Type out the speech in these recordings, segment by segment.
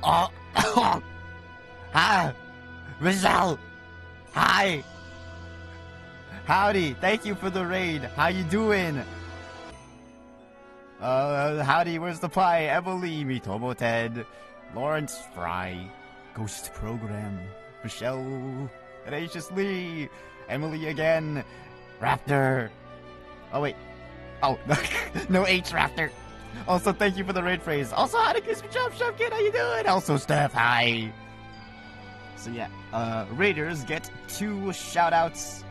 Oh, hi, Rizal. Hi. Howdy. Thank you for the raid. How you doing? Howdy. Where's the pie? Emily, Mitomo Ted, Lawrence Fry, Ghost Program, Michelle, Tenacious Lee, Emily again, Raptor. Oh wait. Oh, no H Raptor. Also, thank you for the raid phrase. Also, hi to Crispy Chop Shop Kid, how you doing? Also, Steph, hi. So yeah, raiders get 2 shoutouts.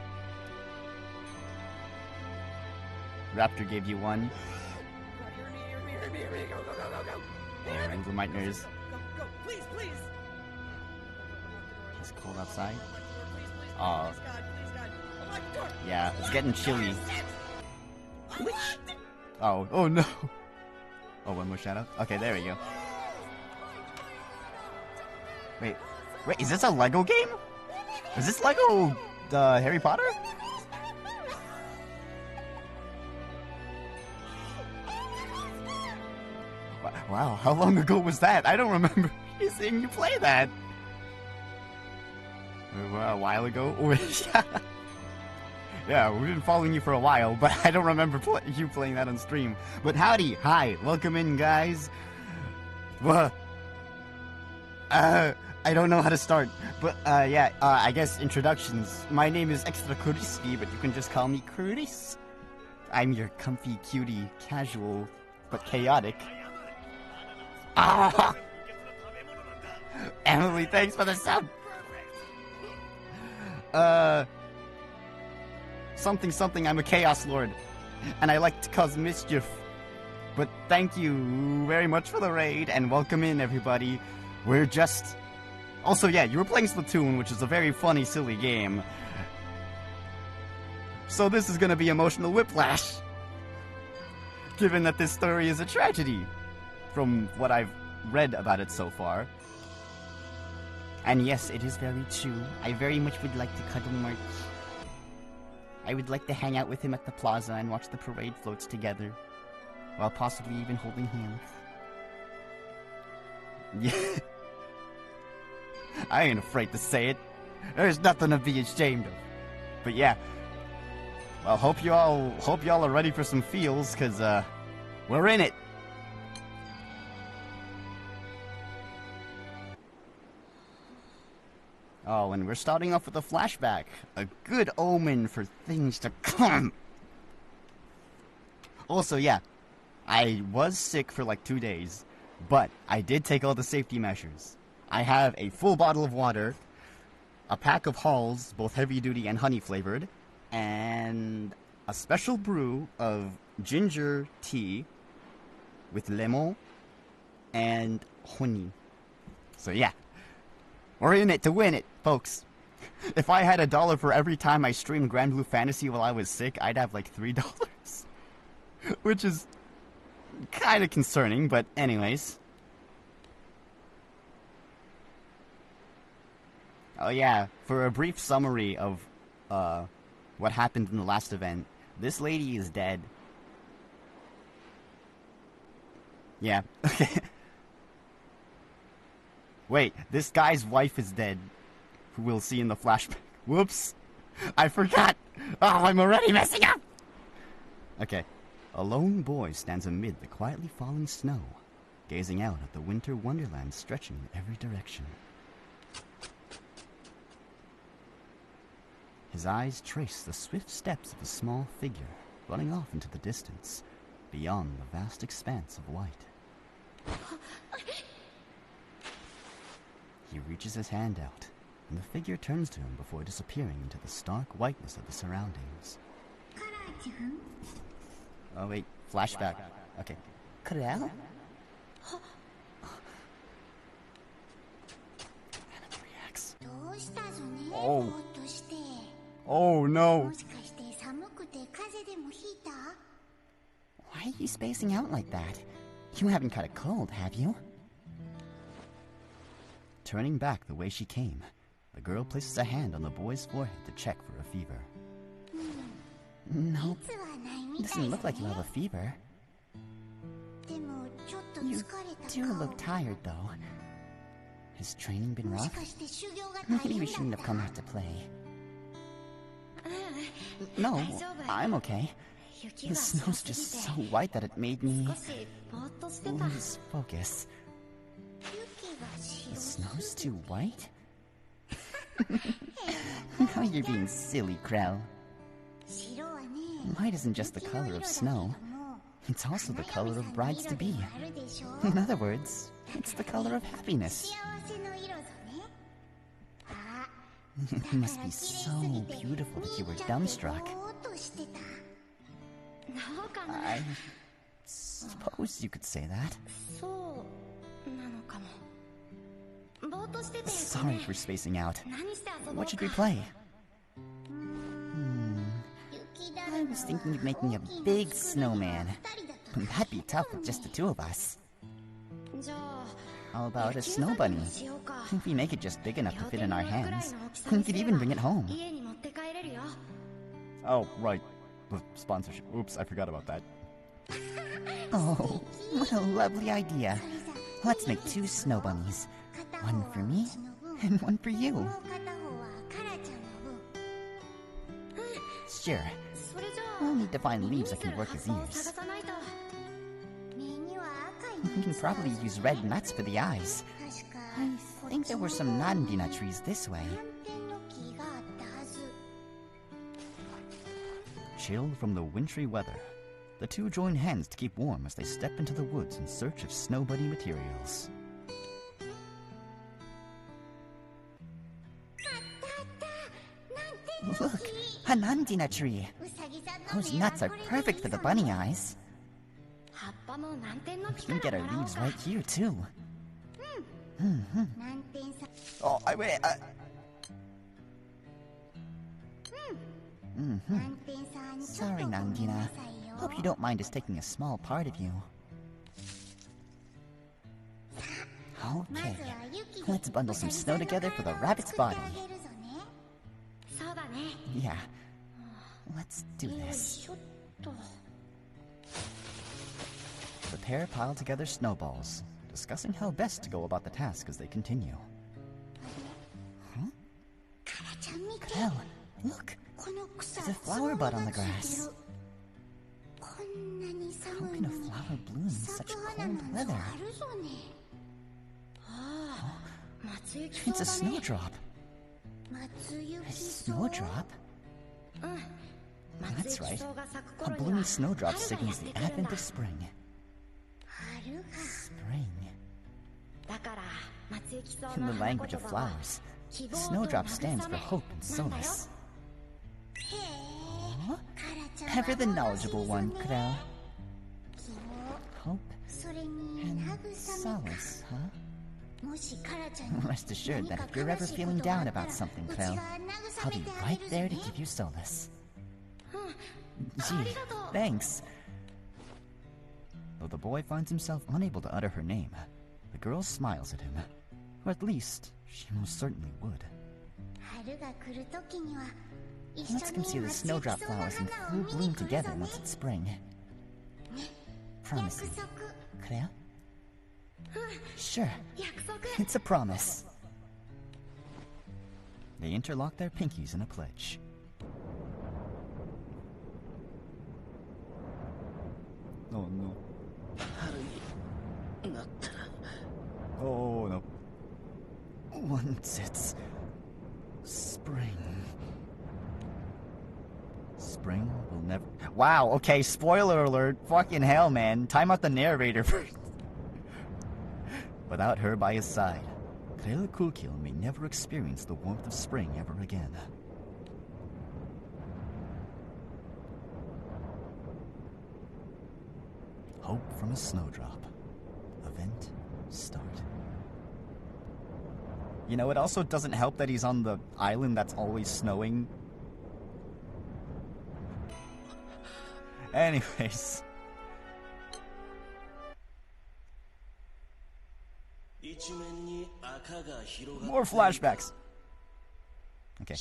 Raptor gave you 1. Hey, Wrangler Mitners. Go, please, please. It's cold outside. Please, God. Oh my God. Yeah, it's getting chilly. Oh no. Oh, 1 more shout out? Okay, there we go. Wait, is this a Lego game? Is this Lego, Harry Potter? Wow, how long ago was that? I don't remember seeing you play that. A while ago? Yeah, we've been following you for a while, but I don't remember you playing that on stream. But howdy, hi, welcome in, guys. I don't know how to start, but I guess introductions. My name is Extra Kuriski, but you can just call me Kuris. I'm your comfy, cutie, casual, but chaotic. Ah! Emily, thanks for the sub. Something, I'm a Chaos Lord, and I like to cause mischief. But thank you very much for the raid, and welcome in, everybody. We're just... Also, yeah, you were playing Splatoon, which is a very funny, silly game. So this is gonna be emotional whiplash, given that this story is a tragedy, from what I've read about it so far. And yes, it is very true. I very much would like to cuddle Mark. I would like to hang out with him at the plaza and watch the parade floats together, while possibly even holding hands. Yeah. I ain't afraid to say it. There's nothing to be ashamed of. But yeah. Well, hope y'all are ready for some feels, cause we're in it. Oh, and we're starting off with a flashback. A good omen for things to come. Also, yeah, I was sick for like 2 days, but I did take all the safety measures. I have a full bottle of water, a pack of Halls, both heavy duty and honey flavored, and a special brew of ginger tea with lemon and honey. So yeah. We're in it to win it, folks. If I had $1 for every time I streamed Granblue Fantasy while I was sick, I'd have like $3. Which is kind of concerning, but anyways. Oh yeah, for a brief summary of what happened in the last event, this lady is dead. Yeah, okay. Wait, this guy's wife is dead, who we'll see in the flashback. Whoops! I forgot! Oh, I'm already messing up! Okay. A lone boy stands amid the quietly falling snow, gazing out at the winter wonderland stretching in every direction. His eyes trace the swift steps of a small figure running off into the distance, beyond the vast expanse of white. He reaches his hand out, and the figure turns to him before disappearing into the stark whiteness of the surroundings. Oh wait, flashback. Okay. Karel? Anime reacts. Oh. Oh no. Why are you spacing out like that? You haven't caught a cold, have you? Turning back the way she came, the girl places a hand on the boy's forehead to check for a fever. Nope. Doesn't look like you have a fever. You do look tired, though. Has training been rough? Maybe we shouldn't have come out to play. No, I'm okay. The snow's just so white that it made me lose focus. The snow's too white? Now you're being silly, Krell. White isn't just the color of snow. It's also the color of brides-to-be. In other words, it's the color of happiness. It must be so beautiful that you were dumbstruck. I suppose you could say that. Sorry for spacing out. What should we play? I was thinking of making a big snowman. That'd be tough with just the two of us. How about a snow bunny? If we make it just big enough to fit in our hands, we could even bring it home. Oh, right. The sponsorship. Oops, I forgot about that. Oh, what a lovely idea. Let's make 2 snow bunnies. One for me, and one for you. Sure. I'll need to find leaves that can work as ears. We can probably use red nuts for the eyes. I think there were some Nandina trees this way. Chilled from the wintry weather, the two join hands to keep warm as they step into the woods in search of snow bunny materials. Look, a Nandina tree. Those nuts are perfect for the bunny eyes. We can get our leaves right here, too. Oh, wait. Sorry, Nandina. Hope you don't mind us taking a small part of you. Okay, let's bundle some snow together for the rabbit's body. Yeah, let's do this. The pair pile together snowballs, discussing how best to go about the task as they continue. Huh? Krell, look! There's a flower bud on the grass. How can a flower bloom in such cold weather? Oh, it's a snowdrop. A snowdrop? That's right. A blooming snowdrop signals the advent of spring. Spring. In the language of flowers, snowdrop stands for hope and solace. Oh, ever the knowledgeable one, Krell. Hope and solace, huh? Rest assured that if you're ever feeling down about something, Krell, I'll be right there to give you solace. Gee, thanks. Though the boy finds himself unable to utter her name, the girl smiles at him. Or at least, she most certainly would. Let's come see the snowdrop flowers in full bloom together once it's spring. Promise me, Krell? Sure, it's a promise. They interlock their pinkies in a pledge. Oh no. Oh no. Once it's spring. Spring will never... Wow, okay, spoiler alert. Fucking hell, man. Time out the narrator first. Without her by his side, Krell Kulkil may never experience the warmth of spring ever again. Hope from a snowdrop. Event start. You know, it also doesn't help that he's on the island that's always snowing. Anyways. More flashbacks. Okay.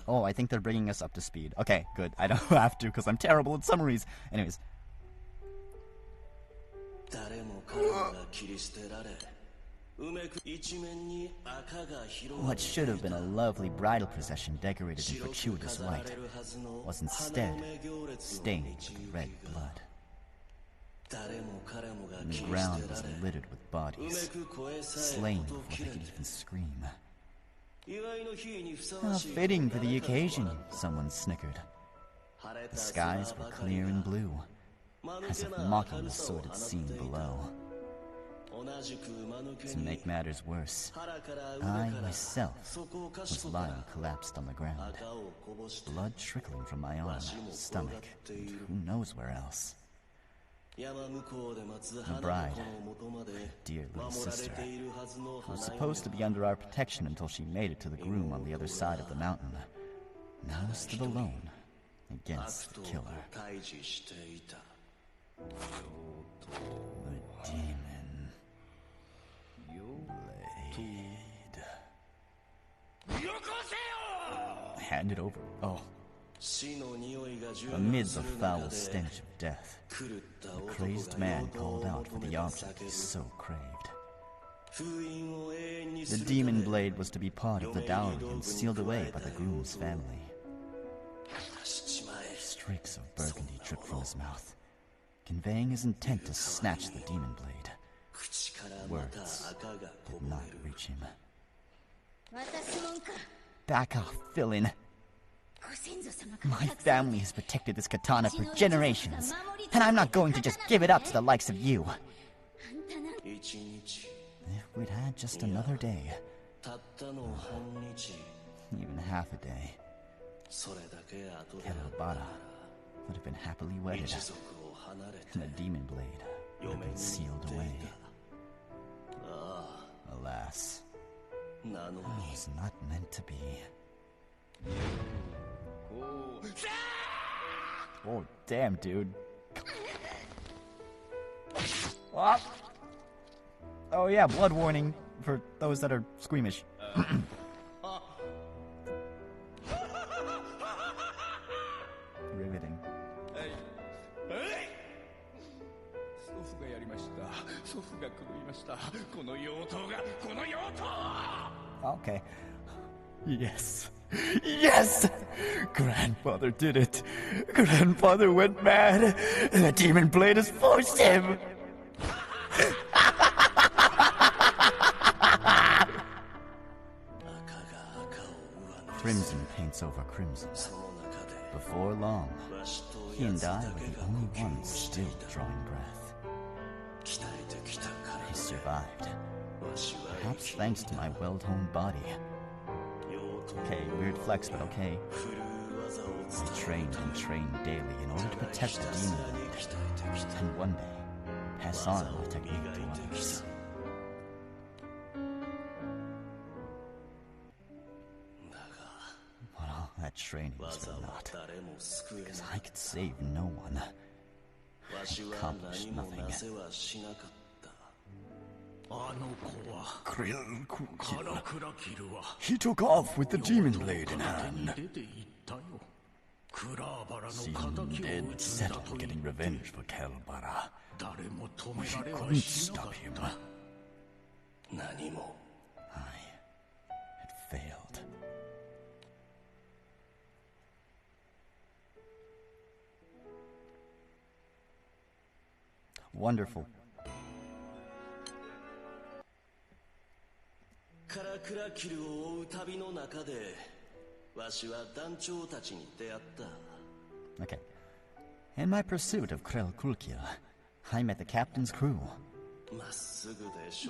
Oh, I think they're bringing us up to speed. Okay, good. I don't have to because I'm terrible at summaries. Anyways. What should have been a lovely bridal procession decorated in gratuitous white was instead stained with red blood. And the ground was littered with bodies, slain before they could even scream. How fitting for the occasion, someone snickered. The skies were clear and blue, as if mocking the sordid scene below. To make matters worse, I myself was lying collapsed on the ground, blood trickling from my arm, stomach, and who knows where else. The bride, dear little sister, was supposed to be under our protection until she made it to the groom on the other side of the mountain, now stood alone against the killer. The demon blade. Handed over. Oh. Amid the foul stench of death, the crazed man called out for the object he so craved. The demon blade was to be part of the dowry and sealed away by the groom's family. Streaks of burgundy dripped from his mouth, conveying his intent to snatch the demon blade. Words did not reach him. Back off, villain! My family has protected this katana for generations, and I'm not going to just give it up to the likes of you. If we'd had just another day, even half a day, Kelobara would have been happily wedded, and the demon blade would have been sealed away. Alas, it was not meant to be. Oh, damn, dude. What? Oh, yeah, blood warning for those that are squeamish. Riveting. Okay. Yes. Yes! Grandfather did it. Grandfather went mad. The demon blade has forced him. Crimson paints over crimson. Before long, he and I were the only ones still drawing breath. I survived. Perhaps thanks to my well-honed body. Okay, weird flex, but okay. I trained and trained daily in order to protect the demon blade, and one day, pass on my technique to others. But all that training was for naught, because I could save no one. I accomplished nothing. He took off with the demon blade in hand. Seemed dead set on getting revenge for Kelobara. We couldn't stop him. I had failed. Wonderful. Okay. In my pursuit of Krell Kulkil, I met the captain's crew.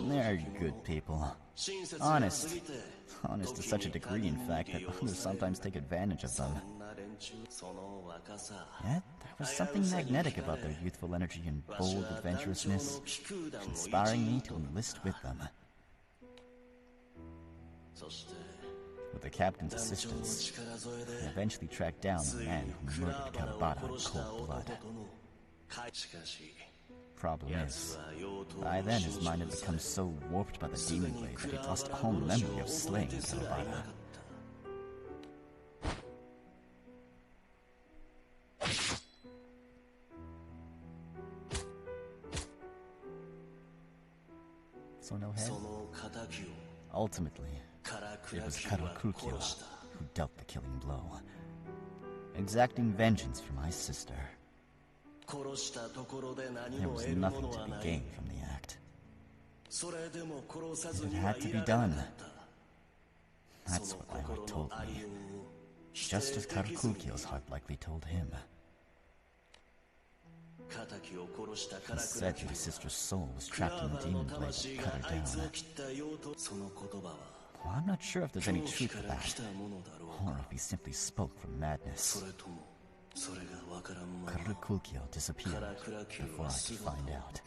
They're good people. Honest. Honest to such a degree, in fact, that others sometimes take advantage of them. Yet, there was something magnetic about their youthful energy and bold adventurousness, inspiring me to enlist with them. With the captain's assistance, I eventually tracked down the man who murdered Kelobara in cold blood. Problem is, by then his mind had become so warped by the demon blade that he'd lost all memory of slaying Kelobara. So no head? Ultimately, it was Karakukio who dealt the killing blow, exacting vengeance for my sister. There was nothing to be gained from the act. It had to be done. That's what my heart told me, just as Karakukio's heart likely told him. He said my sister's soul was trapped in the demon blade that cut her down. Well, I'm not sure if there's any truth to that, or if he simply spoke from madness. Karakukio disappeared before I could find out.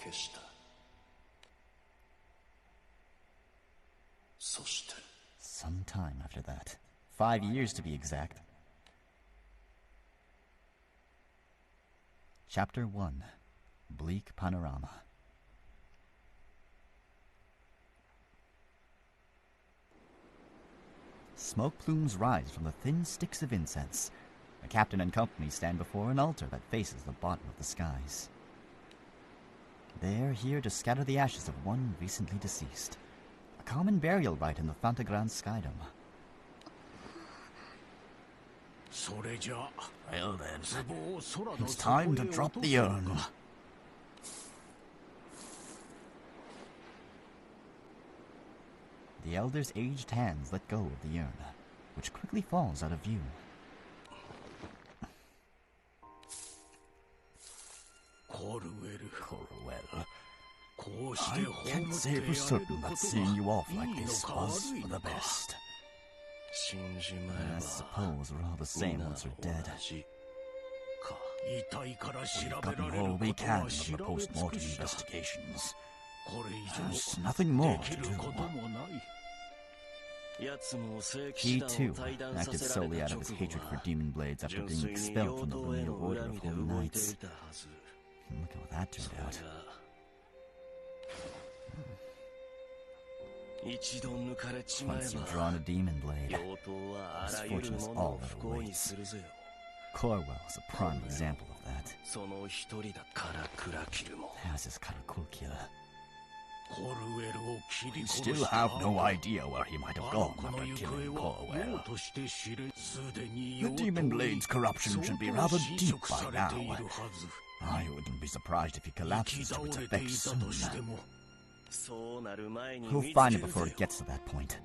Some time after that, 5 years to be exact. Chapter 1, Bleak Panorama. Smoke plumes rise from the thin sticks of incense. The captain and company stand before an altar that faces the bottom of the skies. They are here to scatter the ashes of one recently deceased. A common burial rite in the Fantagran skydom. Well then, it's time to drop the urn. The elder's aged hands let go of the urn, which quickly falls out of view. Corwell, I can't say for certain that seeing you off like this was for the best. I suppose we're all the same once we're dead. We've gotten all we can from the post-mortem investigations. There's nothing more to do. He, too, acted solely out of his hatred for demon blades after being expelled from the Lumiere Order of Holy Knights. Look how that turned out. Once you've drawn a demon blade, misfortune is all that awaits. Corwell is a prime example of that. As is Karakukio. We still have no idea where he might have gone after killing Corwell. The demon blade's corruption should be rather deep by now. I wouldn't be surprised if he collapses to its effects soon. We'll find it before it gets to that point.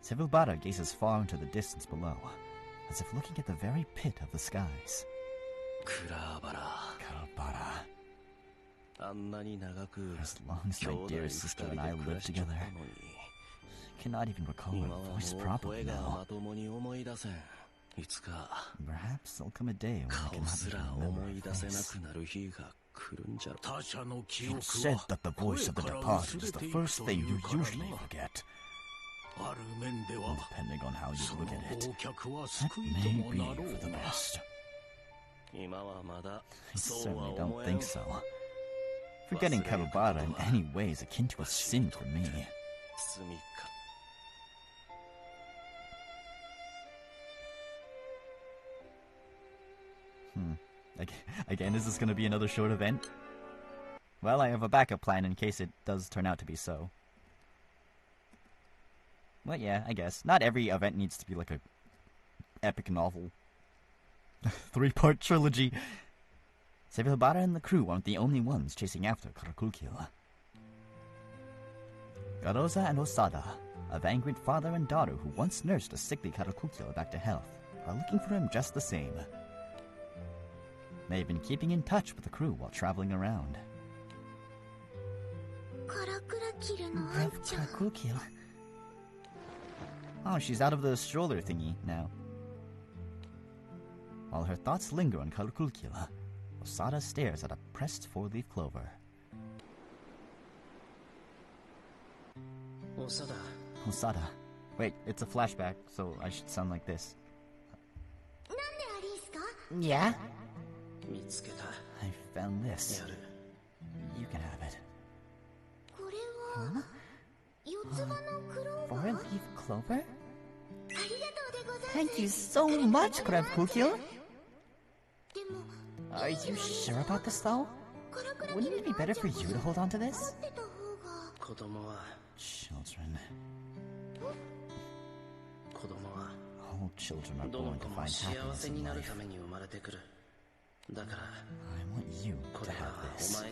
Sevubara gazes far into the distance below, as if looking at the very pit of the skies. Kurabara. As long as my dear sister and I live together, I cannot even recall her voice properly now. Perhaps there'll come a day when I cannot even remember her face. It's said that the voice of the departed is the first thing you usually forget. Depending on how you look at it, that may be for the best. I certainly don't think so. Forgetting Karubara in any way is akin to a sin for me. Again, is this going to be another short event? Well, I have a backup plan in case it does turn out to be so. Well, yeah, I guess. Not every event needs to be like a epic novel. 3-part trilogy. Sevubara and the crew aren't the only ones chasing after Karakukio. Garoza and Osada, a vagrant father and daughter who once nursed a sickly Karakukio back to health, are looking for him just the same. They've been keeping in touch with the crew while traveling around. Karakukio. Oh, she's out of the stroller thingy now. While her thoughts linger on Karakukio, Osada stares at a pressed 4-leaf clover. Osada. Wait, it's a flashback, so I should sound like this. Yeah? I found this. You can have it. Huh? 4-leaf clover? Thank you so much, Karakukio. Are you sure about this, though? Wouldn't it be better for you to hold on to this? Children. All children are born to find happiness in life. I want you to have this.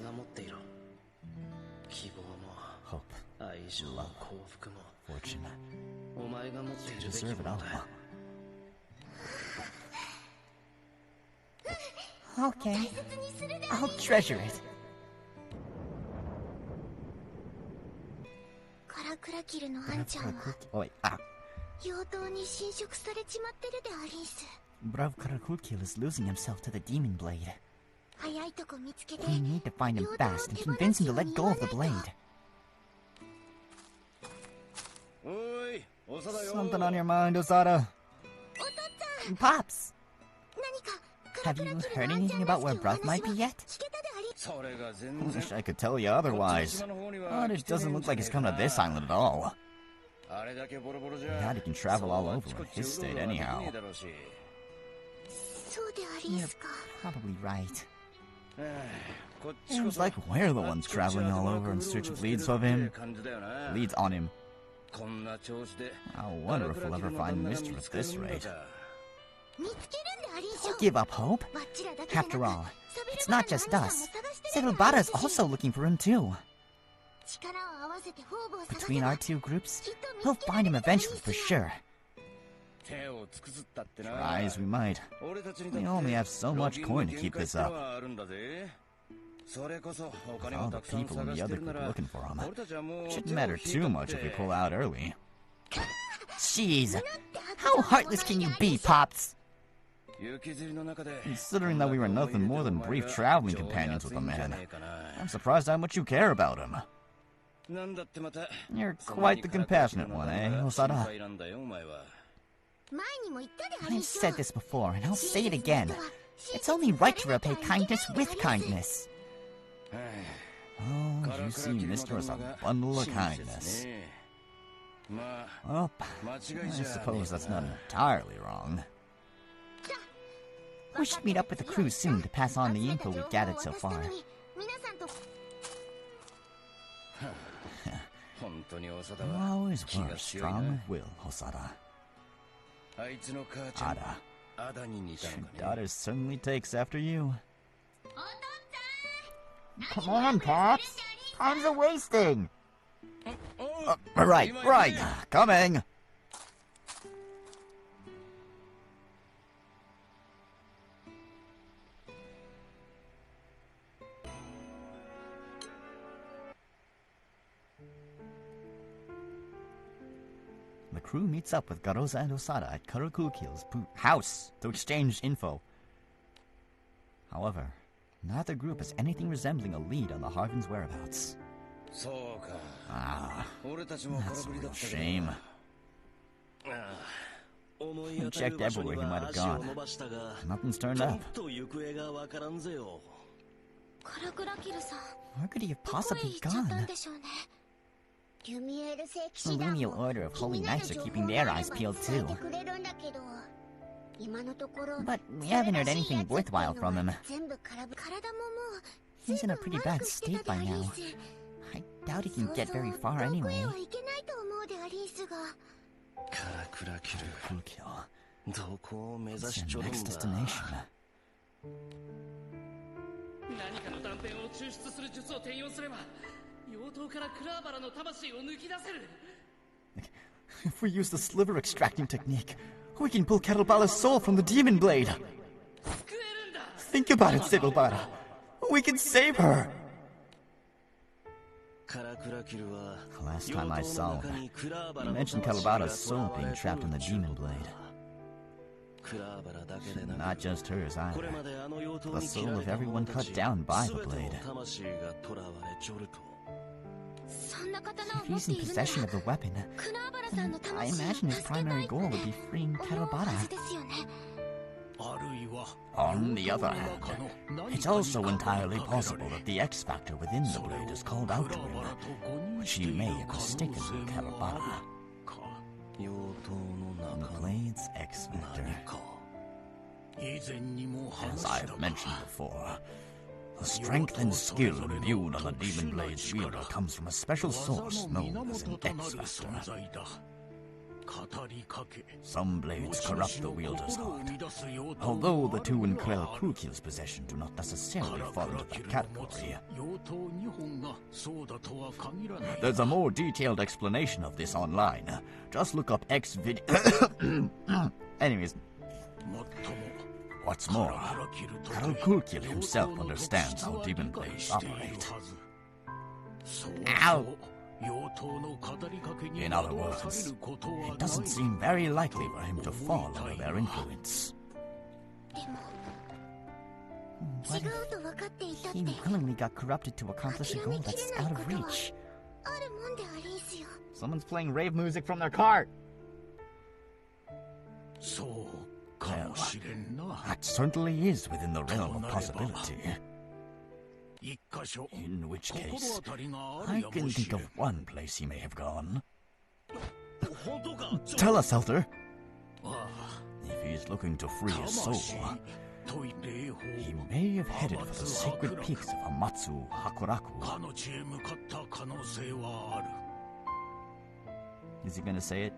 Hope, love, fortune. You deserve it all. Okay, I'll treasure it. Oh wait, Brav Karakukil is losing himself to the demon blade. We need to find him fast and convince him to let go of the blade. Something on your mind, Osada? Pops! Have you heard anything about where Brav might be yet? Wish I could tell you otherwise, but it doesn't look like he's come to this island at all. He can travel all over in his state anyhow. You're probably right. Seems like we're the ones traveling all over in search of leads of him. Leads on him. I wonder if we'll ever find Mr. at this rate. Don't give up hope. After all, it's not just us. Sevelbara's also looking for him too. Between our two groups, we'll find him eventually for sure. Try as we might, we only have so much coin to keep this up. With all the people in the other group looking for him, it shouldn't matter too much if we pull out early. Jeez, how heartless can you be, Pops? Considering that we were nothing more than brief traveling companions with the man, I'm surprised how much you care about him. You're quite the compassionate one, eh, Osada? I've said this before, and I'll say it again. It's only right to repay kindness with kindness. Oh, you see Mr. as a bundle of kindness. Well, I suppose that's not entirely wrong. We should meet up with the crew soon to pass on the info we've gathered so far. You always were strong of will, Osada. Ada. Your daughter certainly takes after you. Come on, Pops. Time's a wasting. Right. Coming. The crew meets up with Garoza and Osada at Karakukil's house to exchange info. However, neither group has anything resembling a lead on the Harvin's whereabouts. That's a real shame. We checked everywhere he might have gone. Nothing's turned up. Where could he have possibly gone? The Lumial Order of Holy Knights are keeping their eyes peeled too. But we haven't heard anything worthwhile from him. He's in a pretty bad state by now. I doubt he can get very far anyway. What's your next destination? If we use the sliver extracting technique, we can pull Ketelbala's soul from the demon blade. Think about it, Sevelbara. We can save her. Last time I saw him, he mentioned Ketelbala's soul being trapped in the demon blade. Not just hers either. The soul of everyone cut down by the blade. If he's in possession of the weapon, then I imagine his primary goal would be freeing Ketelbala. On the other hand, it's also entirely possible that the X-Factor within the blade is called out to him, which he may have mistaken for Ketelbala. The blade's X-Factor. As I've mentioned before, The strength and skill imbued on the Demon Blade's wielder comes from a special source known as an X-Factor. Some blades corrupt the wielder's heart, although the two in Granblue's possession do not necessarily fall into that category. There's a more detailed explanation of this online. Just look up Anyways. What's more, Granblue himself understands how demon blades operate. Ow! In other words, it doesn't seem very likely for him to fall under their influence. What if he willingly got corrupted to accomplish a goal that's out of reach? Someone's playing rave music from their car! Well, that certainly is within the realm of possibility. In which case, I can think of one place he may have gone. Tell us, Elder! If he's looking to free his soul, he may have headed for the sacred peaks of Amatsu Hakuraku. Is he gonna say it?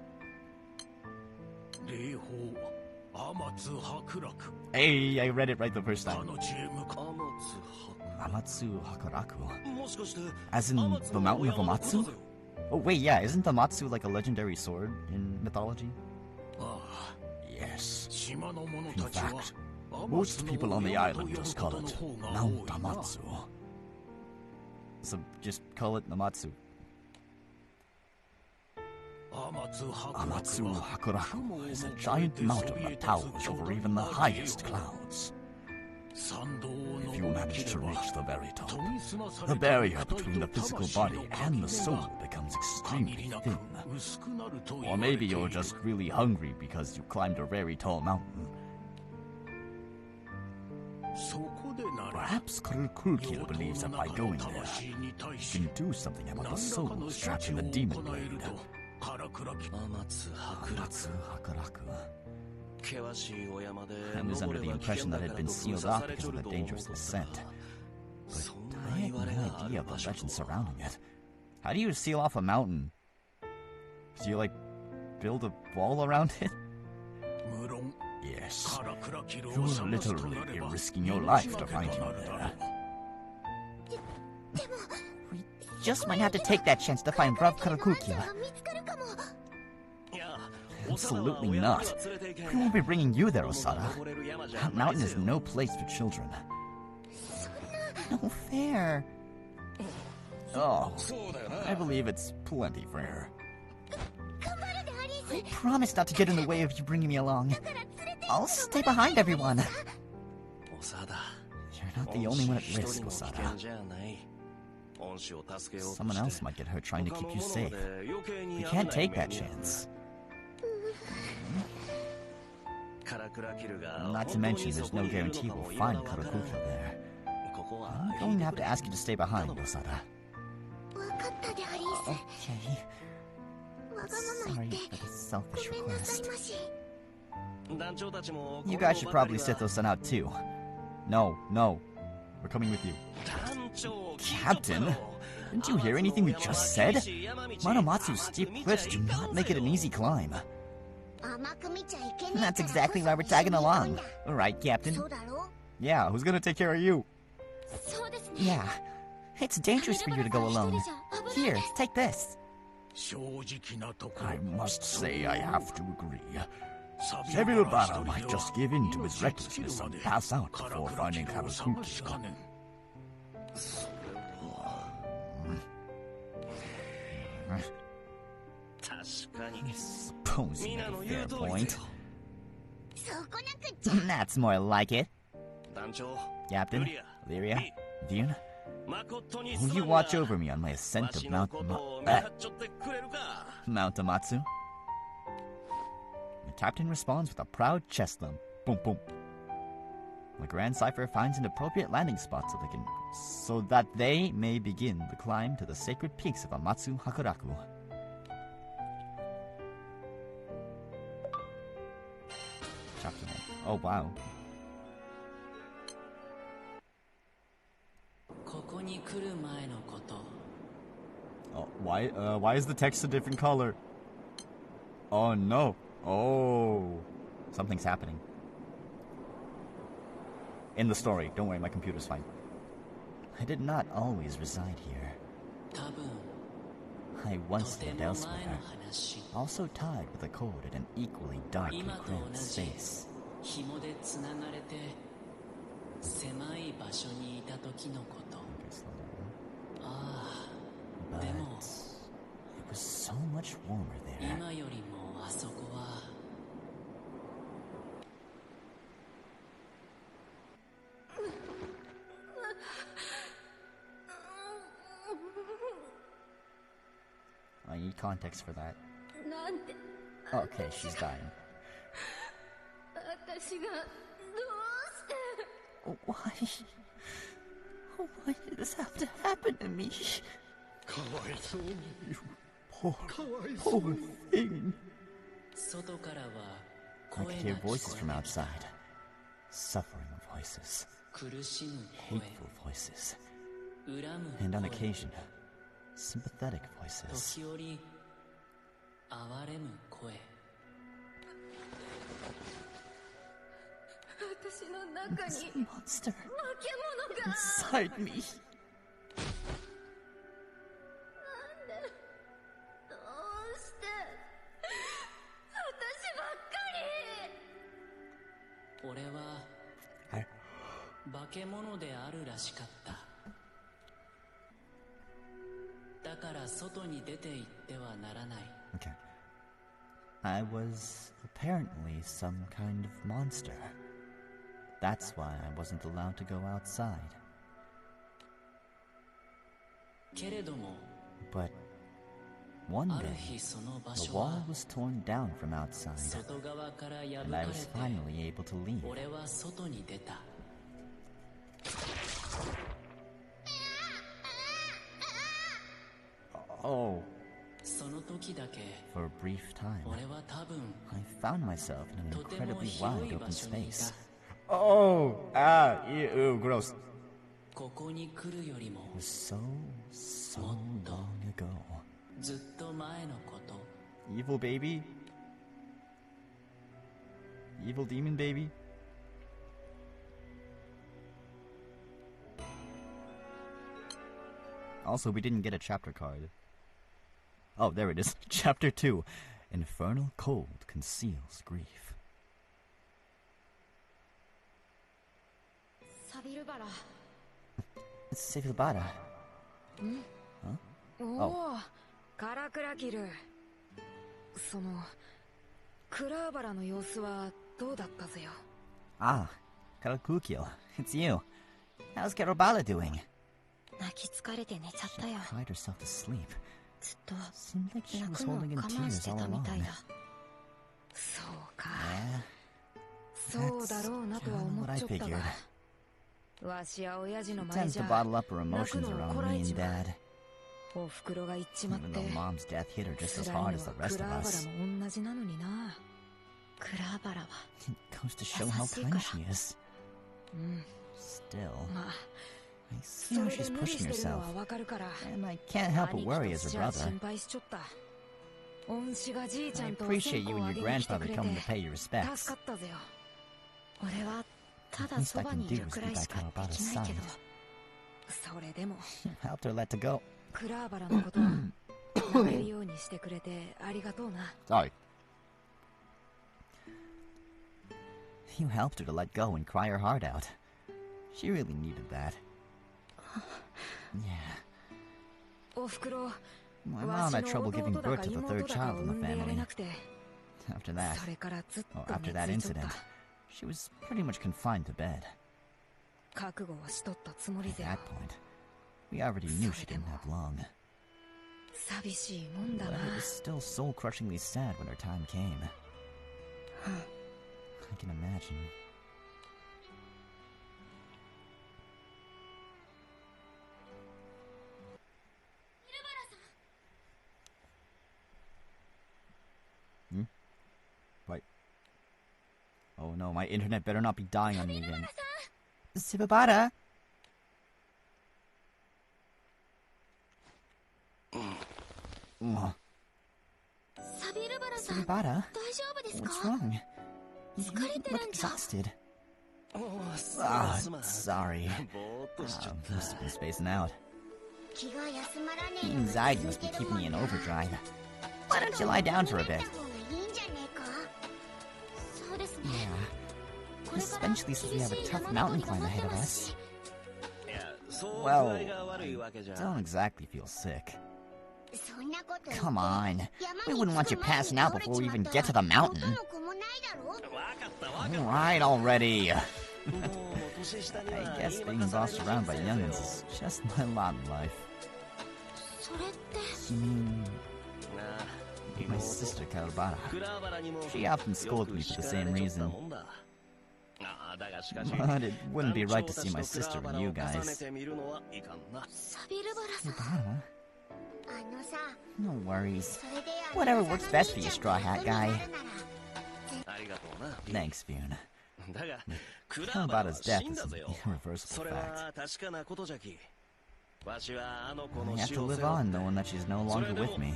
Hey, I read it right the first time. Amatsu Hakuraku. As in the mountain of Amatsu? Oh wait, yeah, isn't Amatsu like a legendary sword in mythology? Yes. In fact, most people on the island just call it Mount Amatsu. So just call it Amatsu. Amatsu Hakuraku is a giant mountain that towers over even the highest clouds. If you manage to reach the very top, the barrier between the physical body and the soul becomes extremely thin. Or maybe you're just really hungry because you climbed a very tall mountain. Perhaps Granblue believes that by going there, you can do something about the soul trapped in the demon blade. Amatsu Hakuraku. I was under the impression that it had been sealed off because of the dangerous descent. But I had no idea of the legend surrounding it. How do you seal off a mountain? Do you, like, build a wall around it? Yes. You'll literally be risking your life to find him there. We just might have to take that chance to find Rav Granblue. Absolutely not. We won't be bringing you there, Osada. That mountain is no place for children. No fair. Oh, I believe it's plenty fair. I promise not to get in the way of you bringing me along. I'll stay behind everyone. You're not the only one at risk, Osada. Someone else might get hurt trying to keep you safe. We can't take that chance. Not to mention, there's no guarantee we'll find Granblue there. I'm going to have to ask you to stay behind, Osada. Okay. Sorry for the selfish request. You guys should probably sit those sun out too. No, we're coming with you. Captain? Didn't you hear anything we just said? Manamatsu's steep cliffs do not make it an easy climb. That's exactly why we're tagging along. Alright, Captain. Yeah, who's gonna take care of you? Yeah, it's dangerous for you to go alone. Here, take this. I must say I have to agree. Sebilbara might just give in to his recklessness and pass out before finding Granblue. I suppose you have a fair point. That's more like it. Captain, Lyria, Vian, will you watch over me on my ascent of Mount Amatsu? The captain responds with a proud chest thump. Boom, boom. The Grand Cipher finds an appropriate landing spot so that they may begin the climb to the sacred peaks of Amatsu Hakuraku. Chapter 1. Oh, wow. Oh, why is the text a different color? Oh no. Oh. Something's happening. In the story. Don't worry, my computer's fine. I did not always reside here. I once lived elsewhere, also tied with a cord in an equally dark and cramped space. Okay, slow down. But it was so much warmer there. I need context for that. Okay, she's dying. Why? Why did this have to happen to me? You poor thing. I could hear voices from outside. Suffering voices. Hateful voices. And on occasion, sympathetic voices. This monster inside me. Okay. I was apparently some kind of monster. That's why I wasn't allowed to go outside. But one day, the wall was torn down from outside, and I was finally able to leave. Oh. For a brief time, I found myself in an incredibly wide open space. Oh! Ah! Ew, gross. It was so long ago. Evil baby? Evil demon baby? Also, we didn't get a chapter card. Oh, there it is. Chapter 2. Infernal cold conceals grief. Savilbara. Huh? Oh. Karakurakiru. そのクラーバラの様子はどうだったぜよ? Ah, Karakukyo. It's you. How's Karabala doing? 泣き疲れて寝ちゃったよ。 She cried herself to sleep. ずっと Seemed like she 泣 was くのを holding in 我慢し tears て all たみ along. たいだ。そうか。 Yeah. そうだろうなとは That's 思っ what I ちゃったが。 figured. わしや親父の She 前 tends じ to ゃ bottle up her 泣く emotions のを around こら me えち and まう。 Dad. おふくろが言っちまっ Even て though Mom's death hit her just as 辛い hard の as は the ク rest ラ of ーバ us. ラも同じなのにな。クラーバラは It goes to show how 優しい kind から。 she is. うん。 Still, まあ I そ see how れで she's 無理 pushing してるの herself. はわかるから。 And I can't help but 兄貴 worry と as し a ちゃ brother. 心配しちょった。恩師がじいちゃ I んとお線 appreciate 香 you を and あ your げに来て grandfather くれ coming て to pay your 助 respects. かったぜよ。俺はた The だ least そ I ば can にい do る is く be らいし by かで Kawabata's きないけ side. ど、それでも Helped her let to go. クラーバラのことを泣けるようにしてくれてありがとうな。 Sorry. You helped her to let go and cry her heart out. She really needed that. Yeah. おふくろ、 My わ mom し had の trouble 弟 giving だ birth か to the 妹 third だか child を in 産 the んでやれ family. なくて、 After that, それからずっ well, と after 寝 that ついちょっ incident, た。 she was pretty much confined to bed. 覚悟はしとったつもり At ぜよ。 that point, we already knew she didn't have long. 寂しいもんだ But な。 it was still soul-crushingly sad when her time came. I can imagine. Hmm? What? Oh no, my internet better not be dying on me again. Sibabara? Sabibara, what's wrong? You look exhausted. Sorry. Must have been spacing out. The anxiety must be keeping me in overdrive. Why don't you lie down for a bit? Yeah. Especially since we have a tough mountain climb ahead of us. Well, I don't exactly feel sick. Come on. We wouldn't want you passing out before we even get to the mountain. Alright already. I guess being bossed around by youngins is just my lot in life. You mean... my sister Kalbara. She often scolds me for the same reason. But it wouldn't be right to see my sister with you guys. Kalbara? No worries. Whatever works best for you, Straw Hat Guy. Thanks, Fune. Kalbara's death is an irreversible fact. I have to live on knowing that she's no longer with me.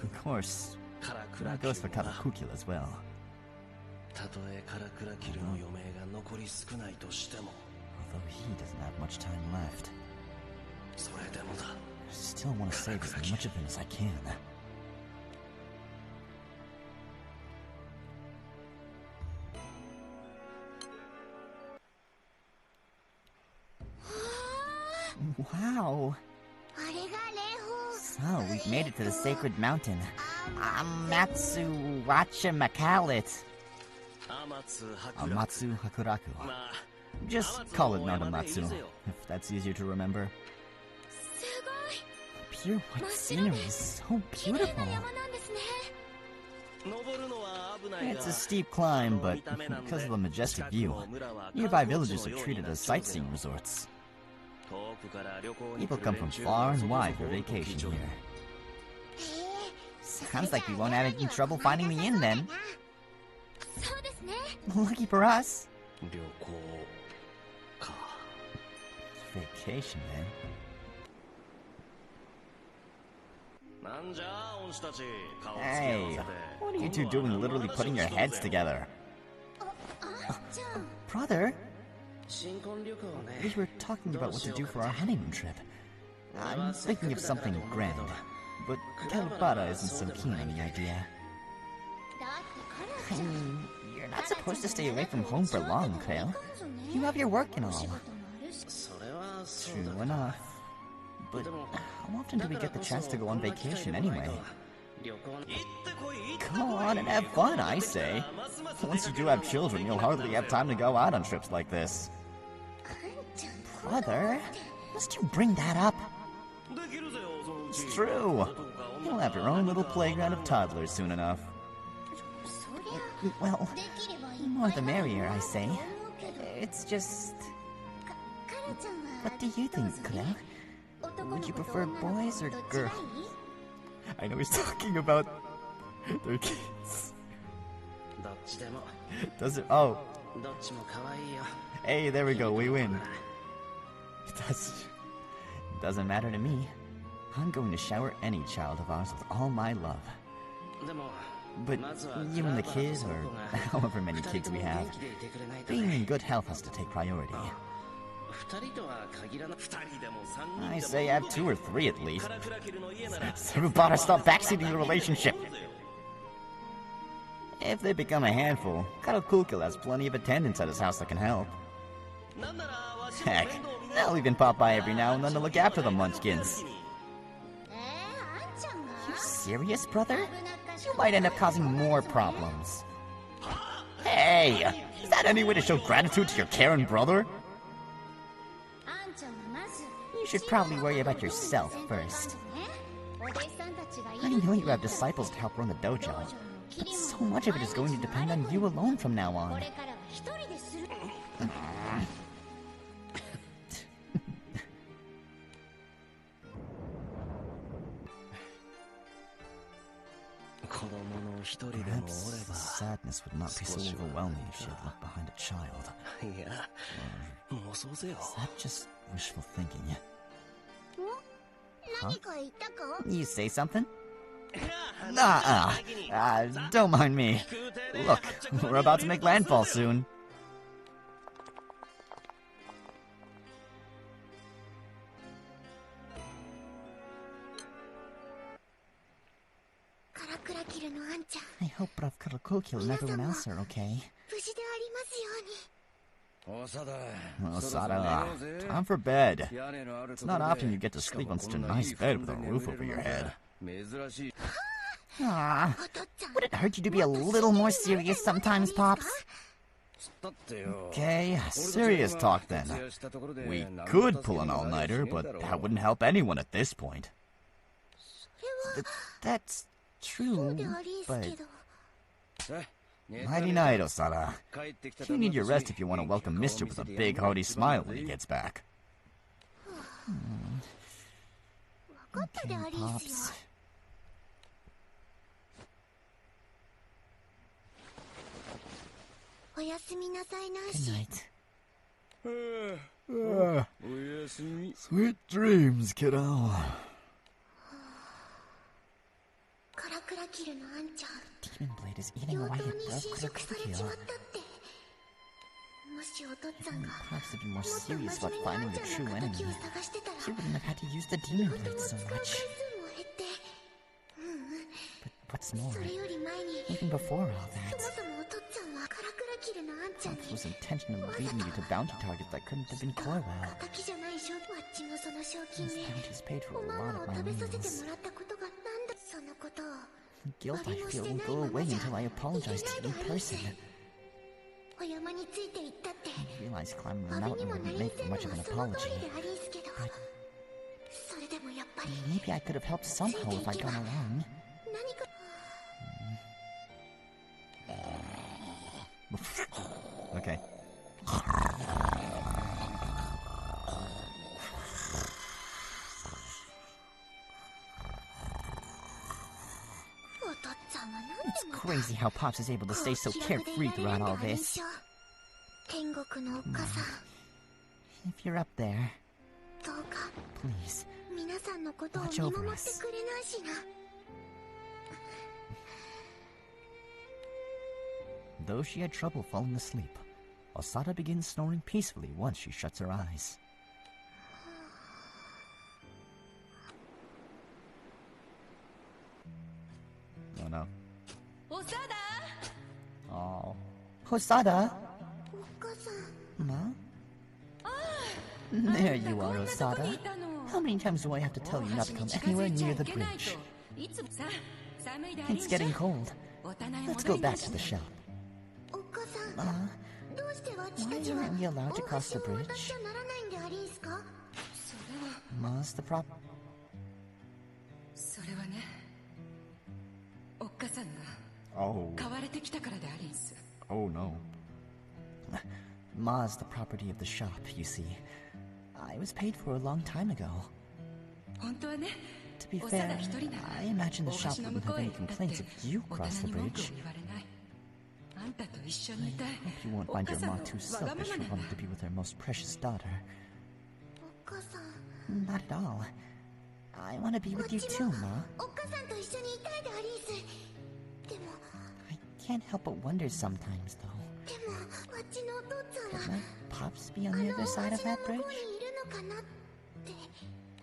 Of course, that goes for Karakukula as well. Although he doesn't have much time left. I still want to save as much of him as I can. Wow. So, we've made it to the sacred mountain. Amatsu-wacha Makalit. Amatsu Hakuraku. Just call it Naramatsu, if that's easier to remember. The pure white scenery is so beautiful. It's a steep climb, but because of the majestic view, nearby villages are treated as sightseeing resorts. People come from far and wide for vacation here. Sounds like we won't have any trouble finding the inn then. Lucky for us. Vacation, man. Hey, what are you two doing literally putting your heads together? Brother? We were talking about what to do for our honeymoon trip. I'm thinking of something grand, but Kalbara isn't so keen on the idea. I mean, you're not supposed to stay away from home for long, Krail. You have your work and all. True enough. But how often do we get the chance to go on vacation anyway? Go on and have fun, I say. Once you do have children, you'll hardly have time to go out on trips like this. Brother, must you bring that up? It's true. You'll have your own little playground of toddlers soon enough. Well, the more the merrier, I say. It's just... What do you think, Claire? Would you prefer boys or girls? I know he's talking about their kids. Does it? Oh. Hey, there we go, we win. It doesn't matter to me. I'm going to shower any child of ours with all my love. But you and the kids, or however many kids we have, being in good health has to take priority. I say have 2 or 3 at least. Sarubara, stop backseating the relationship! If they become a handful, Karakukula has plenty of attendants at his house that can help. Heck, they'll even pop by every now and then to look after the munchkins. You serious, brother? You might end up causing more problems. Hey! Is that any way to show gratitude to your caring brother? You should probably worry about yourself first. I know you have disciples to help run the dojo, but so much of it is going to depend on you alone from now on. Perhaps sadness would not be so overwhelming if she had left behind a child. Or is that just wishful thinking? You say something? Don't mind me. Look, we're about to make landfall soon. I hope Brav Karakokil and everyone else are okay. Osada, time for bed. It's not often you get to sleep on such a nice bed with a roof over your head. Would it hurt you to be a little more serious sometimes, Pops? Okay, serious talk then. We could pull an all-nighter, but that wouldn't help anyone at this point. That's true, but... Nighty-night, Osada. You need your rest if you want to welcome Mister with a big hearty smile when he gets back. Okay, Pops. Good night. Sweet dreams, kiddo. Demon Blade is eating away at Brav Karakokil. Perhaps to be more serious about finding the true enemy, he wouldn't have had to use the Demon Blade so much. But what's more, even before all that, Pops was intentionally leading me to bounty targets that couldn't have been Corwell. Those bounties paid for a lot of my meals. The guilt I feel won't go away until I apologize to you in person. I realize climbing the mountain wouldn't make for much of an apology, but maybe I could have helped somehow if I'd gone along. Okay. It's crazy how Pops is able to stay so carefree throughout all this. If you're up there, please, watch over us. Though she had trouble falling asleep, Osada begins snoring peacefully once she shuts her eyes. Oh no. Oh. Osada? Ma? There you are, Osada. How many times do I have to tell you not to come anywhere near the bridge? It's getting cold. Let's go back to the shop. Why aren't we allowed to cross the bridge? Ma's the problem. Oh. Oh no. Ma's the property of the shop, you see. I was paid for a long time ago. To be fair, I imagine the shop wouldn't have any complaints if you crossed the bridge. I hope you won't find your ma too selfish for wanting to be with her most precious daughter. Not at all. I want to be with you too, Ma. I can't help but wonder sometimes, though. Could my Pops be on the other side of that bridge?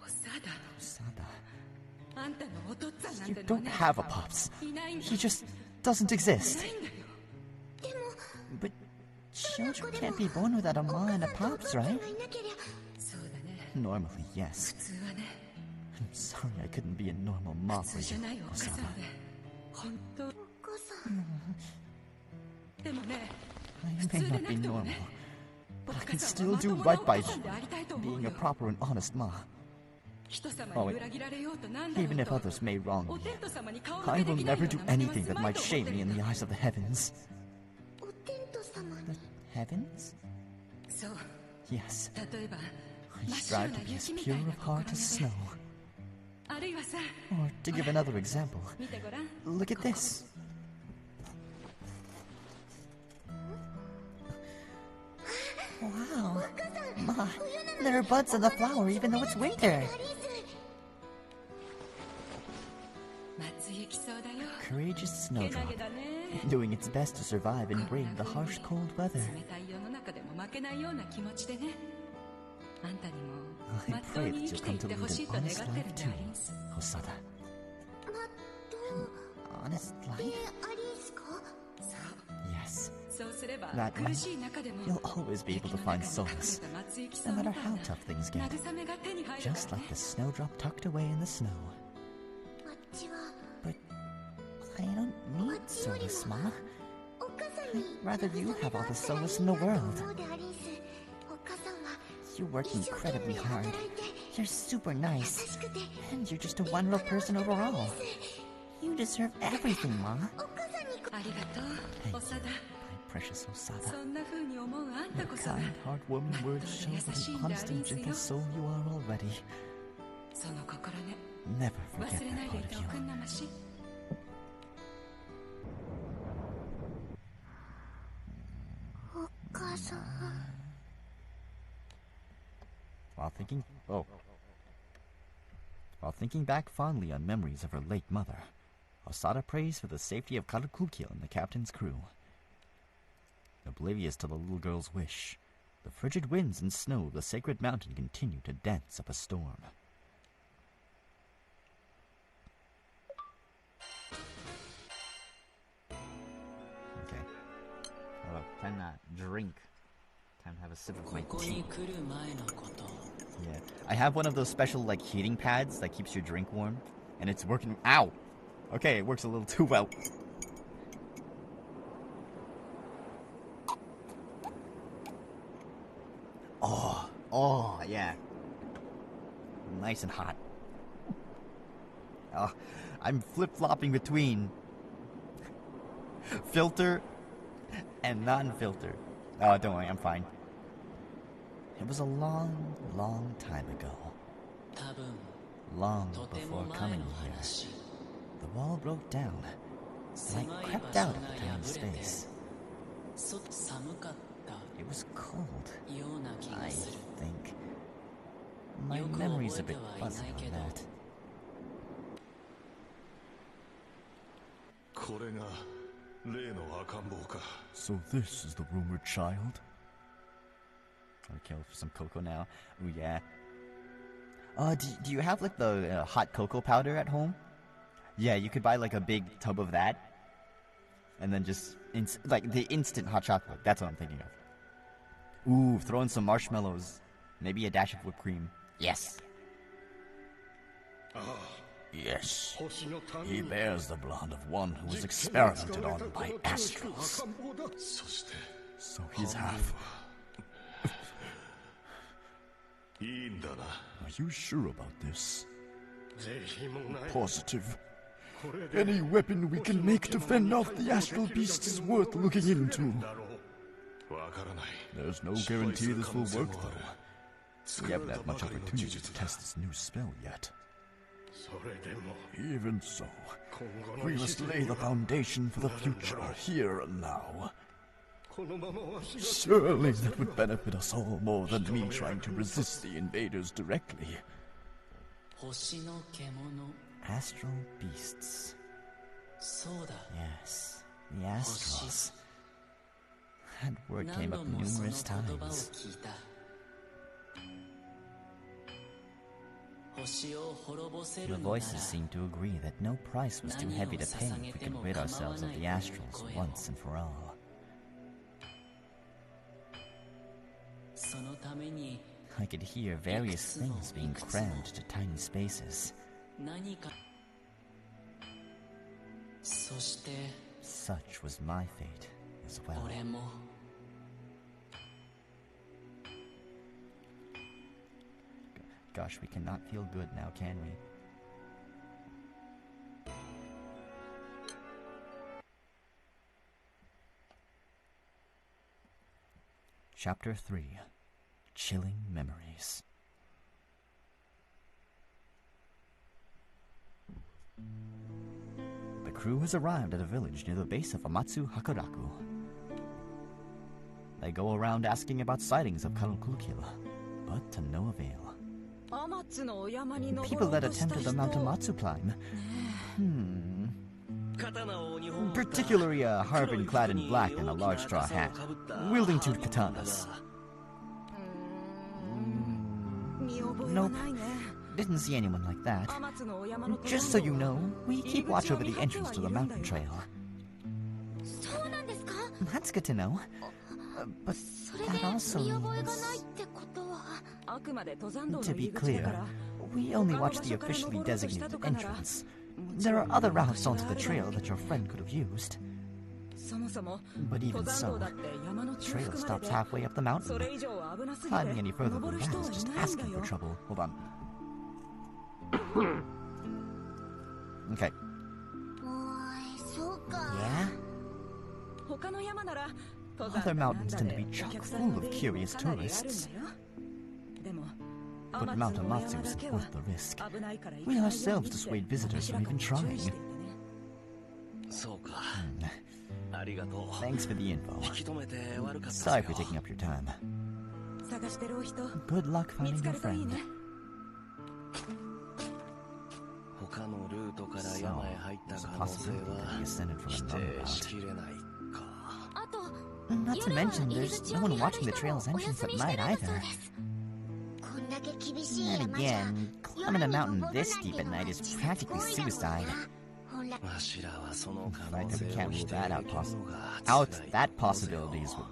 Osada. You don't have a Pops. He just doesn't exist. But children can't be born without a ma and a Pops, right? Normally, yes. I'm sorry I couldn't be a normal ma for you, Osada. I may not be normal, but I can still do right by you, being a proper and honest ma. Oh, even if others may wrong me, I will never do anything that might shame me in the eyes of the heavens. The heavens? Yes. I strive to be as pure of heart as snow. Or, to give another example, look at this. Wow. Ma, there are buds on the flower even though it's winter. Courageous Snowdrop, doing its best to survive and brave the harsh cold weather. I pray that you'll come to lead an honest life too, Hosada. Honest life? Yes. That way, you'll always be able to find solace, no matter how tough things get. Just like the snowdrop tucked away in the snow. But I don't need solace, Ma. I'd rather you have all the solace in the world. You work incredibly hard. You're super nice. And you're just a wonderful person overall. You deserve everything, Ma. Thank you, my precious Hosada. Your kind, heartwarming words show what an honest and gentle soul you are already. Never forget that part of you. While thinking back fondly on memories of her late mother, Hosada prays for the safety of Karakukil and the captain's crew. Oblivious to the little girl's wish, the frigid winds and snow of the sacred mountain continue to dance up a storm. Okay. Oh, time to drink. Time to have a sip of my tea. Yeah. I have one of those special, like, heating pads that keeps your drink warm. And it's working. Ow! Okay, it works a little too well. Oh, yeah. Nice and hot. Oh, I'm flip-flopping between filter and non-filter. Oh, don't worry, I'm fine. It was a long, long time ago. Long before coming here. The wall broke down, and I crept out of the tiny space. It was cold, I think. My memory's a bit fuzzy on that. So this is the rumored child? I'll kill for some cocoa now. Ooh, yeah. Do you have, like, the hot cocoa powder at home? Yeah, you could buy, like, a big tub of that. And then just, like, the instant hot chocolate. That's what I'm thinking of. Ooh, throw in some marshmallows. Maybe a dash of whipped cream. Yes. Yes. He bears the blood of one who was experimented on by astrals. So he's half. Are you sure about this? Positive. Any weapon we can make to fend off the astral beasts is worth looking into. There's no guarantee this will work, though. We haven't had much opportunity to test this new spell yet. Even so, we must lay the foundation for the future here and now. Surely that would benefit us all more than me trying to resist the invaders directly. Astral beasts. Yes, the astrals. That word came up numerous times. The voices seemed to agree that no price was too heavy to pay if we could rid ourselves of the astrals once and for all. I could hear various things being crammed to tiny spaces. Such was my fate as well. Gosh, we cannot feel good now, can we? Chapter 3. Chilling Memories. The crew has arrived at a village near the base of Amatsu Hakaraku. They go around asking about sightings of Karakukil, but to no avail. People that attempted the Mount Amatsu climb. Particularly a harbin clad in black and a large straw hat, wielding two katanas. Nope. Didn't see anyone like that. Just so you know, we keep watch over the entrance to the mountain trail. That's good to know. But that also means... To be clear, we only watch the officially designated entrance. There are other routes onto the trail that your friend could have used. But even so, the trail stops halfway up the mountain. Climbing any further than that is just asking for trouble. Hold on. Okay. Yeah? Other mountains tend to be chock full of curious tourists. But Mount Amatsu isn't worth the risk. We ourselves dissuade visitors from even trying. Thanks for the info. Sorry for taking up your time. Good luck finding your friend. So, there's a possibility that he ascended from another route. Not to mention, there's no one watching the trail's entrance at night either. And again, climbing a mountain this deep at night is practically suicide. The fact that we can't rule that out possibility is what...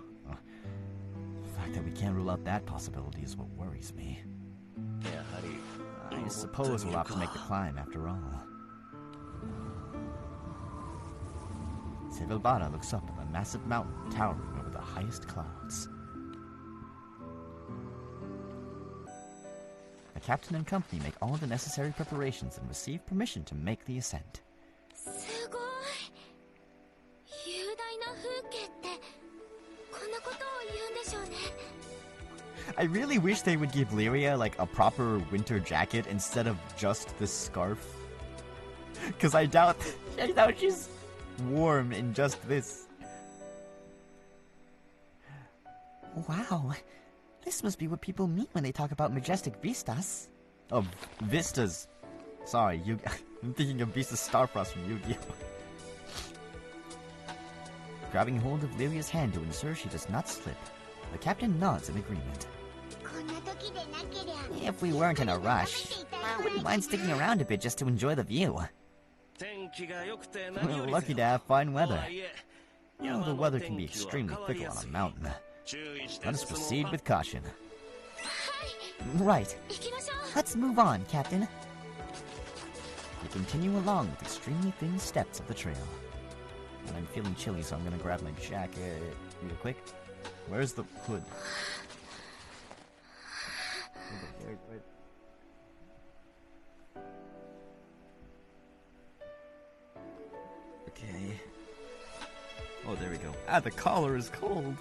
The fact that we can't rule out that possibility is what worries me. I suppose we'll have to make the climb after all. Sevilbara looks up at a massive mountain towering over the highest clouds. The captain and company make all the necessary preparations and receive permission to make the ascent. I really wish they would give Lyria, like, a proper winter jacket instead of just this scarf. Because I doubt she's warm in just this. Wow. This must be what people mean when they talk about majestic vistas. Oh, vistas. Sorry, I'm thinking of Vista Starfrost from Yu-Gi-Oh! Grabbing hold of Lyria's hand to ensure she does not slip, the captain nods in agreement. If we weren't in a rush, I wouldn't mind sticking around a bit just to enjoy the view. We're lucky to have fine weather. You know, the weather can be extremely fickle on a mountain. Let us proceed with caution. Right. Let's move on, Captain. We continue along with extremely thin steps of the trail. And I'm feeling chilly, so I'm gonna grab my jacket real quick. Where's the hood? Wait. Okay. Oh, there we go. Ah, the collar is cold.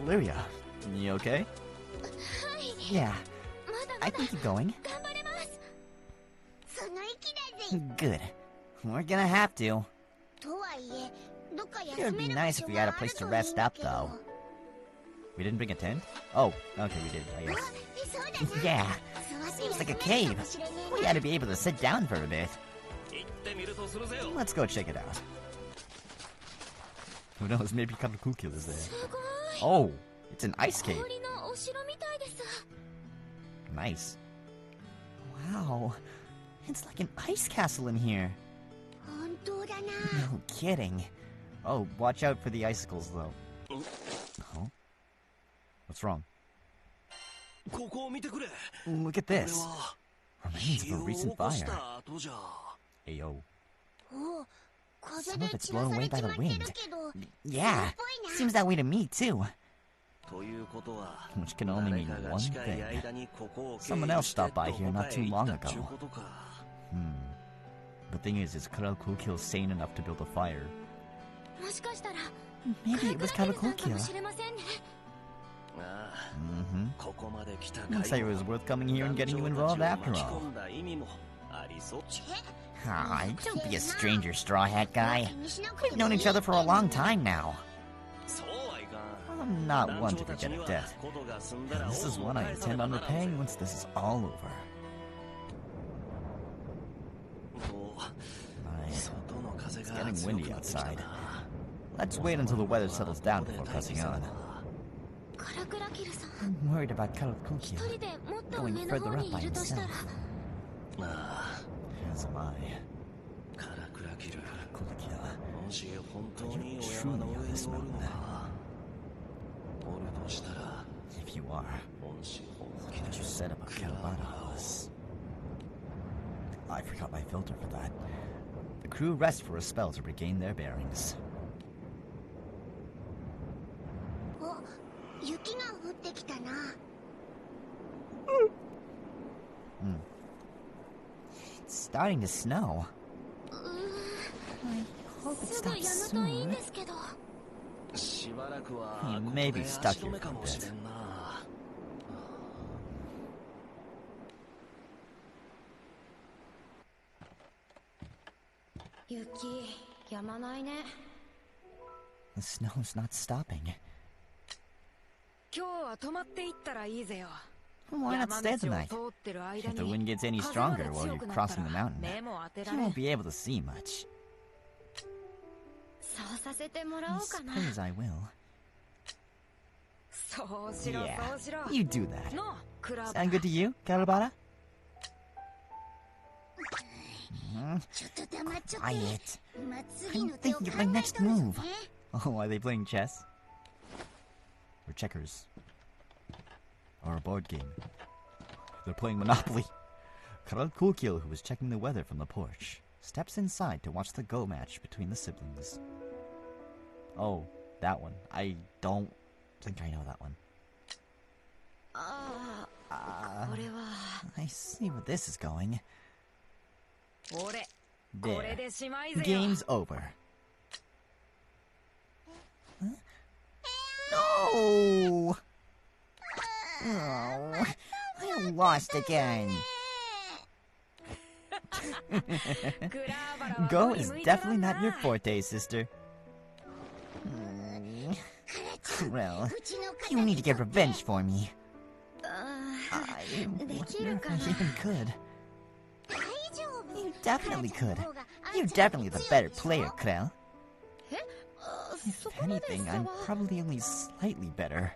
Lyria, you okay? Yeah, I can keep going. Good. We're gonna have to. It would be nice if we had a place to rest up, though. We didn't bring a tent? Oh, okay, we did, I guess. Yeah, seems like a cave. We gotta be able to sit down for a bit. Let's go check it out. Who knows, maybe Kabukuki is there. Oh, it's an ice cave. Nice. Wow, it's like an ice castle in here. No kidding. Oh, watch out for the icicles, though. Oh? What's wrong? Look at this. Remains of a recent fire. Ayo. Some of it's blown away by the wind. Yeah, seems that way to me, too. Which can only mean one thing. Someone else stopped by here not too long ago. The thing is Karakukyo sane enough to build a fire? Maybe it was Karakukyo. Looks like it was worth coming here and getting you involved after all. Don't be a stranger, Straw Hat Guy. We've known each other for a long time now. I'm not one to forget a debt. And this is one I intend on repaying once this is all over. It's getting windy outside. Let's wait until the weather settles down before pressing on. I'm worried about Karakukyo going further up by himself. As am I. Karakukyo, are you truly on this mountain? If you are, what you said about Kalabata was... I forgot my filter for that. The crew rest for a spell to regain their bearings. It's starting to snow. I hope it stops soon. You may be stuck here for a bit. The snow's not stopping. Why not stay tonight? If the wind gets any stronger while you're crossing the mountain, you won't be able to see much. I suppose I will. Yeah, you do that. Sound good to you, Karabata? Quiet. I'm thinking of my next move. Oh, are they playing chess? Or checkers? Or a board game? They're playing Monopoly. Karakukyo, who was checking the weather from the porch, steps inside to watch the Go match between the siblings. Oh, that one. I don't think I know that one. I see where this is going. There. Game's over. Huh? No! Oh, I lost again. Go is definitely not your forte, sister. Krell, you need to get revenge for me. I wonder if I even could. You definitely could. You're definitely the better player, Krell. If anything, I'm probably only slightly better.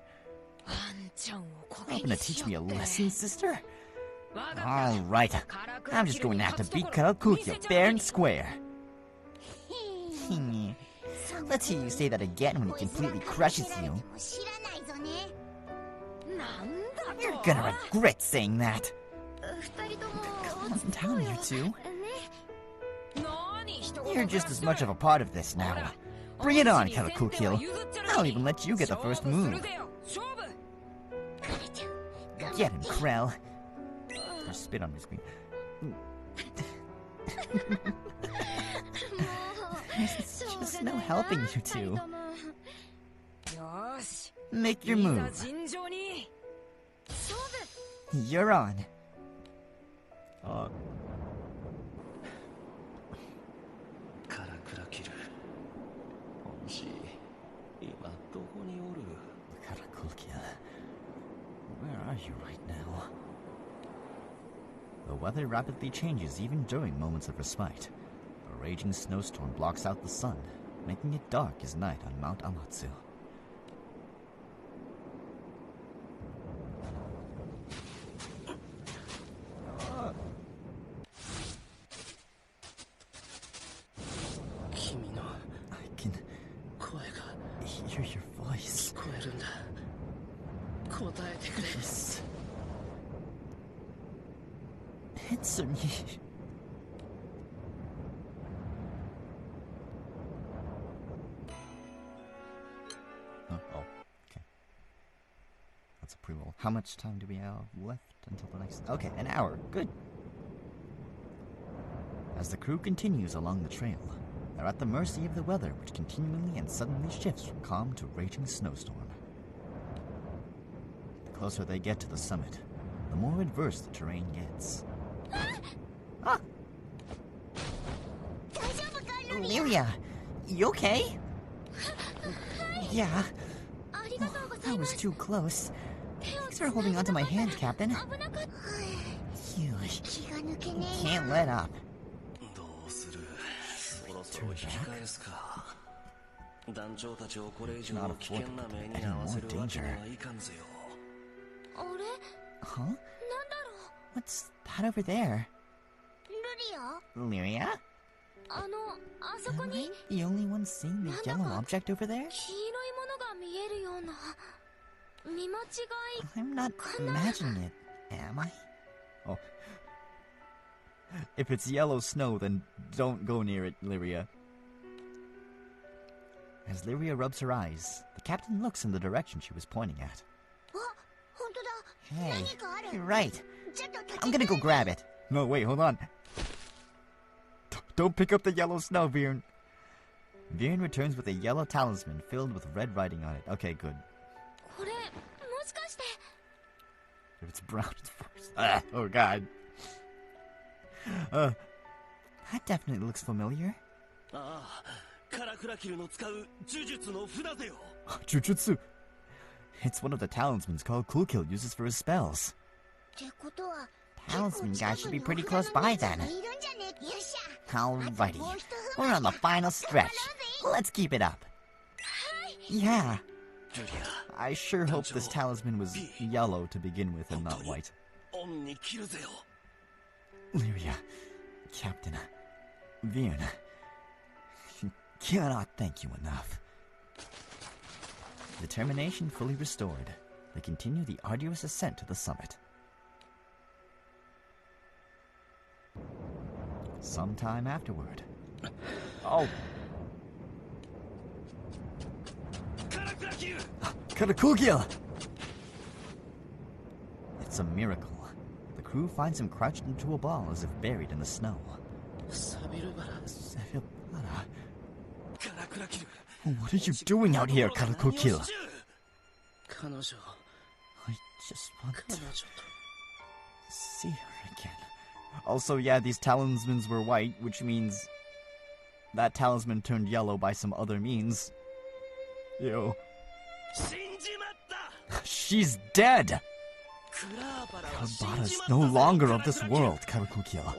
Hoping to teach me a lesson, sister? Alright, I'm just going to have to beat Karakukyo fair and square. Let's hear you say that again when he completely crushes you. You're gonna regret saying that. Calm down, you two. You're just as much of a part of this now. Bring it on, Karakukyo. I'll even let you get the first move. Get him, Krell. There's spit on my screen. There's just no helping you two. Make your move. You're on. Karakukyo, where are you right now? The weather rapidly changes even during moments of respite. A raging snowstorm blocks out the sun, making it dark as night on Mount Amatsu. I can hear your voice. Please. Answer me. Oh, okay. That's a pre-roll. How much time do we have left until the next... Okay, an hour. Good. As the crew continues along the trail, they're at the mercy of the weather, which continually and suddenly shifts from calm to raging snowstorm. The closer they get to the summit, the more adverse the terrain gets. Ah! Lilia, you okay? Yeah. That was too close. Thanks for holding onto my hand, Captain. Phew. Can't let up. Turn back? Not afford to put any more danger. Huh? What's that over there? Lyria? Am I the only one seeing the yellow object over there? I'm not imagining it, am I? Oh. If it's yellow snow, then don't go near it, Lyria. As Lyria rubs her eyes, the captain looks in the direction she was pointing at. Hey, you're right. I'm gonna go grab it. No, wait, hold on. Don't pick up the yellow snow, Viren. Viren returns with a yellow talisman filled with red writing on it. Okay, good. If it's brown, it's first. Oh, God. That definitely looks familiar. Jujutsu. It's one of the talismans called Cool Kill uses for his spells. Talisman guy should be pretty close by then. Alrighty, we're on the final stretch. Let's keep it up. Yeah. I sure hope this talisman was yellow to begin with and not white. Lyria, Captain, Viren, cannot thank you enough. Determination fully restored, they continue the arduous ascent to the summit. Sometime afterward. Oh! Karakugil! It's a miracle. The crew finds him crouched into a ball as if buried in the snow. Sabirubara. What are you doing out here, Karakugil? I just want to see her again. Also, yeah, these talismans were white, which means that talisman turned yellow by some other means. Ew. She's dead! Kalabata's no longer of this world, Karakugil.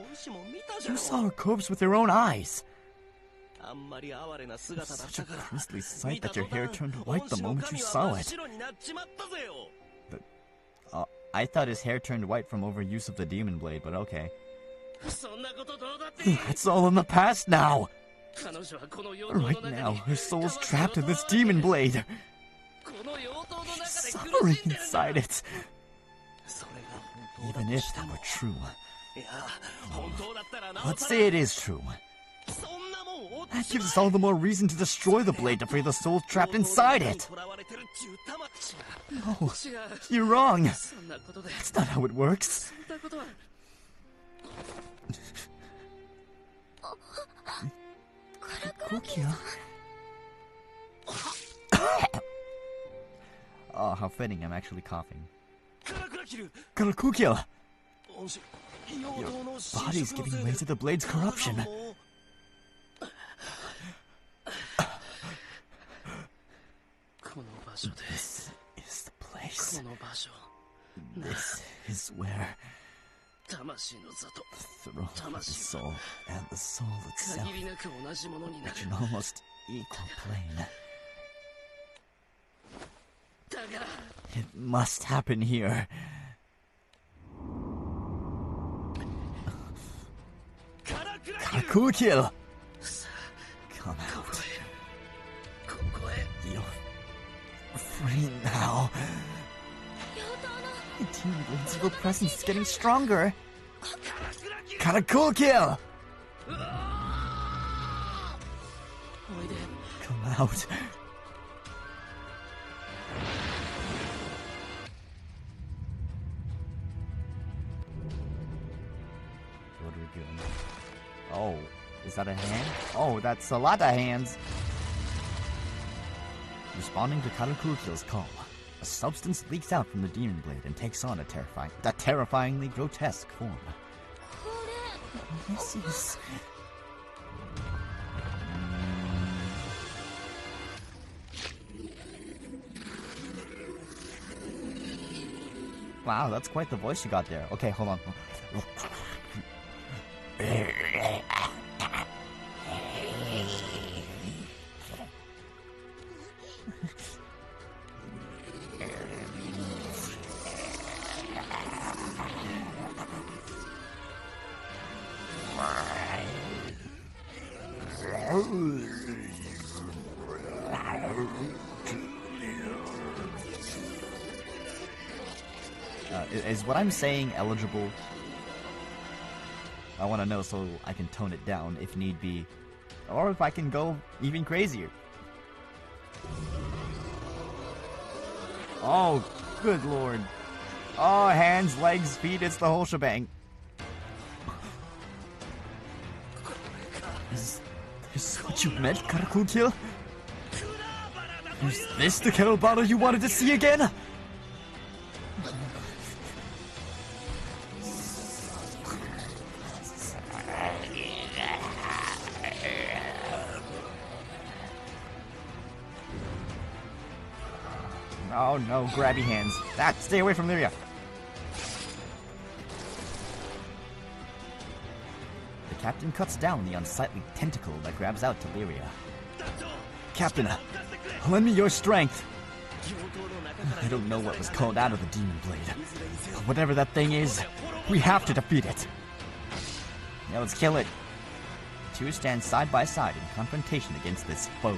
You saw her corpse with your own eyes. It's such a grisly sight that your hair turned white the moment you saw it. I thought his hair turned white from overuse of the demon blade, but okay. It's all in the past now! Right now, her soul's trapped in this demon blade. She's suffering inside it. Even if that were true. Let's say it is true. That gives us all the more reason to destroy the blade to free the soul trapped inside it. No, you're wrong. That's not how it works. Karakugil. Oh, how fitting, I'm actually coughing. Karakugil! Your body's giving way to the blade's corruption. This is the place. This is where the throne of the soul and the soul itself reach an almost equal plane. It must happen here. Karakugil! Come out. You're free now. The demon blade's evil presence is getting stronger. Karakugil! Come out. What are we doing? Oh, is that a hand? Oh, that's a lot of hands. Responding to Karakugil's call, a substance leaks out from the demon blade and takes on a terrifyingly grotesque form. This is... Wow, that's quite the voice you got there. Okay, hold on. Is what I'm saying eligible? I want to know so I can tone it down if need be. Or if I can go even crazier. Oh, good lord. Oh, hands, legs, feet, it's the whole shebang. Is this what you meant, Karakutil? Is this the kettle bottle you wanted to see again? Oh no, grabby hands. Stay away from Lyria. The captain cuts down the unsightly tentacle that grabs out to Lyria. Captain, lend me your strength. I don't know what was called out of the demon blade, but whatever that thing is, we have to defeat it. Now let's kill it. The two stand side by side in confrontation against this foe.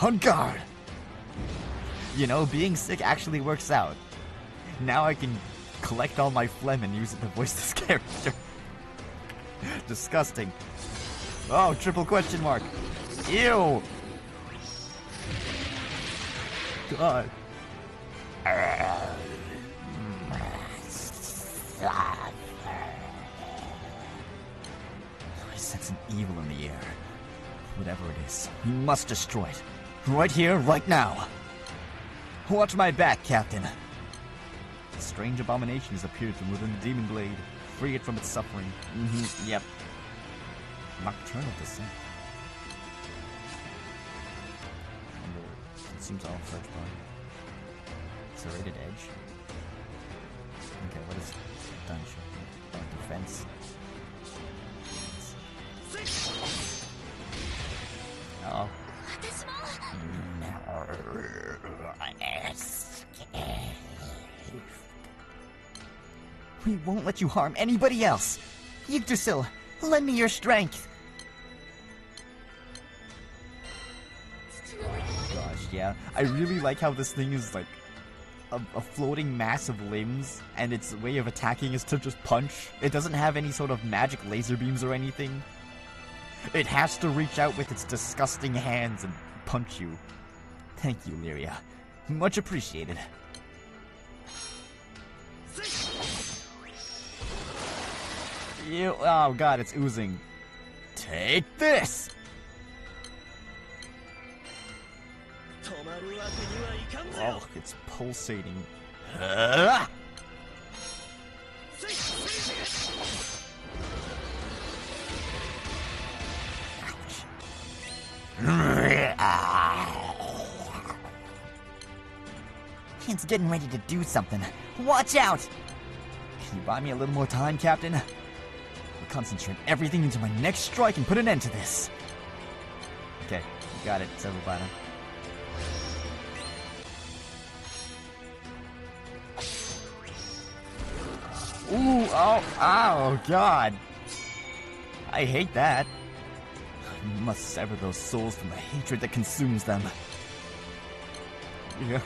On guard! You know, being sick actually works out. Now I can collect all my phlegm and use it to voice this character. Disgusting. Oh, triple question mark. Ew! God. I sense an evil in the air. Whatever it is, we must destroy it. Right here, right now. Watch my back, Captain. A strange abomination has appeared from within the demon blade. Free it from its suffering. Yep. Nocturnal descent. It seems all search bar. Serrated edge. Okay, what is dungeon? Defense. Oh. We won't let you harm anybody else. Yggdrasil, lend me your strength. Gosh, yeah. I really like how this thing is like a floating mass of limbs, and its way of attacking is to just punch. It doesn't have any sort of magic laser beams or anything. It has to reach out with its disgusting hands and punch you. Thank you, Lyria. Much appreciated. Oh god, it's oozing. Take this! Oh, it's pulsating. It's getting ready to do something. Watch out! Can you buy me a little more time, Captain? I'll concentrate everything into my next strike and put an end to this. Okay, you got it, Silverbottom. Ooh, oh, god. I hate that. I must sever those souls from the hatred that consumes them. Yeah,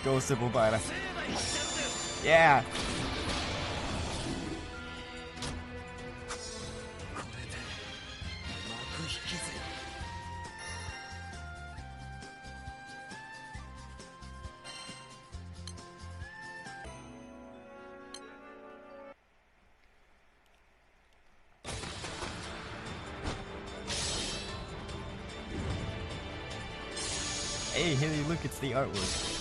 go Silverbottom. Yeah. Hey, Haley, look, it's the artwork.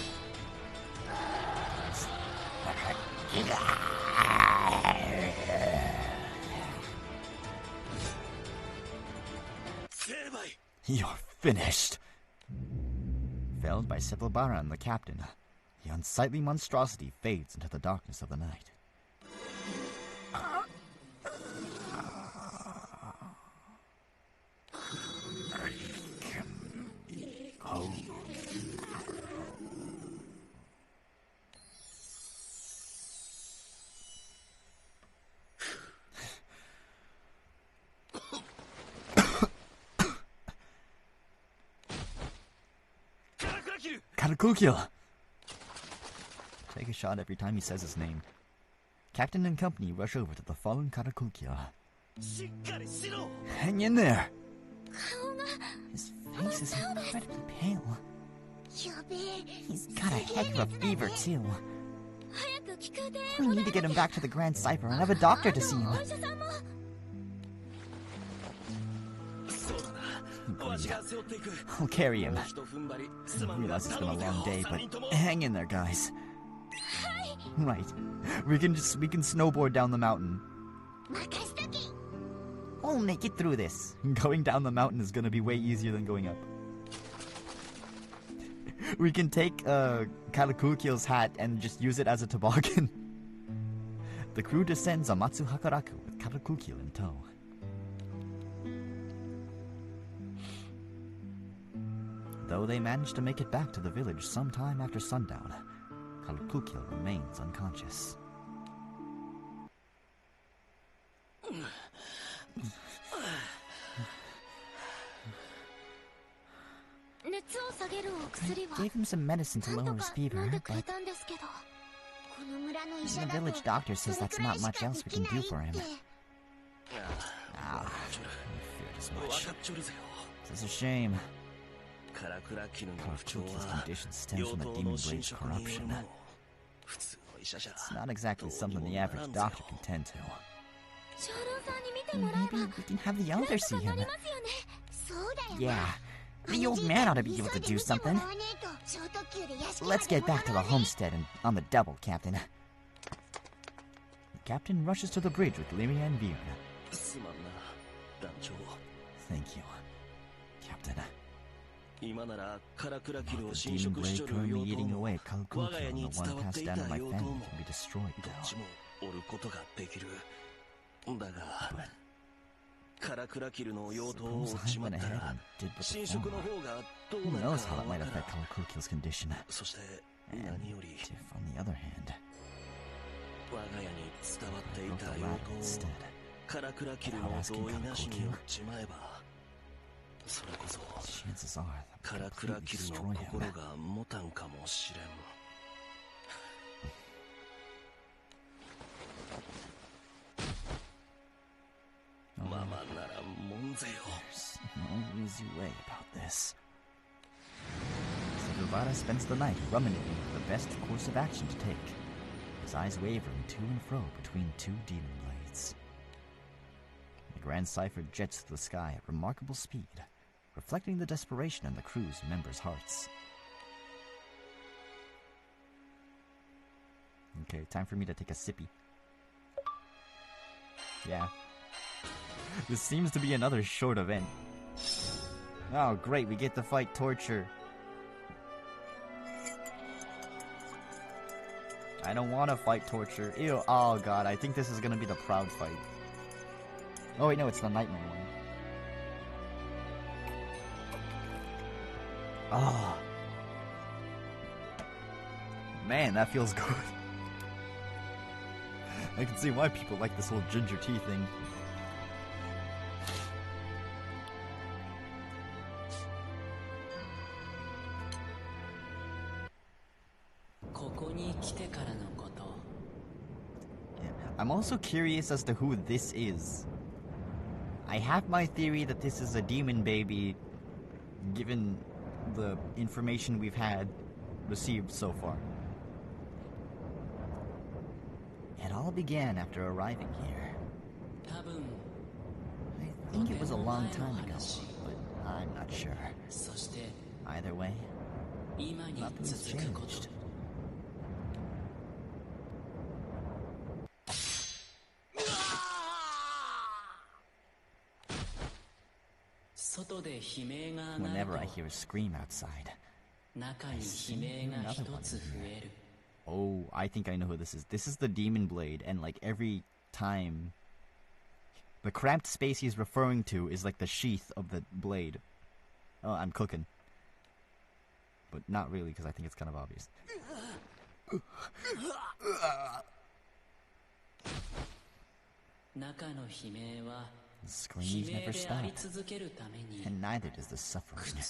You're finished. Felled by Settlebara and the captain, the unsightly monstrosity fades into the darkness of the night. Karakukyo! Take a shot every time he says his name. Captain and company rush over to the fallen Karakukyo. Hang in there! His face is incredibly pale. He's got a heck of a fever, too. We need to get him back to the Grand Cipher and have a doctor to see him. I'll carry him. I realize it's been a long day, but hang in there, guys. Right. We can snowboard down the mountain. We'll make it through this. Going down the mountain is gonna be way easier than going up. We can take Karakukyo's hat and just use it as a toboggan. The crew descends on Matsu Hakaraku with Karakukyo in tow. Though they manage to make it back to the village sometime after sundown, Karakukyo remains unconscious. I gave him some medicine to lower his fever, but the village doctor says that's not much else we can do for him. I feared as much. This is a shame. Karakukyo's condition stems from the Demon Blade's corruption. It's not exactly something the average doctor can tend to. Maybe we can have the elder see him. Yeah, the old man ought to be able to do something. Let's get back to the homestead and on the double, Captain. The captain rushes to the bridge with Lyria and Virna. Thank you, Captain. The demon blade currently eating away at Karakukyo and the one passed down to my family can be destroyed now. Suppose I went ahead and did what the former. Who knows how it might affect Karakukyo's condition. And if, on the other hand, I broke the ladder instead, without asking Karakukyo, chances are that we completely destroy him. There's no easy way about this. Settlebara spends the night ruminating over the best course of action to take, his eyes wavering to and fro between two demon blades. The Grand Cipher jets through the sky at remarkable speed, reflecting the desperation in the crew's members' hearts. Okay, time for me to take a sippy. Yeah. This seems to be another short event. Oh, great, we get to fight Torture. I don't want to fight Torture. Ew, oh god, I think this is gonna be the Proud fight. Oh wait, no, it's the Nightmare one. Oh. Man, that feels good. I can see why people like this whole ginger tea thing. I'm also curious as to who this is. I have my theory that this is a demon baby, given the information we've received so far. It all began after arriving here. I think it was a long time ago, but I'm not sure. Either way, nothing's changed. Whenever I hear a scream outside, I see another one in here. Oh, I think I know who this is. This is the demon blade, and like every time, the cramped space he's referring to is like the sheath of the blade. Oh, I'm cooking. But not really, because I think it's kind of obvious. The screams never stop, and neither does the suffering. The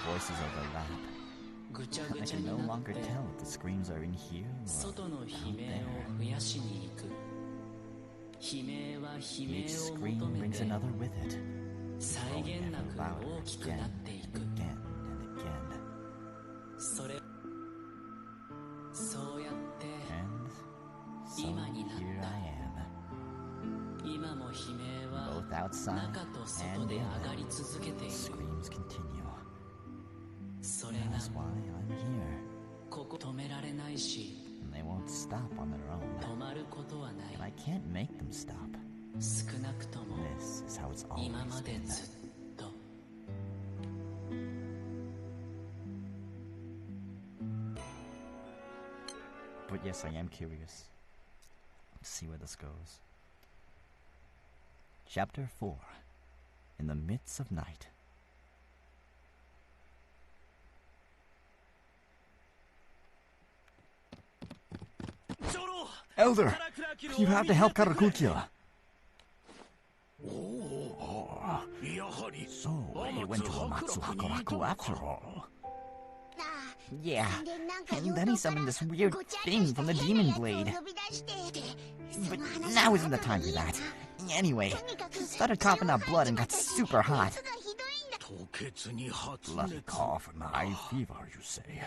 voices overlap. I can no longer tell if the screams are in here or out there. Each scream brings another with it, growing ever louder again and again and again. And so here I am, both outside and in. The screams continue. That's why I'm here. And they won't stop on their own. And I can't make them stop. This is how it's always been. But yes, I am curious. Let's see where this goes. Chapter 4. In the Midst of Night. Elder, you have to help Karakukia. So, you went to Amatsu Hakuraku after all. Yeah, and then he summoned this weird thing from the demon blade. But now isn't the time for that. Anyway, he started coughing up blood and got super hot. Bloody cough and high fever, you say?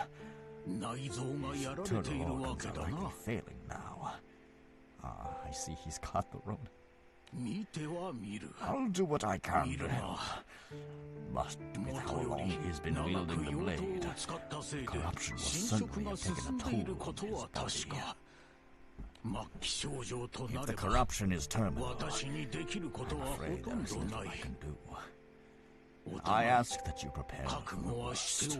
His internal organs are likely failing now. Ah, I see he's caught the road. I'll do what I can to help. But with how long he's been wielding the blade, corruption will certainly have taken a toll on his body. If the corruption is terminal, I'm afraid there's little I can do. I ask that you prepare for the worst.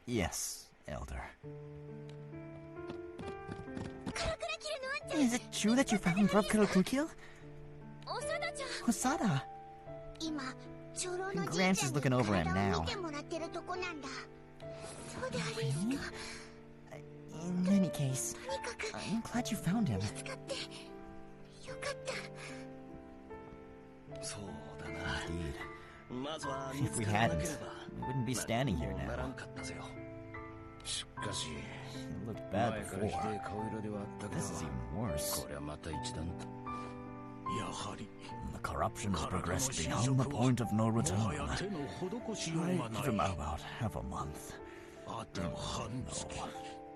Yes, Elder. Is it true that you found Brother Karakukia? Hosada! Gramps is looking over him now. Really? In any case, I'm glad you found him. Indeed. If we hadn't, we wouldn't be standing here now. It looked bad before. This is even worse. The corruption has progressed beyond the point of no return. I give him about half a month. No,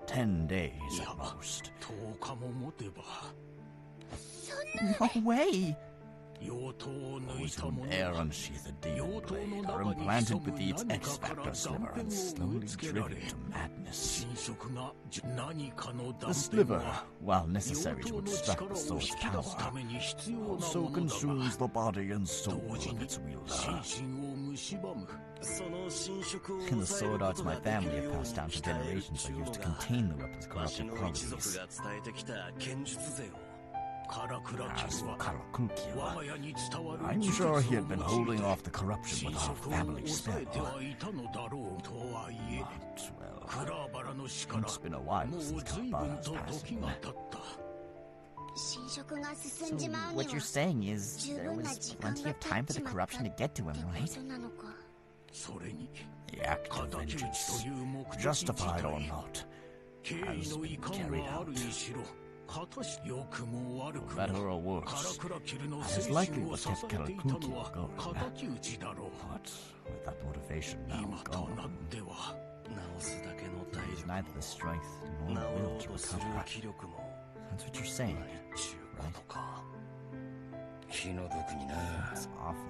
10 days at most. No way! Those who dare unsheath a demon blade are implanted beneath its X-Factor sliver and slowly driven to madness. The sliver, while necessary to obstruct the soul's power, also consumes the body and soul of its wielder. And the sword arts my family have passed down for generations are used to contain the weapon's corruptive qualities. As for Karakukia, I'm sure he had been holding off the corruption with our family spell. But, well, it's been a while since Kabana's passing. So, what you're saying is there was plenty of time for the corruption to get to him, right? The act of vengeance, justified or not, has been carried out. For better or worse, that is likely what kept Karakukia going. But with that motivation now gone, he has neither the strength nor will to recover. That's what you're saying, right? It's awful.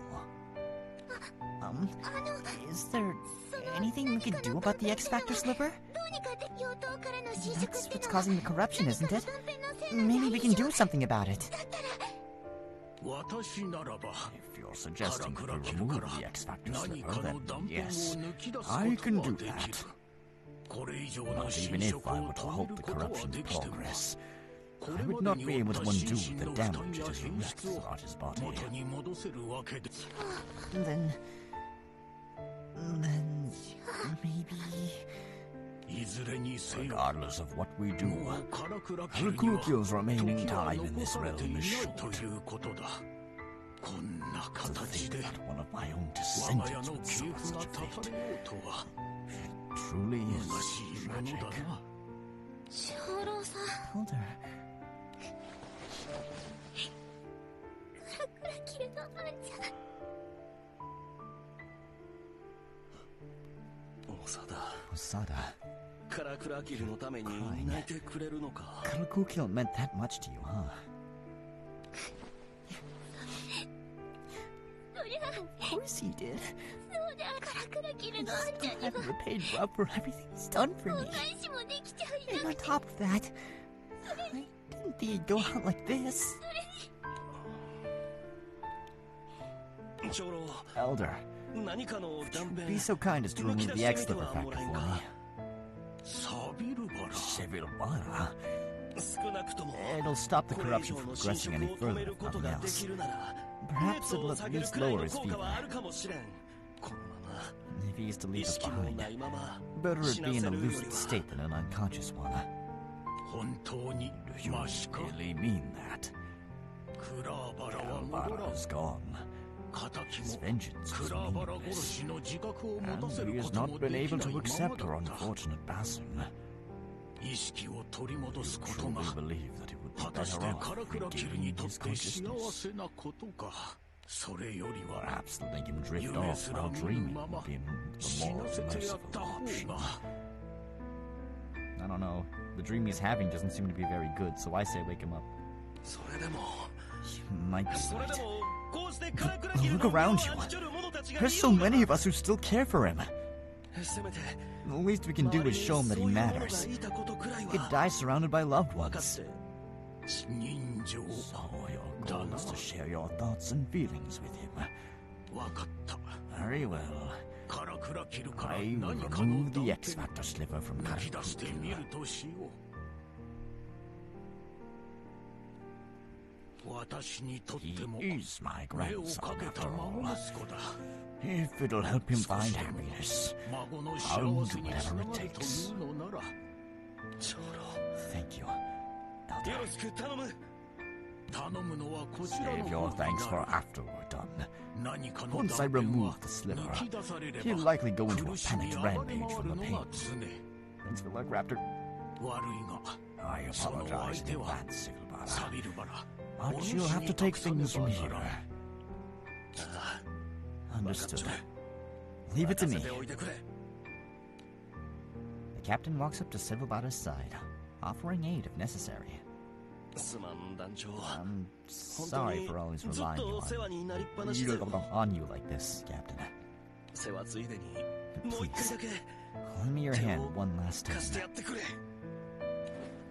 Is there anything we could do about the X-Factor sliver? That's what's causing the corruption, isn't it? Maybe we can do something about it. If you're suggesting that we remove the X-Factor slipper, then yes, I can do that. But even if I were to halt the corruption's progress, I would not be able to undo the damage it has wreaked throughout his body. Then maybe... Regardless of what we do, Karakurokyo's remaining time in this realm is short. To think that one of my own descendants would suffer such a fate. It truly is tragic. Elder. Osada. Karakukyo meant that much to you, huh? Of course he did. I haven't repaid Rob for everything he's done for me. And on top of that, I didn't think he'd go out like this. Elder, would you be so kind as to remove the X-Slipper factor for me? Sevilbara? It'll stop the corruption from progressing any further, if nothing else. Perhaps it'll at least lower his fever. If he is to leave us behind, better it be in a lucid state than an unconscious one. Do you really mean that? Sevilbara is gone. His vengeance is meaningless, and he has not been able to accept her unfortunate passing. You truly believe that he would be better off regaining his consciousness? Perhaps letting him drift off while dreaming would be the more merciful option. I don't know. The dream he's having doesn't seem to be very good, so I say wake him up. You might be right. But look around you. There's so many of us who still care for him. The least we can do is show him that he matters. He could die surrounded by loved ones. So your goal is to share your thoughts and feelings with him. Very well. I will remove the X-Factor slipper from Karakukyo. He is my grandson, after all. If it'll help him find happiness, I'll do whatever it takes. Thank you, Elder. Save your thanks for after we're done. Once I remove the slipper, he'll likely go into a panicked rampage from the pain. Thanks for luck, Raptor. I apologize in advance, Sevilbara. But you'll have to take things from here. Understood. Leave it to me. The captain walks up to Sevilbara's side, offering aid if necessary. I'm sorry for always relying on you like this, Captain. But please, lend me your hand one last time.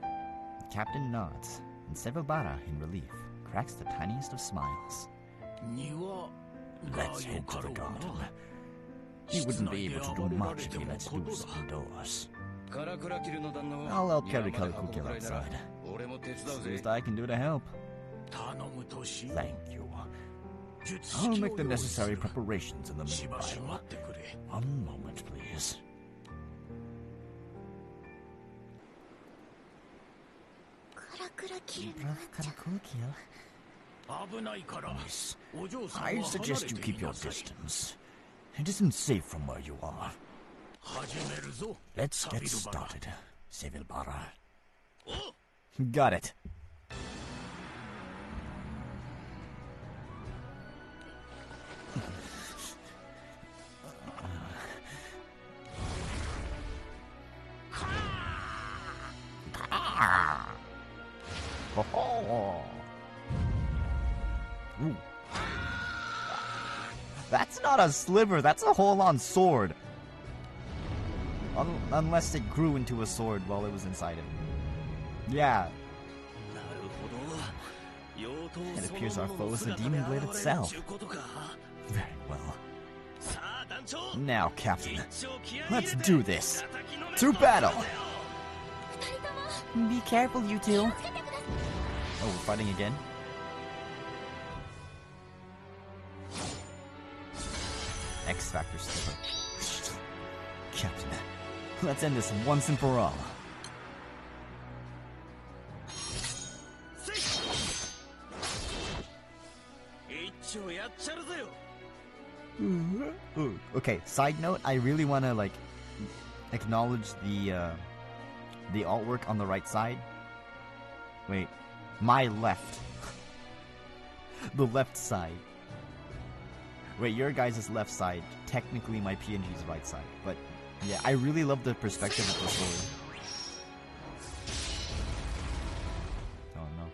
The captain nods, and Sevilbara, in relief, cracks the tiniest of smiles. Let's head to the garden. He wouldn't be able to do much if he lets loose indoors. I'll help carry Karakukyo outside. It's the least I can do to help. Thank you. I'll make the necessary preparations in the meanwhile. One moment, please. Karakukyo? Miss, I suggest you keep your distance. It isn't safe from where you are. Let's get started, Sevilbara. Got it. Ooh. That's not a sliver, that's a whole-on sword. Unless it grew into a sword while it was inside him. Yeah. It appears our foe is the Demon Blade itself. Very well. Now, Captain, let's do this. To battle! Be careful, you two. Oh, we're fighting again? X-Factor slipper. Captain, let's end this once and for all. Okay, side note, I really want to, like, acknowledge the artwork on the right side. Wait, my left. The left side. Wait, your guys' left side. Technically, my PNG's right side. But, yeah, I really love the perspective of the story. Oh, no.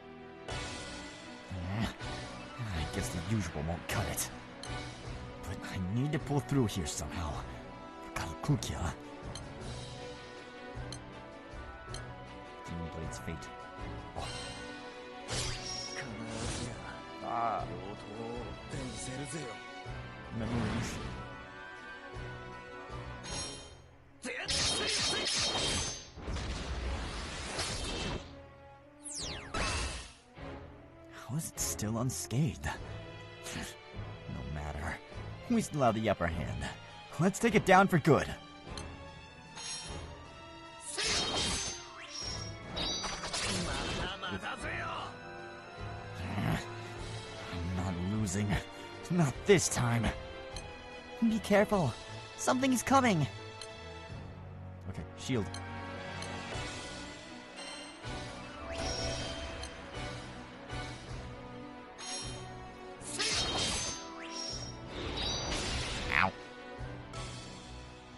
I guess the usual won't cut it. But I need to pull through here somehow. Kalkukia. Demon Blade's fate. Ah. Memories. How is it still unscathed? No matter. We still have the upper hand. Let's take it down for good. I'm not losing. Not this time. Be careful. Something is coming. Okay, shield. Ow.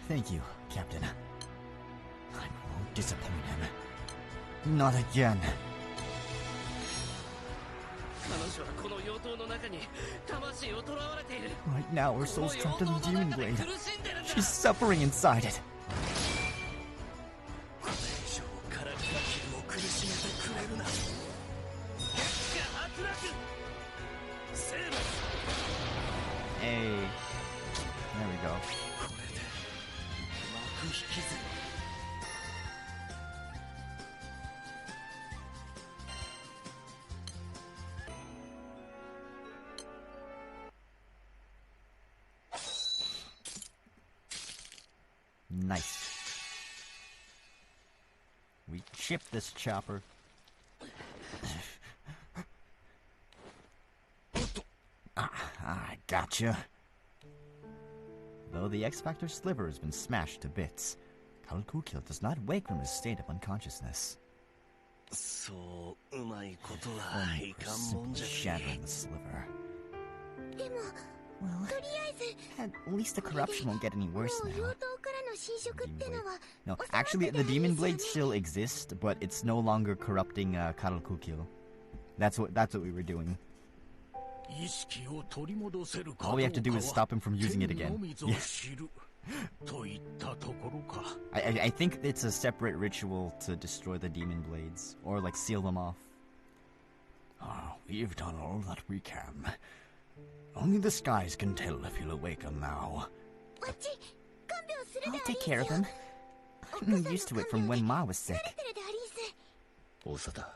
Thank you, Captain. I won't disappoint him. Not again. Right now, her soul's trapped in the Demon Blade. She's suffering inside it. Hey. There we go. Nice. We chipped this chopper. I gotcha. Though the X-Factor sliver has been smashed to bits, Kalkukia does not wake from his state of unconsciousness. Only for simply shattering the sliver. Well, at least the corruption won't get any worse now. No, actually, the Demon Blade still exists, but it's no longer corrupting Kalkukia. That's what we were doing. All we have to do is stop him from using it again. Yeah. I think it's a separate ritual to destroy the Demon Blades, or like seal them off. Oh, we've done all that we can. Only the skies can tell if he'll awaken now. I'll take care of him. I'm used to it from when Ma was sick. Osada.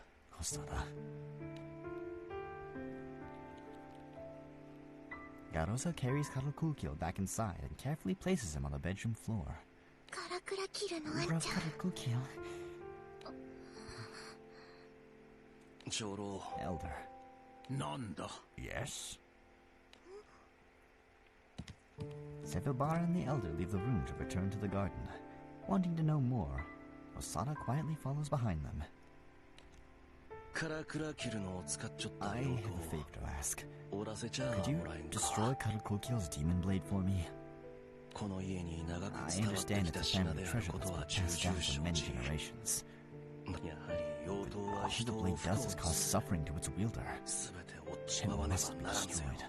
Garosa carries Kalkukia back inside and carefully places him on the bedroom floor. Rough Kalkukia. Elder. Nanda. Yes? Sevilbar and the Elder leave the room to return to the garden. Wanting to know more, Osada quietly follows behind them. I have a favor to ask. Could you destroy Kalkukia's demon blade for me? I understand it's a family treasure that's been passed down for many generations. But all the blade does is cause suffering to its wielder. It must be destroyed.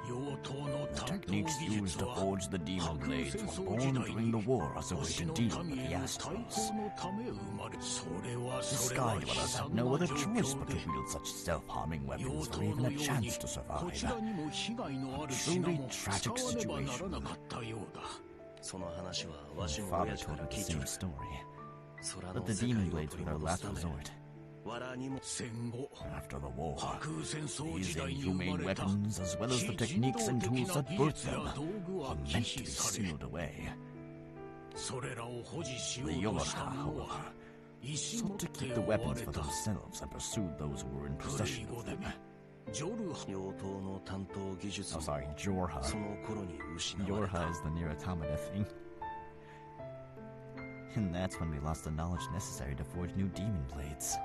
The techniques used to forge the demon blades were born during the war as a way to deal with the astrals. The Sky Dwellers had no other choice but to wield such self-harming weapons for even a chance to survive. A truly tragic situation. My father told me the same story, but the demon blades were their last resort. After the war, these inhumane weapons, as well as the techniques and tools that birthed them, were meant to be sealed away. The Yorha, however, sought to keep the weapons for themselves and pursued those who were in possession of them. Oh, sorry, Jorha. Yorha is the near automata thing. And that's when we lost the knowledge necessary to forge new demon blades.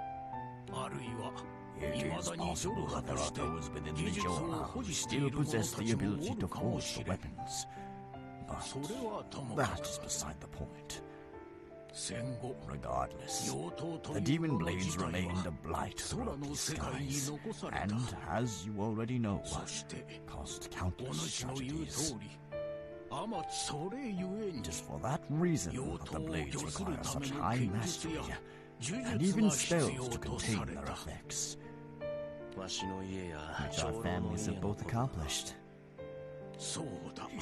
It is possible that there are those within the Jorha who still possess the ability to forge the weapons. But that is beside the point. Regardless, the demon blades remained a blight throughout the skies, and, as you already know, caused countless tragedies. It is for that reason that the blades require such high mastery, and even spells to contain their effects, which our families have both accomplished.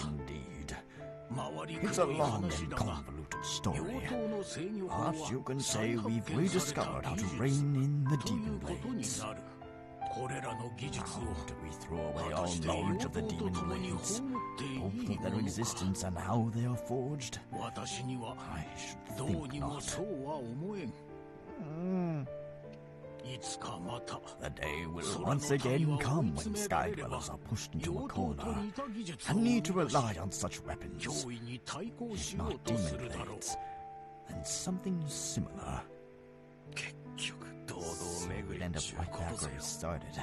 Indeed. It's a long and convoluted story, but you can say we've rediscovered how to rein in the demon blades. How do we throw away all knowledge of the demon blades, both of their existence and how they are forged? I should think not. The day will once again come when Sky Dwellers are pushed into a corner and need to rely on such weapons, if not demon blades, then something similar. So we'd end up right back where we started.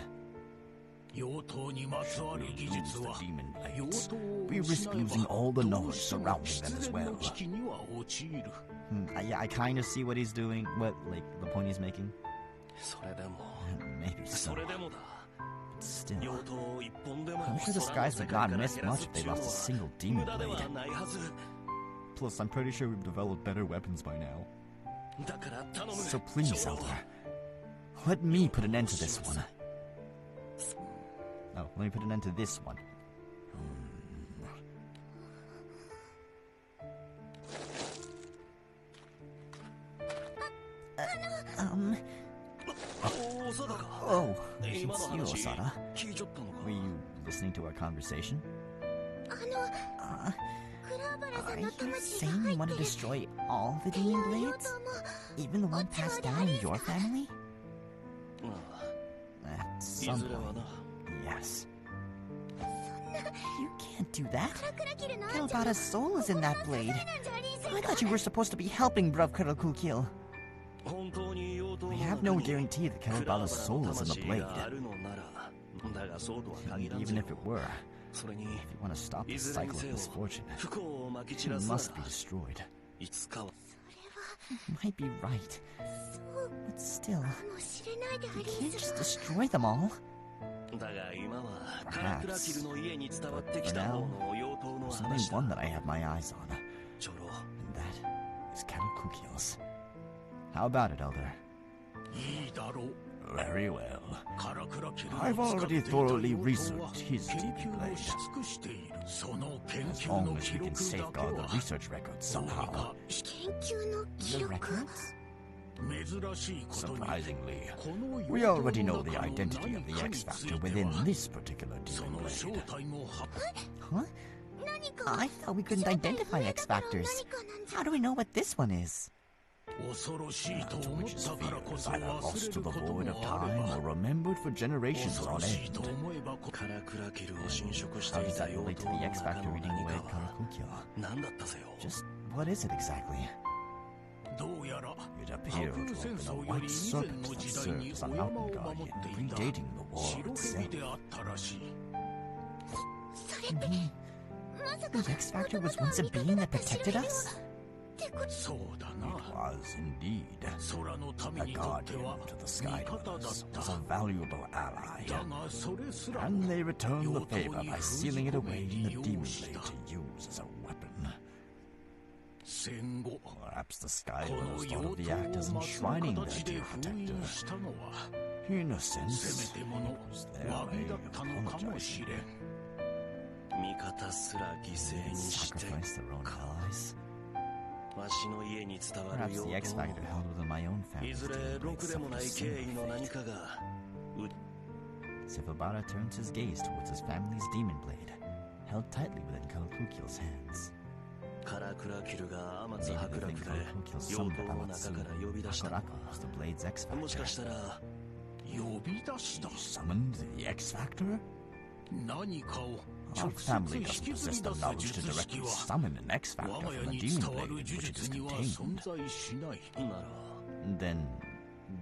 Should we lose the demon blades, we risk losing all the knowledge surrounding them as well. I kind of see what he's doing, the point he's making. Maybe so. But still, I'm sure the skies would not miss much if they lost a single demon blade. Plus, I'm pretty sure we've developed better weapons by now. So please, Elder, let me put an end to this one. Oh, let me put an end to this one. Oh, it's you, Osada. Were you listening to our conversation? Are you saying you want to destroy all the demon blades? Even the one passed down in your family? At some point, yes. You can't do that. Kelbada's soul is in that blade. I thought you were supposed to be helping Bruv Kurokukil. We have no guarantee that Kelbada's soul is in the blade. And even if it were, if you want to stop the cycle of misfortune, it must be destroyed. You might be right, but still, you can't just destroy them all. Perhaps, but for now, there's only one that I have my eyes on, and that is Kurokukil's. How about it, Elder? Very well. I've already thoroughly researched his demon blade. As long as we can safeguard the research records somehow. The records? Surprisingly, we already know the identity of the X-Factor within this particular demon blade. Huh? I thought we couldn't identify X-Factors. How do we know what this one is? That which is feared is either lost to the void of time or remembered for generations on end. How does that relate to the X-Factor eating away at Kurokukil? Just what is it exactly? It appeared to have been a white serpent that served as a mountain guardian, predating the war itself. You mean the X-Factor was once a being that protected us? was indeed. A guardian to the Sky Dwellers was a valuable ally, and they returned the favor by sealing it away in the Demon Blade to use as a weapon. Perhaps the Sky Dwellers thought of the act as enshrining their dear protector. In a sense, it was their way of apologizing. They sacrificed their own allies. Perhaps the X Factor held within my own family's Demon Blade suffered a similar fate. Sivabara turns his gaze towards his family's Demon Blade, held tightly within Kalakukil's hands. Maybe they think Kalakukil summoned Amatsu. Hakaraku was the Blade's X Factor. He summoned the X Factor? Our family doesn't possess the knowledge to directly summon an X Factor from the Demon Blade in which it is contained. Then,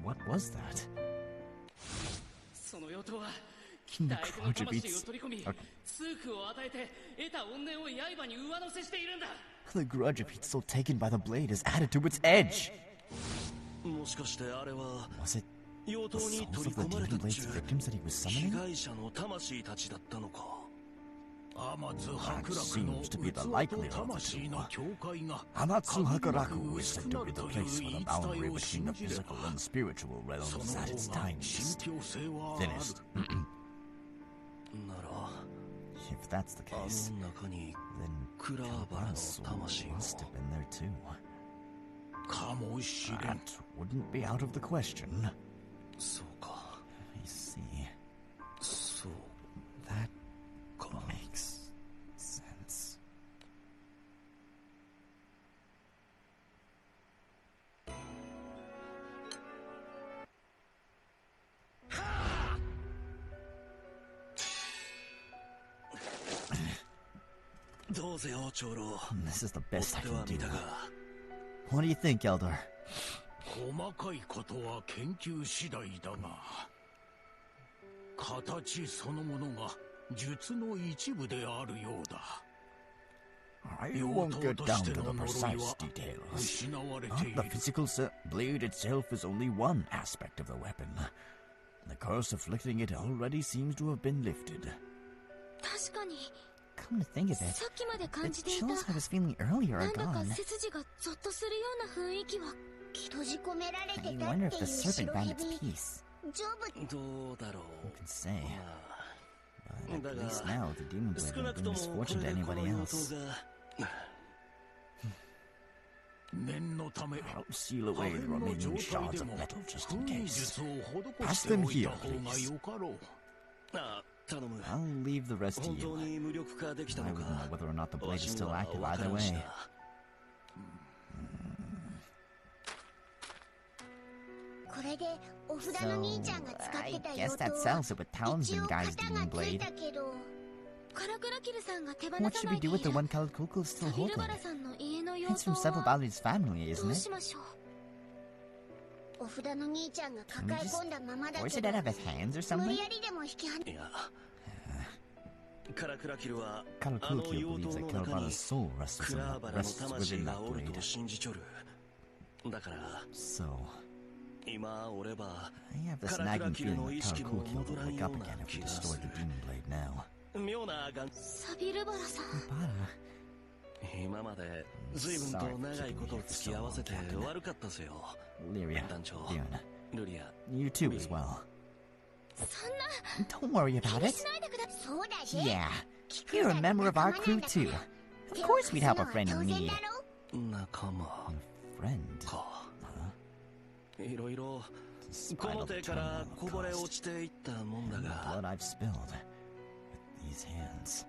what was that? The grudge beats... The grudge of heat so taken by the blade is added to its edge. Was it the souls of the Demon Blade's victims that he was summoning? That seems to be the likelihood of the two. Amatsu Hakaraku is said to be the place where the boundary between the physical and spiritual realms is at its tiniest, thinnest. If that's the case, then Kalabara's soul must have been there too. That wouldn't be out of the question. I see. That makes sense. This is the best I can do. What do you think, Elder? I won't get down to the precise details. Not the physical blade itself is only one aspect of the weapon. The curse afflicting it already seems to have been lifted. Come to think of it, the chills I was feeling earlier are gone. I wonder if the serpent found its peace. Who can say? But at least now, the Demon Blade won't bring misfortune to anybody else. I'll seal away the remaining shards of metal just in case. Pass them here, please. I'll leave the rest to you. I wouldn't know whether or not the blade is still active either way. So, I guess that settles it with Townsend guy's Demon Blade. What should we do with the one Kalakukil still holding? It's from Sevabali's family, isn't it? Can we just force it out of his hands or something? Kalakukil believes that Kalabara's soul rests within that blade. So, I have this nagging feeling that Kalakukil will wake up again if we destroy the Demon Blade now. Sabara. Lyria, you too as well. Don't worry about it. Yeah, you're a member of our crew too. Of course we'd help a friend in need. A friend? Despite all the turmoil I've caused, and the blood I've spilled with these hands,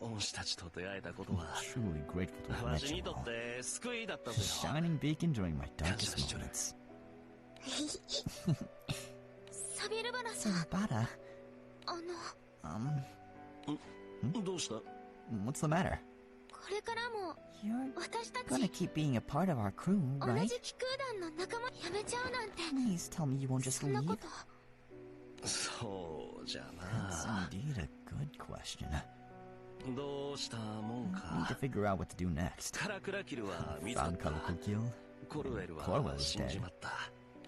I'm truly grateful to have met you all. A shining beacon during my darkest moments. Sabara. What's the matter? You're gonna keep being a part of our crew, right? Please tell me you won't just leave. That's indeed a good question. Need to figure out what to do next. Found Karakukil. Corwell is dead.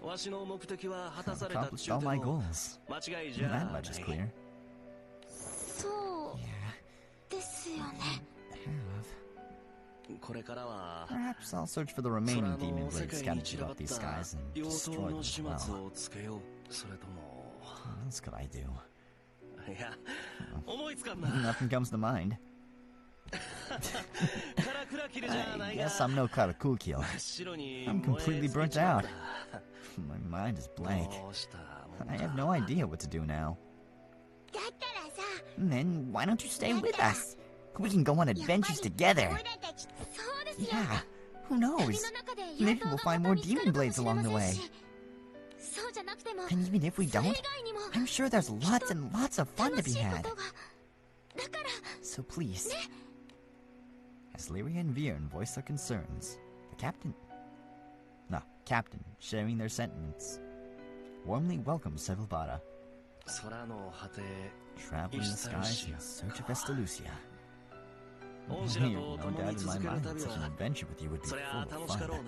I've accomplished all my goals. That much is clear. そうですよね。 Perhaps I'll search for the remaining demon blades scattered throughout these skies and destroy them as well. What else could I do? Nothing comes to mind. I guess I'm no Karakukil. I'm completely burnt out. My mind is blank. I have no idea what to do now. Then why don't you stay with us? We can go on adventures together. Yeah, who knows? Maybe we'll find more demon blades along the way. And even if we don't, I'm sure there's lots and lots of fun to be had. So please. As Lyria and Viren voice their concerns, the captain, sharing their sentiments, warmly welcomes Sevilbara. Traveling the skies in search of Estalucia. No doubt in my mind that such an adventure with you would be full of fun.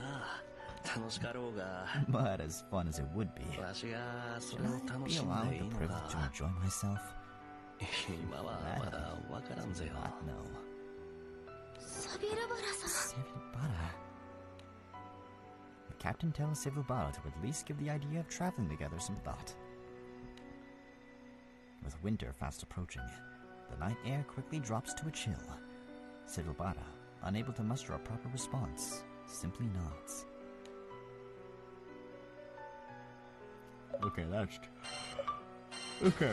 But as fun as it would be, should I be allowed the privilege to enjoy myself? That I do not know. Sevilbara. The captain tells Sevilbara to at least give the idea of traveling together some thought. With winter fast approaching, the night air quickly drops to a chill. Sevilbara, unable to muster a proper response, simply nods. Okay,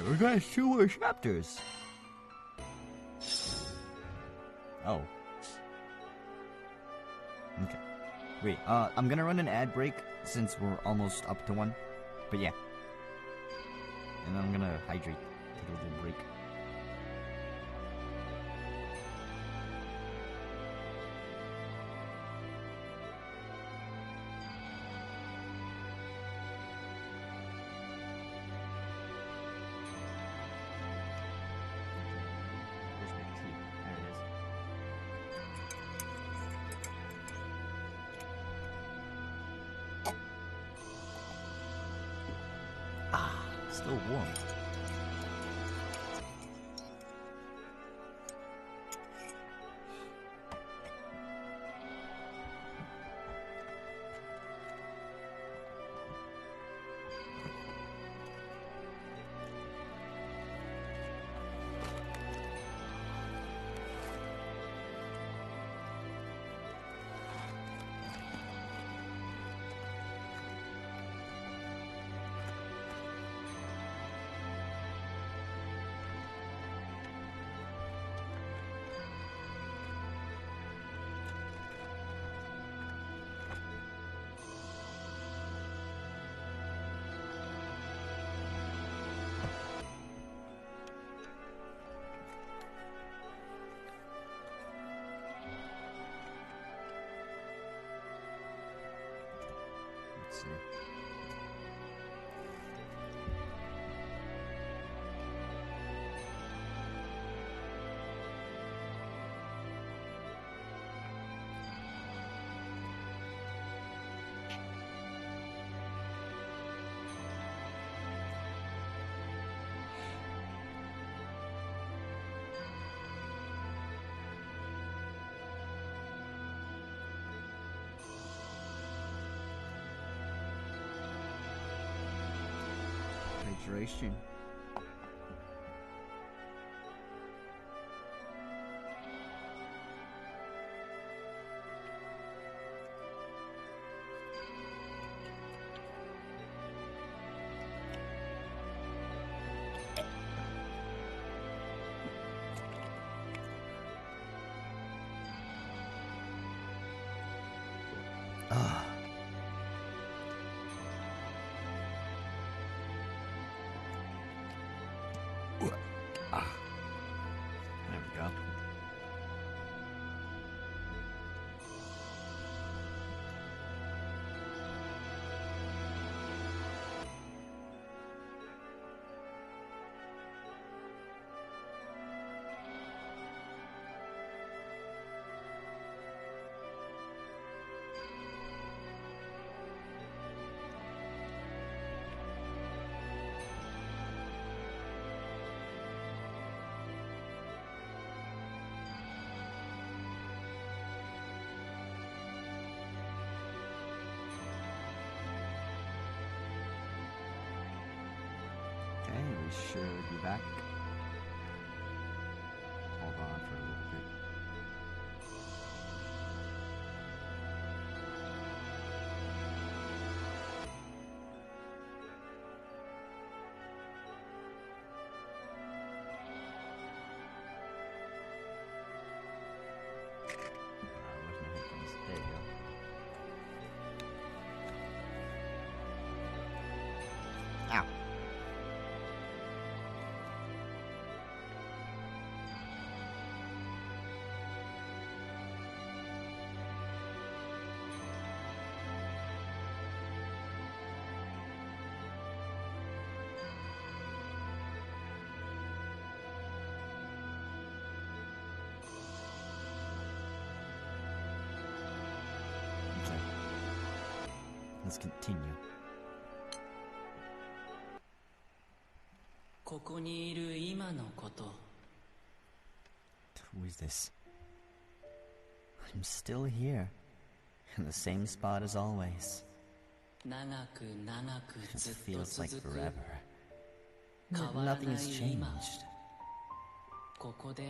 we got 2 more chapters. Oh. Okay. Wait, I'm gonna run an ad break since we're almost up to one. But yeah. And I'm gonna hydrate. Take a little break. Still warm. Let's see. Hydration. Ah. There we go. should be back. Hold on for a little bit. Where's my headphones? There you go. Ow. Okay. Let's continue. ここにいる今のこと Who is this? I'm still here. In the same spot as always. 長く長く It ずっと feels like 続く forever. 変 But わら nothing な has い今 changed. ここで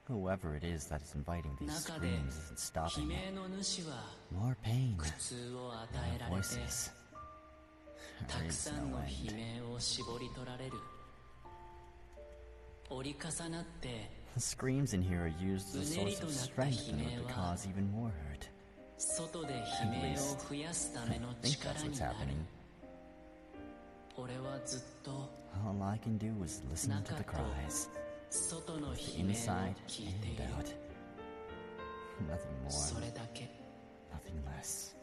Whoever it is that is inviting these 中で screams isn't 悲 stopping 鳴 it. の主は More pain. 苦痛を与え More られて voices. た There く is さん no の end. 悲鳴を絞り取られる折り重なって The screams in here are used as a source of strength in order to うねりとなった悲鳴は cause even more hurt. 外で悲鳴を増やすため I の think 力 that's に what's なる happening. 俺はずっと All I can do is listen to the cries. 外の The 悲鳴を inside 聞いてい and る out. Nothing そ more, れだけ nothing less.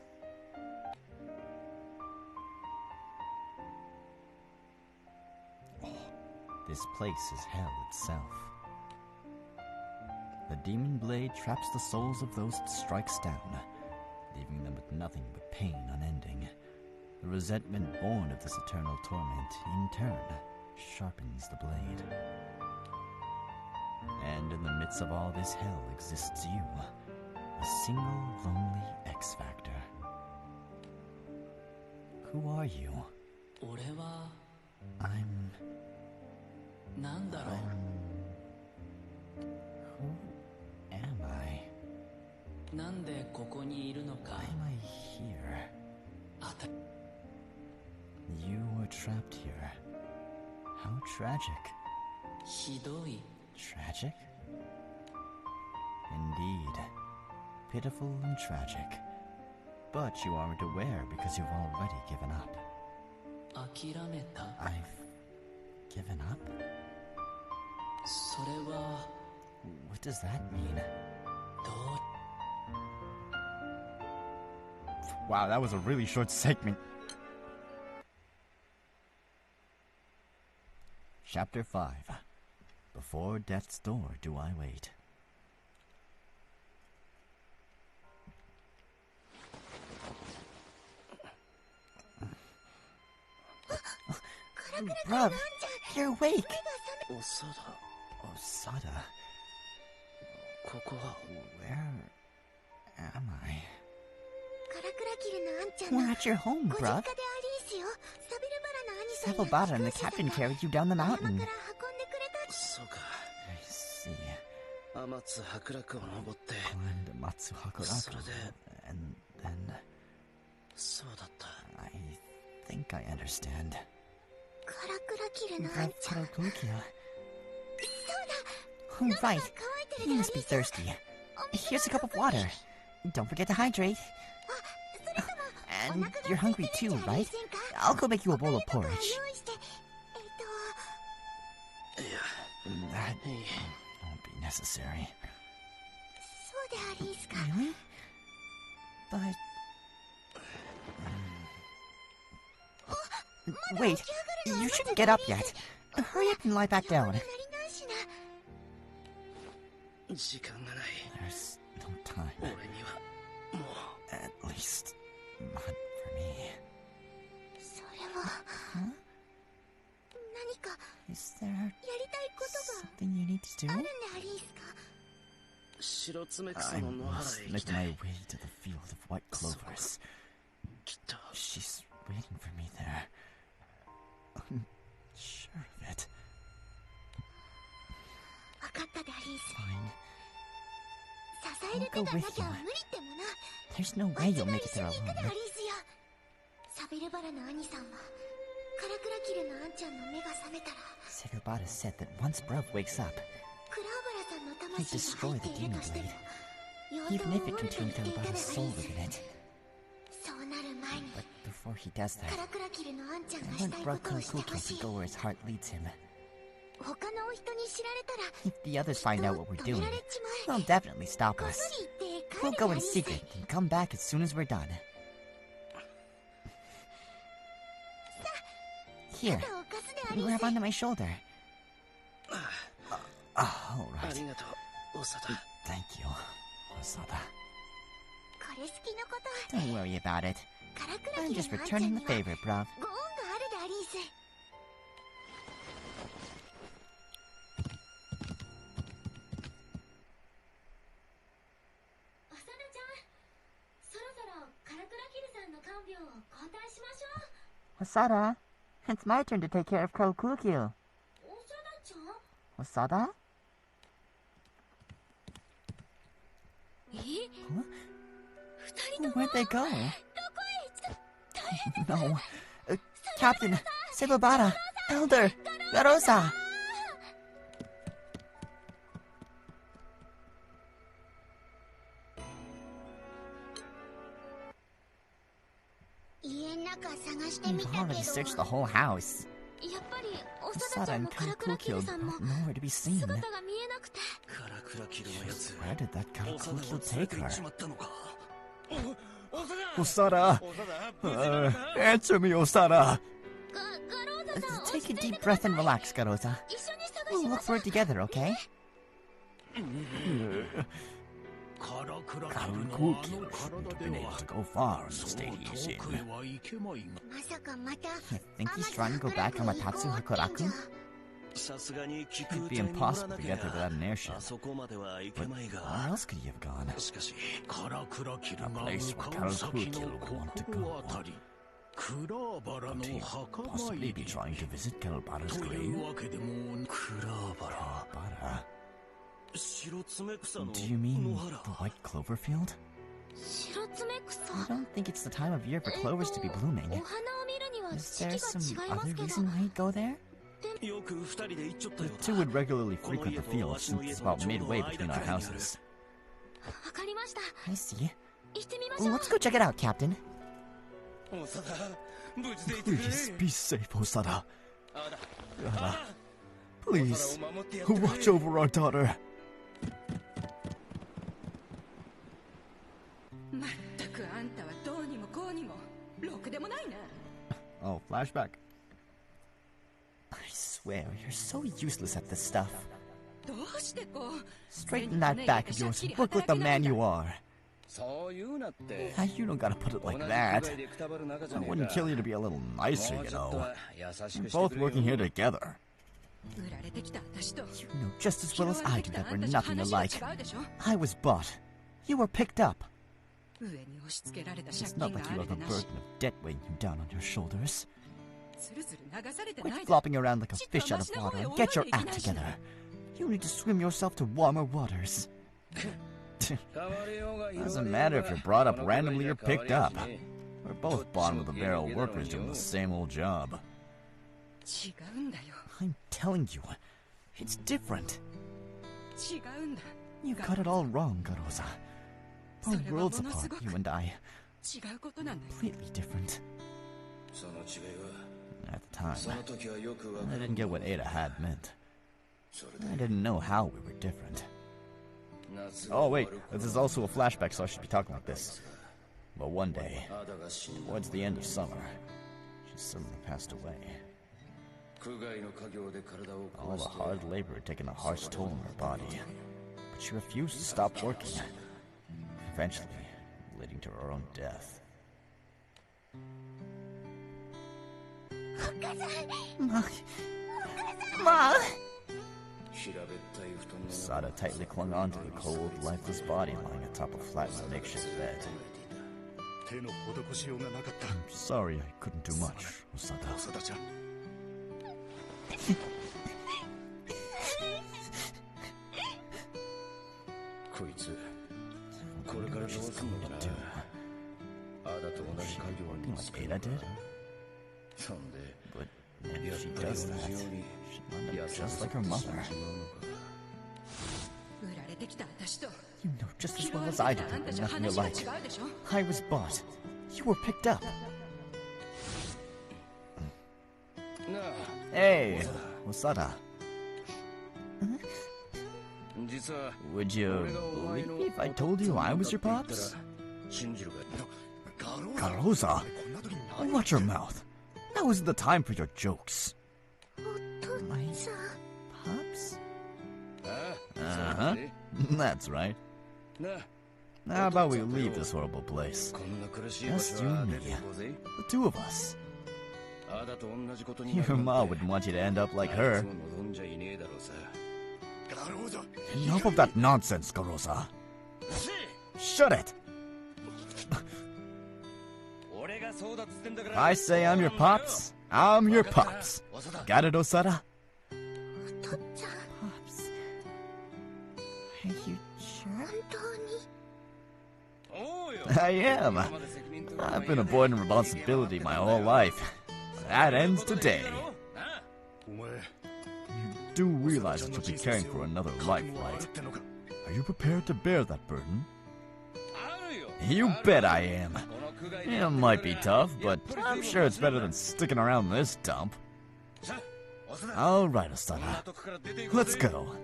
This place is hell itself. The demon blade traps the souls of those it strikes down, leaving them with nothing but pain unending. The resentment born of this eternal torment, in turn, sharpens the blade. And in the midst of all this hell exists you, a single lonely X-Factor. Who are you? 俺は I'm... なんだろう Who am I? なんでここにいるのか Why am I here? あた You were trapped here. How tragic. ひどい Tragic? Indeed. Pitiful and tragic. But you aren't aware because you've already given up. 諦めた I've given up? それは What does that mean? ど Wow, that was a really short segment. Chapter 5. Before death's door do I wait. Bruv, you're awake! う嘘だ Osada, ここは where am I? カラクラキルのあんちゃん We're の at your home, ご実 bruv. 家でありんすよ。サビルバラの兄さんや Saddlebata and the 飛行 captain 士さんが carried you down the 山 mountain. から運んでくれた。そうか I see. 天津伯楽を登って Climbed Matsuhakuraku, and then そうだった I think I understand. カラクラキルのあんちゃん。 Parakukia. そうだ。 Oh, right. 乾いて You るであ must り be んすよ。 thirsty. Here's a cup of water. Don't forget to hydrate. それとも And お腹が you're 空い hungry てるんじ too, ゃあり right? んせんか。 I'll go make you a bowl of お金とか porridge. 用意して。いや That いい won't be necessary. そうでありんすか。 Really? But... Wait, you shouldn't get up yet. Hurry up and lie back 横 down. になりないしな。時間がない There's no time. 俺にはもう At least, not for me. それは Huh? 何か Is there やりたいことが something you need to ある do? んでありんすか。白爪草 I の野原 must へ行き make た my い way to the field of white clovers. きっと She's waiting for me there. I'm sure of it. える手がなきゃ無理ってもな。 There's no way you'll make it there 間違いするだ alone. リーズよ。サベルバラの兄さんはカラクラキルのアンちゃんの目が覚めたら Sigerbata said that once Bruv wakes up, クラウバラさんの he'd 魂が destroy 入っ the ている demon としても blade, 妖 even 刀 if を it ウルト contained にしていたらリ Sigerbata's ー soul ズ。 within it. そうなる前に But before he does カ that, ラクラキルのアンちゃん I がし want たい Bruv ことをしてほ Kalkuki し to い。 go where his heart leads him. 他の人に知られたら If the others find out what we're 止め doing, られちま they'll う。 definitely stop こっ us. そり行って帰 We'll る go な in リーズ。 secret and come back as soon as we're done. Here, 肩を貸すでありん grab す。 onto my shoulder. Oh, all あ right. りがとう、長田。 Thank you, Osada. これ好きのこと Don't worry about it. カラクラ I'm キル just のアンちゃん returning に the は favor, bruv. ご恩があるでありんす。おさなちゃん、そろそろカラクラキルさんの看病を交代しましょう。 Osada, it's my turn to take care of Kalkukyu. おさなちゃん、 Osada? え、 Huh? 二人とも Where'd they go? どこへ行った大変です。 No. Captain, Silobata, Elder, Garosa. 家の中探してみ We've たけ already ど searched the whole house. やっぱりおさなち Osada ゃん and もカラクラキル Kalkukyu さんも both nowhere to be seen. 姿が見えなくて。カラクラキルのやつ。 Where did that 長田を Kalkukyu 連れ take て行っ her? ちまったのか。Osada! 無事なのか Answer me, Osada! ガローザさん、落 Take ち a 着いて deep くだ breath さい。 and relax, Garosa. 一緒に探 We'll しま look し for ょう。 it together, okay? カラクラキルのあ Kalkukyu の shouldn't 体 have で been は able to go far in the そう state he's 遠くへ in. は行けまいが。まさかまた You think he's trying to go back on Matatsu Hakuraku? さすがに気 It'd 空 be 隊に乗ら impossible な to きゃ get there without an airship. あそこまでは行け But まい where が。 else could he have gone? しかしカラクラキルが A 向 place か where う先 Kalkukyu の would want to 心 go. 当たりクラーバラ Could の he 墓参 possibly り be trying to visit Kalbata's とい grave? うわけでもクラーバラ Kalbata? 白爪草の Do you mean 野 the 原 White Clover Field? 白爪草。 I don't think it's the time of year for clovers to be お blooming. 花を見るには Is 時 there 期 some が違いま other すけど。 reason why he'd go there? よく二人で行っちゃった The よ two would regularly frequent the field since it's about midway between our houses. わかりました。 I see. 行ってみましょう。 Let's go check it out, Captain. 長田無事でいてくれ Please be safe, Osada. あだ Please, 長田を守ってやってくれ watch over our daughter. まったくあんたはどうにもこうにもろくでもないな。 Oh, flashback. I swear, you're so useless at this stuff. どうしてこう Straighten that back of yours and work with the man you are. そう言うなって You don't gotta put it 同 like じ部 that. 外でくたばる仲じゃ I ねえ wouldn't か kill you to be a little nicer, もう you ちょっと know. は優し We're くして both くれよ working here together. 売られてきた私と You know just as well as I do that we're あんたじゃ nothing 話が alike. 違うでしょ。 I was bought. You were picked up. 上に押し付けられた借 It's 金 not が like あ you る have で a な burden し。 of debt weighing you down on your shoulders. スルスル流されて Quit ないで。 flopping around like a fish out of water and get your act together. You need to swim yourself to warmer waters. 変わりようが Doesn't matter if you're brought up randomly or picked up. We're both bottom of the barrel workers doing the same old job. 違うんだよ。 I'm telling you, it's different. 違うんだ。 You got it all wrong, Garosa. We're worlds apart, you and I. 違うことなんだよ。 Completely different. その違いは At the time, その時はよくわか I る didn't get what Ada had meant. それ I で didn't know how we were different. 夏が Oh, 終 wait, わる this is also a flashback, so I should be talking like this. But one day, アダが死んだ towards the end of summer, she suddenly passed away. 区外の家業で体を All 壊 the して hard labor had taken a harsh toll on her body. But she refused to stop working, eventually leading to her own death. 平べったい布団の Sada tightly clung onto the cold, lifeless body lying atop a flattened makeshift bed. 手の施しようがなかった I'm sorry I couldn't do much, Osada. 長田ちゃんこいつ what she's going to do. Is she working like Ada did? But if she does that, she'll end up just like her mother. You know just as well as I do that there's nothing you like. I was bought. You were picked up. Hey, Osada. Would you believe me if I told you I was your pops? Karosa, watch your mouth. Now isn't the time for your jokes. My pops? Uh-huh. That's right. How about we leave this horrible place? Just you and me. The two of us. Your ma wouldn't want you to end up like her. Enough of that nonsense, Karosa. Shut it! I say I'm your pops. I'm your pops. Got it, Osada? Pops. Are you sure? I am. I've been avoiding responsibility my whole life. That ends today. You do realize that you'll be caring for another life, right? Are you prepared to bear that burden? You bet I am. It might be tough, but I'm sure it's better than sticking around this dump. Alright, Osada. Let's go.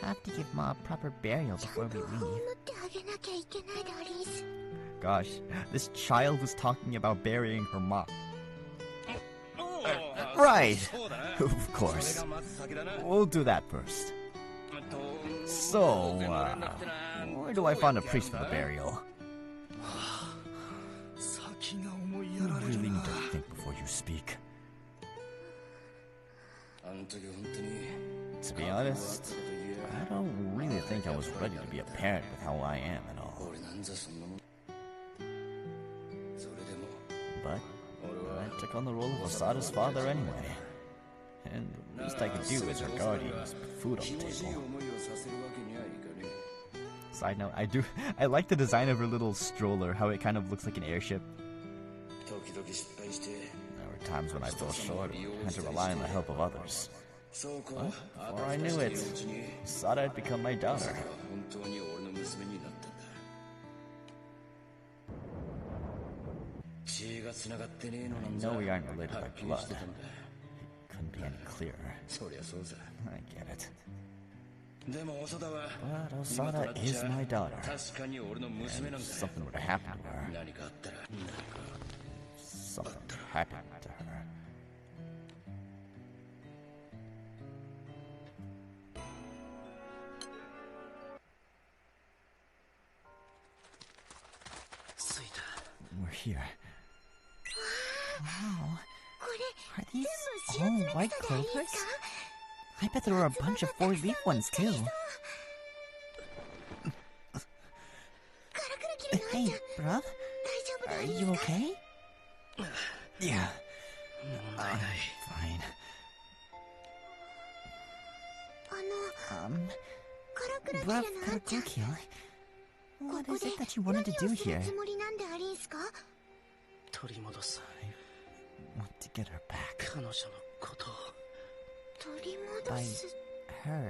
Have to give Ma a proper burial before we leave. Gosh, this child was talking about burying her ma. Right! Of course. We'll do that first. So, where do I find a priest for the burial? You really need to think before you speak. To be honest, I don't really think I was ready to be a parent with how I am and all. But I took on the role of Osada's father anyway. And the least I could do as her guardian was put food on the table. Side note, I like the design of her little stroller, how it kind of looks like an airship. There were times when I fell short and had to rely on the help of others. But before I knew it, Osada had become my daughter. I know we aren't related by blood. It couldn't be any clearer. I get it. But Osada is my daughter. And if something were to happen to her, something happened to her. We're here. Wow. Are these all white clovers? I bet there were a bunch of four-leaf ones too. Hey, bruv. Are you okay? Yeah. I'm fine. Bruv Karakokyo, what is it that you wanted to do here? I want to get her back. By her,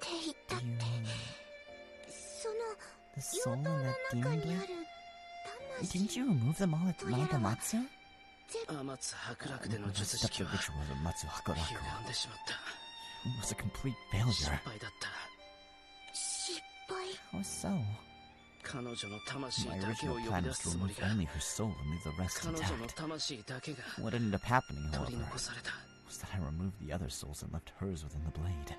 do you mean the soul and the demon blood? Didn't you remove them all at Mount Amatsu? The step of ritual of Matsu Hakuraku. It was a complete failure. How so? My original plan was to remove only her soul and leave the rest intact. What ended up happening, however, was that I removed the other souls and left hers within the blade.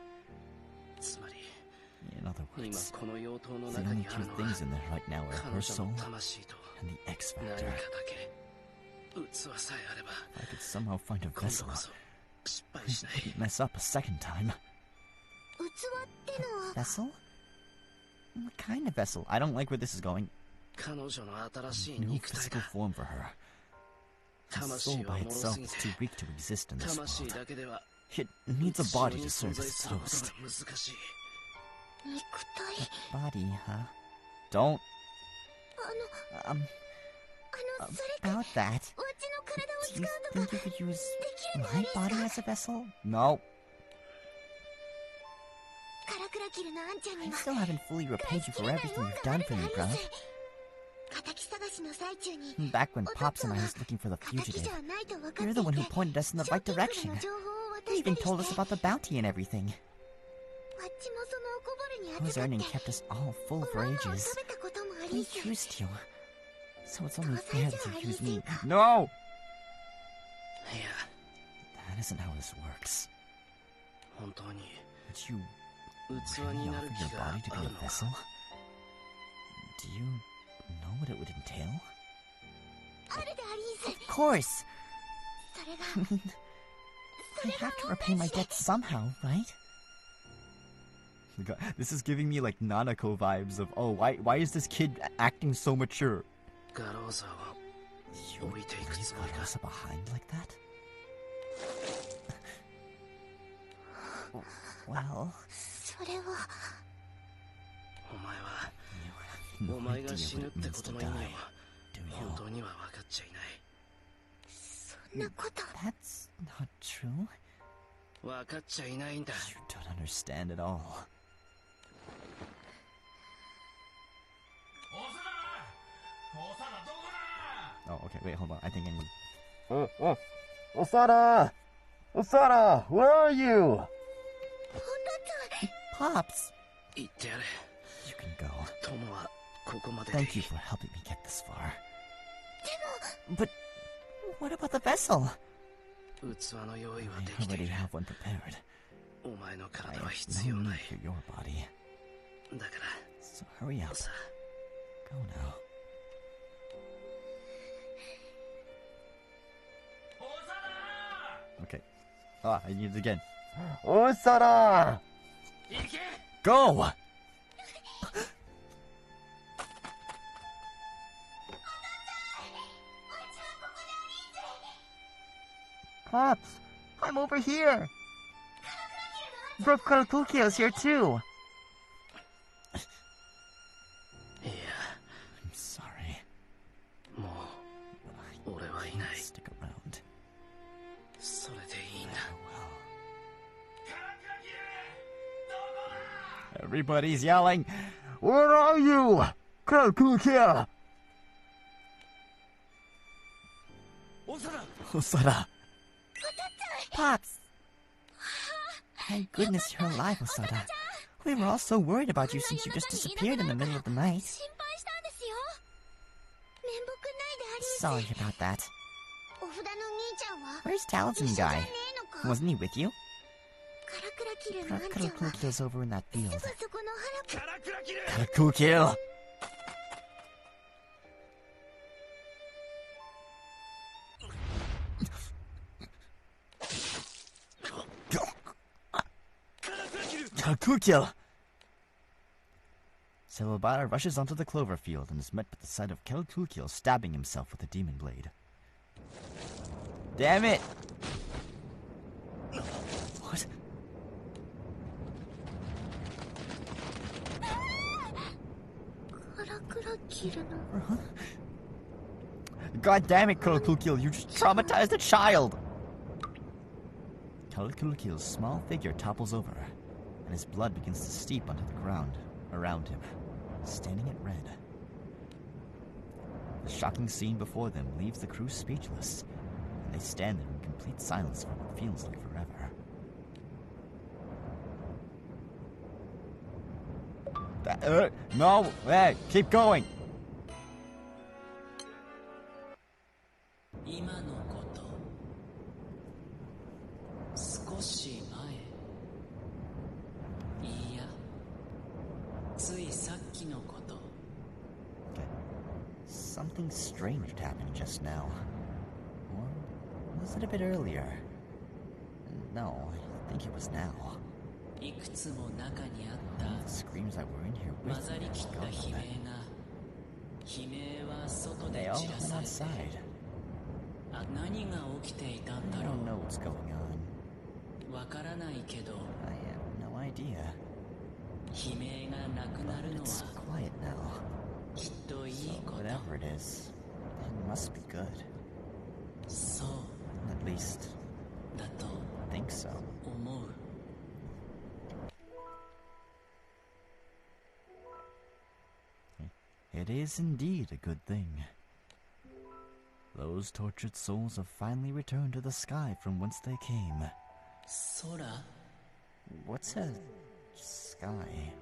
In other words, the only two things in there right now are her soul and the X Factor. If I could somehow find a vessel, I wouldn't mess up a second time. A vessel? What kind of vessel? I don't like where this is going. No physical form for her. The soul by itself is too weak to exist in this world. It needs a body to serve as its host. Body, huh? Don't. それ About that. お家の体を Do you 使うと think か you could use できるんじゃ my ないです body か as a vessel? No. カラクラキルのあんちゃん I には still haven't fully repaid you for everything you've done for me, bro. 敵探しの最中に Back when Pops and I was looking for the 敵じ fugitive, ゃないと分かって you're い the one who て pointed us in the ショ right ッピングの direction. 情報を You 渡した even り told us して about the bounty and everything. わっちもそのおこぼれに Those 預かっ earning て kept us all full お for まんまを ages. 食べたこともあ We りす used you. So it's only 当 fair 然じゃ that あ you り use せん me. か No! いや That isn't how this works. 本当に Would you 器 really にな offer る your 気が body to あ be る a のか vessel? Do you know what it would entail? あるであり Of course! それが I mean, I have to repay my debt somehow, right? God, this is giving me like Nanako vibes of, oh, why is this kid acting so mature? ガローザを You 置いていく leave つもりか Garosa behind like that? Well, それはお前は you have お no 前 idea が死 what ぬ it って means こと to の意味 die, を do 本 you? 当には分かっちゃいない そんなこと That's not true. 分かっちゃいないんだ You don't understand at all. Oh, okay, wait, hold on. I think I need... Osada! Osada! Where are you? 本当だ Pops! 言ってやれ You can go. 友はここまでで Thank you for helping me get this far. But what about the vessel? 器の用意は I できてい already る have one prepared. お前の I 体は have 必要 no な need い for your body. だか So hurry ら up. さ Go now. Okay. Ah, I need it again. Osada! 行け Go! Pops, I'm over here. Brooke Karakukio's here too. いや I'm sorry. も But う俺はい I な can't い stick around. それでいいんだ Well. Everybody's yelling, "Where are you? Karakukio!" おさら Osada. Pops! Thank goodness you're alive, Osada. We were all so worried about you since you just disappeared in the middle of the night. 心配したんですよ面目ないであり Sorry about that. お札の兄ちゃんは Where's 一緒 Talisman じゃ guy? ねえのか Wasn't he with you? カラクラキルのあんちゃんは Karakukio's over in that すぐ field. そこの腹 カラクラキル Karakukio! Karakukio! Sawabara rushes onto the clover field and is met with the sight of Karakukio stabbing himself with a demon blade. Damn it! What? God damn it, Karakukio, you just traumatized a child! Karakukio's small figure topples over, and his blood begins to steep onto the ground around him, staining it red. The shocking scene before them leaves the crew speechless, and they stand there in complete silence for what feels like forever. No! Hey, keep going! 今のこと少し前いやついさっきのこと Okay. Something strange happened just now. Or was it a bit earlier? No, I think it was now. いくつも中にあっ The screams that were in here た with 混ざり me き just った gone 悲 from 鳴 it. が悲鳴は外 They で all 散ら went され outside. て何が起きていたんだ I ろ don't know what's going on. うわからないけど I have no idea. 悲鳴がなくなるの It's は quiet now. きっといい So こと whatever it is, it must be good. そう At least, だと I think so. 思う It is indeed a good thing. Those tortured souls have finally returned to the sky from whence they came. 空 What's a sky?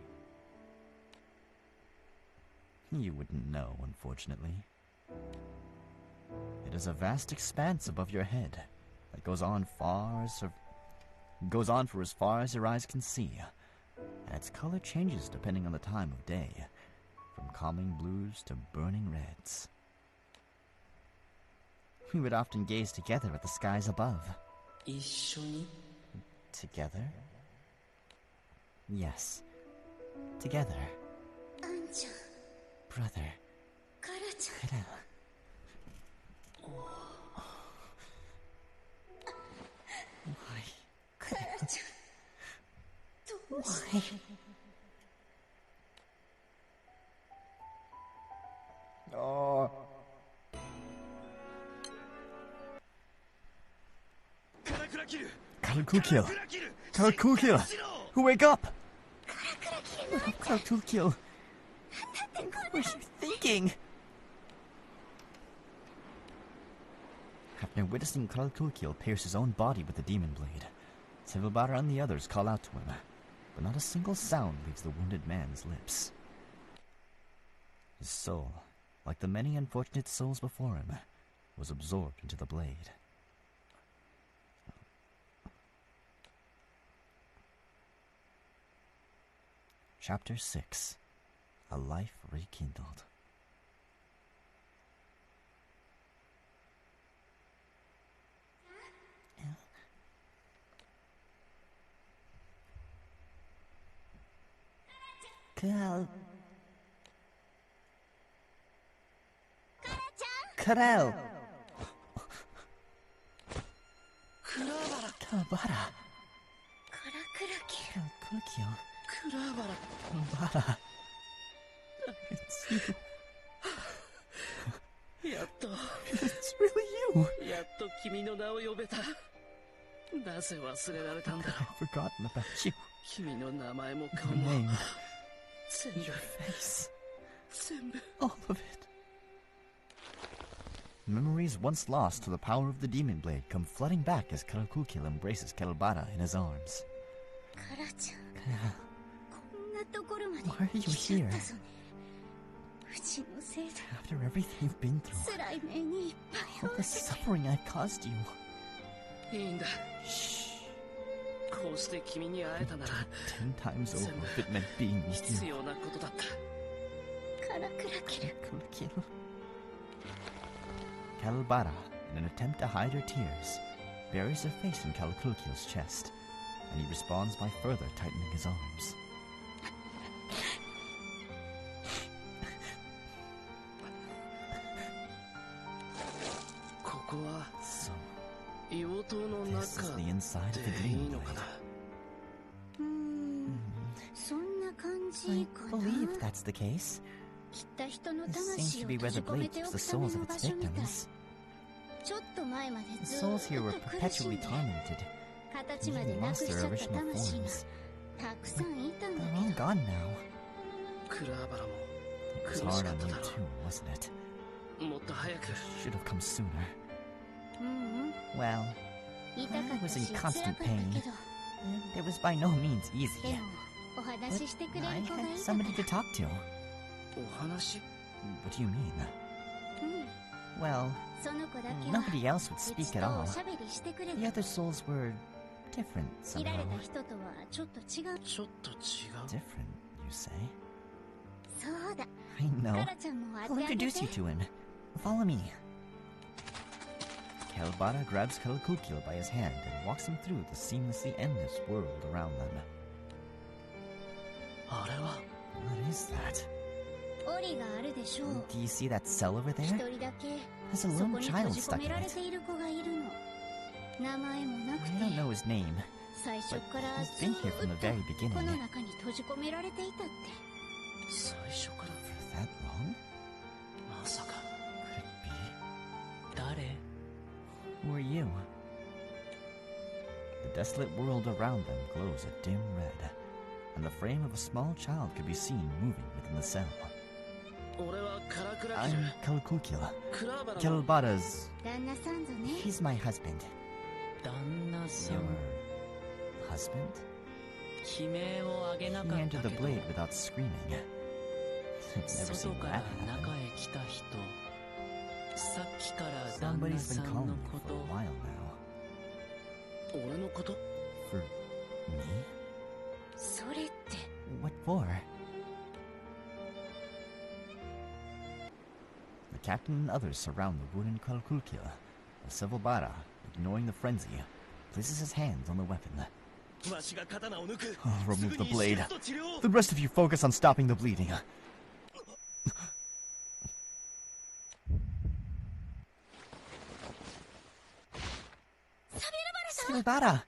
You wouldn't know, unfortunately. It is a vast expanse above your head that goes on for as far as your eyes can see, and its color changes depending on the time of day, from calming blues to burning reds. We would often gaze together at the skies above. 一緒に Together? Yes. Together. あんちゃん Brother. カラちゃん Karel. Why? カラちゃんどうして Why? Oh. カラクラキル Karakukil. クラキル Karakukil. しろ Wake up! カラクラキルの Karakukil. What were you thinking? After witnessing Karakukil pierce his own body with the demon blade, Silverbara and the others call out to him, but not a single sound leaves the wounded man's lips. His soul, like the many unfortunate souls before him, was absorbed into the blade. Chapter 6. A Life Rekindled. Karel. Karel. Kalbara. カラクラキル Kalkukil. クラーバラ Kalbara. It's you. やっと It's really you. やっと君の名を呼べたなぜ忘れられたんだろう I've forgotten about you. 君の名前も Your 顔も name. 全部 Your face. 全部 All of it. Memories once lost to the power of the demon blade come flooding back as Karakukil embraces Kelbara in his arms. カラちゃん Karel, こんなところまで Why are you 来ちゃった here? ぞねうちのせいで after everything you've been through, 辛い目にいっぱい all を the suffering I caused you. いいんだ Shh. こうして君に会えたなら 10 times over if it meant being with 必 you. 要なことだったカラクラキル Karakukil. Kelbara, in an attempt to hide her tears, buries her face in Karakukil's chest, and he responds by further tightening his arms. So, 硫黄島の this 中 is the inside of the でいい dream のか blade. なそんな感じ I かな believe that's the case. 切った人の This seems 魂 to を be 閉 where じ the 込め blade てお keeps く the ため souls の of 場 its 所みたい victims. ちょっと前まで The ずー souls っ here were と苦しん perpetually で tormented, 形まで even なく lost し their ちゃった original 魂が forms. たくさんいたんだ They're け all ど gone now. クラーバラも It 苦 was し hard かっ on た you だろ too, wasn't it? うもっと早く Should have come sooner. うんうん Well, 痛かった I was in し辛かった constant け pain. ど It was by no means で easy. もお But 話ししてくれ I る子がい had たから somebody to talk to. お話 What do you mean? うん Well, その子だけは nobody else would う speak ち at とお all. しゃべりしてくれ The た other souls were different 切られ somehow. た人とはちょっと違うちょっと違う Different, you say? そうだ I カ know. ラちゃんも会 I'll ってあげて introduce you to him. Follow me. Kelbara grabs Kalakukil by his hand and walks him through the seamlessly endless world around them. あれは What is that? 檻があるでしょう Do you see that cell over 一 there? 人だけ There's a そ lone こに閉 child じ込 stuck め in られ it. ている子がいるの名前もなく I て don't know his name, he's been here from the very beginning. この中に閉じ込められていたって。最初から For that long? まさか Could it be? 誰？ Who are you? The desolate world around them glows a dim red, and the frame of a small child could be seen moving within the cell. 俺はカラクラキル I'm Kalkukila. クラーバラの Kelbada's... 旦那さんぞね。 He's my husband. 旦那さ Your ん。 husband? 悲鳴を上げな He かっ entered た the けど、 blade without screaming. I've never 外 seen か that ら happen. 中へ来た人。さっきから旦那 Somebody's さ been ん calling の you こ for a と。 while now. 俺のこと For me? それって。 What for? The captain and others surround the wooden Kalkulkia. Silvabara, ignoring the frenzy, places his hands on the weapon. わしが刀を抜く I'll remove the すぐに blade. 手術と治療 The rest of you focus on stopping the bleeding. Silvabara!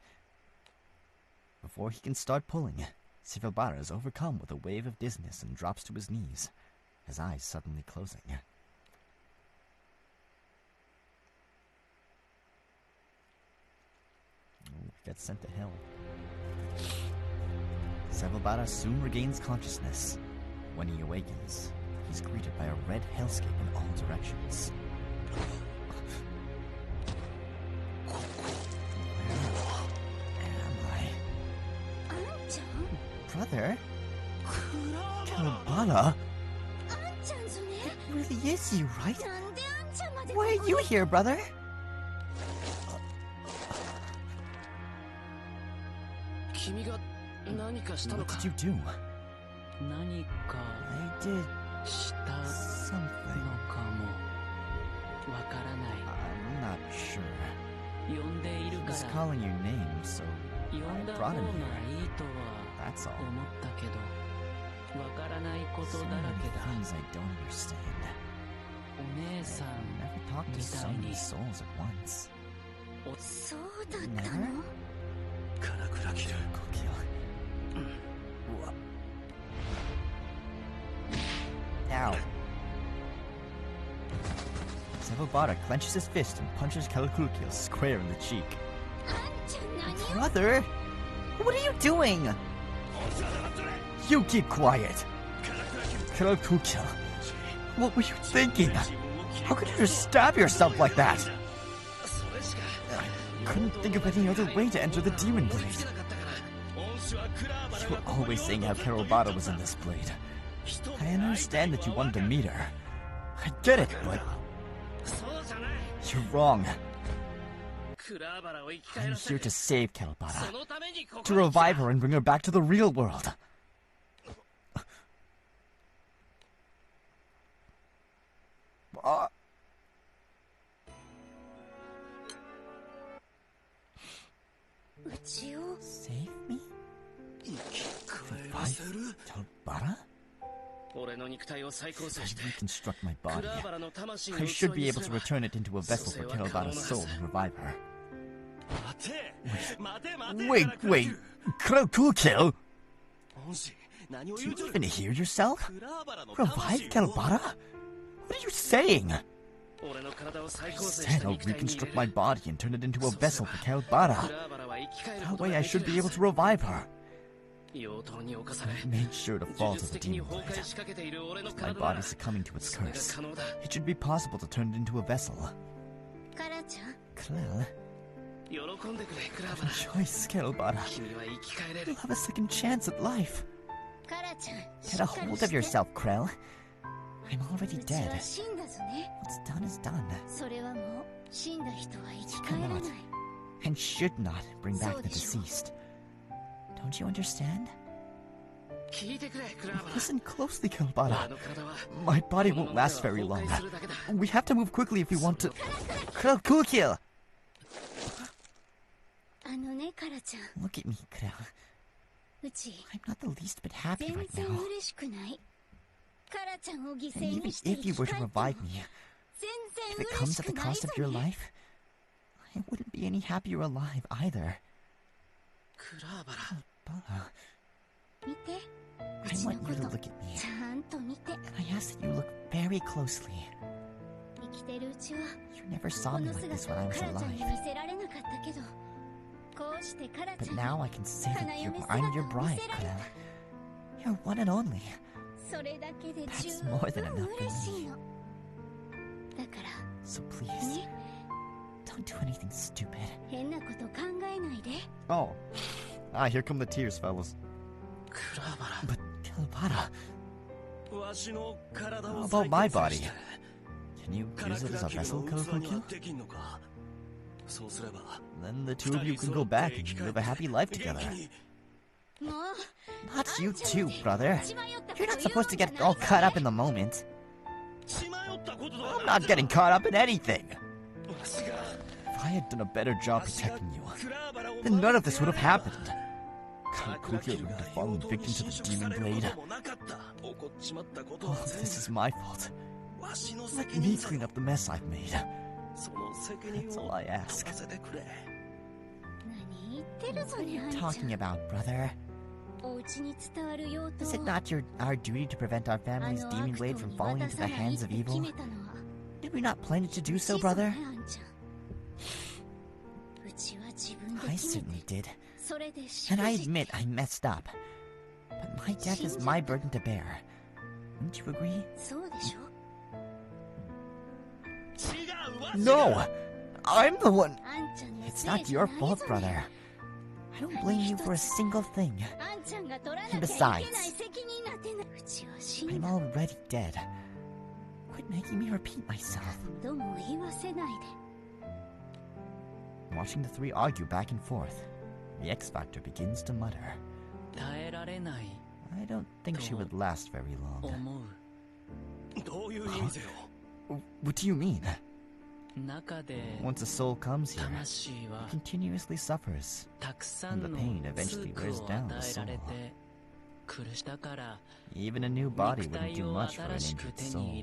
Before he can start pulling, Silvabara is overcome with a wave of dizziness and drops to his knees, his eyes suddenly closing. Gets sent to hell. Silvabara soon regains consciousness. When he awakens, he's greeted by a red hellscape in all directions. Where am I? あんちゃん Brother? クラーバラ Kalabala? あんちゃんぞね。 It really is you, right? なんであんちゃんまで。 Why are you here, brother? 君が何かしたの What か did you do? 何か I did したの something. かも。わからない。 I'm not sure. 呼んでいる He か was ら calling your name, so 呼んだ I 方 brought が him い here. いとは That's all. 思ったけど、わからないこと So だら many けだ。 things I don't understand. お姉さ I've ん、 never talked to so many souls at once. そうだったの。 Never? カラクラキル Kokil. Ow. Silvabara clenches his fist and punches Kalkulkil square in the cheek. あんちゃん何を。 Brother! What are you doing? You keep quiet! Kalkulkil, what were you thinking? How could you just stab yourself like that? それしか I couldn't think of any other way to enter the demon で blade. きなかったから恩師はクラーバラ You が were always saying how Karobata was in this blade. I understand that you wanted to meet her. I get it, but そうじゃない you're wrong. クラーバラを生き返 I'm ら here せ to save Karobata, そのためにここ to に来た revive her and bring her back to the real world. Uh, うちを。 save me? 帰らせる Karobata? 俺の肉体を再構成 I して reconstruct my ク body. ラーバラの魂の I 器 should be に able す to れば return it into a vessel for Karobata's soul and revive her. 待て待て待て Wait, wait. Kalkulkil? 恩師何を Do 言 you うとる even hear yourself? クラーバラの Revive 魂を Karobata? What are you saying? 俺の体を再構成し Instead, た I'll 肉体に入 reconstruct れ my る body and turn it into a vessel for ク Karobata. ラーバラは生き返る That こと way が I でき should る be は able ず to revive her. 妖刀に侵され I made sure to 呪 fall to 術 the 的に demon 崩壊 blade. しかけている俺の My 体な body ら succumbing to its それが curse. 可能だ It should be possible to turn it into a vessel. カラちゃん。 Krell, 喜んでくれクラーバラ rejoice, Karobata. 君は生き返れる You'll have a second chance at life. カラちゃん。 Get a hold of yourself, Krell. I'm already うちは dead. 死んだぞね。 What's done is done. それはもう死んだ人は生き返らない。 And should not bring back the そうでしょ。 deceased. Don't you understand? 聞いてくれクラーバラ Listen closely, 俺 Kalobata. の体は My body この won't ままで last は very 崩 long. 壊するだけだ We have to move quickly if we want to. Krell, あのね、カラちゃん。 Look at me, Krell. うち、 I'm not the least bit happy 全 right 然 now. 嬉しくない。カラちゃんを犠 And 牲 even にして if 生 you き were 返 to っても revive me, 全 if 然 it 嬉 comes し at the くない cost ぞ of your ね。 life, I wouldn't be any happier alive either. I want you to look at me. And I ask that you look very closely. You never saw me like this when I was alive. But now I can say that I'm your bride, Clem. You're one and only. That's more than enough for me. So please, don't do anything stupid. Oh. Here come the tears, fellas. But, Kalabara, how about my body? Can you use it as a vessel, Kalakukyo? Then the two of you can go back and live a happy life together. Not you too, brother. You're not supposed to get all caught up in the moment. I'm not getting caught up in anything. If I had done a better job protecting you, then none of this would have happened. Kalakukyo wouldn't have fallen victim to the demon blade. All of this is my fault. Let me clean up the mess I've made. That's all I ask. What are you talking about, brother? Is it not our duty to prevent our family's demon blade from falling into the hands of evil? Did we not plan to do so, brother? I certainly did. And I admit I messed up. But my death is my burden to bear. Wouldn't you agree? No! I'm the one! It's not your fault, brother. I don't blame you for a single thing. And besides, I'm already dead. Quit making me repeat myself. Watching the three argue back and forth, the X-Factor begins to mutter. I don't think she would last very long. Huh? What do you mean? Once a soul comes here, it continuously suffers, and the pain eventually wears down the soul. Even a new body wouldn't do much for an injured soul.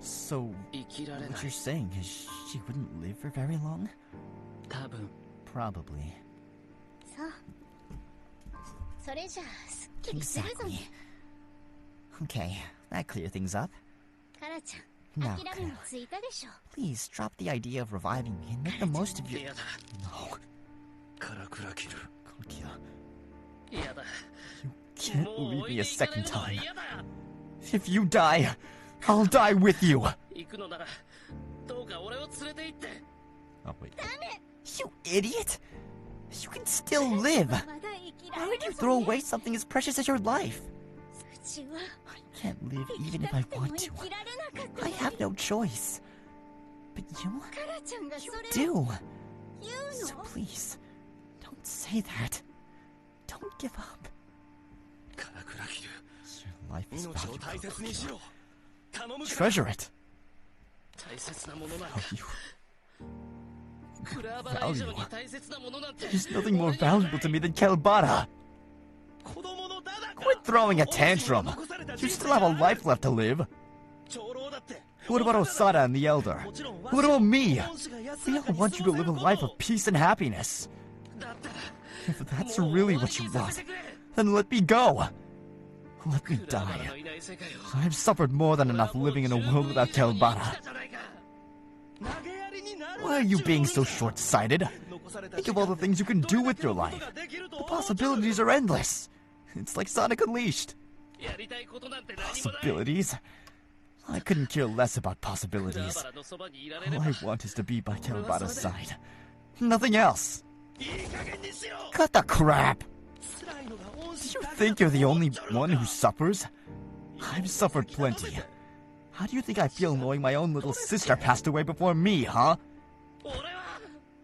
So, what you're saying is she wouldn't live for very long? Probably. Exactly. Okay, that cleared things up. Now, please drop the idea of reviving me and make the most of your... No. Kokia. You can't leave me a second time. If you die, I'll die with you. Oh, wait. You idiot! You can still live! Why would you throw away something as precious as your life? I can't live even if I want to. I have no choice. But you do. So please, don't say that. Don't give up. Your life is valuable. Treasure it. Value. There's nothing more valuable to me than Kelbara. Quit throwing a tantrum. You still have a life left to live. What about Osada and the Elder? What about me? We all want you to live a life of peace and happiness. If that's really what you want, then let me go. Let me die. I've suffered more than enough living in a world without Kelbara. Why are you being so short-sighted? Think of all the things you can do with your life. The possibilities are endless. It's like Sonic Unleashed. Possibilities? I couldn't care less about possibilities. All I want is to be by Kelbara's side. Nothing else. Cut the crap! Do you think you're the only one who suffers? I've suffered plenty. How do you think I feel knowing my own little sister passed away before me, huh?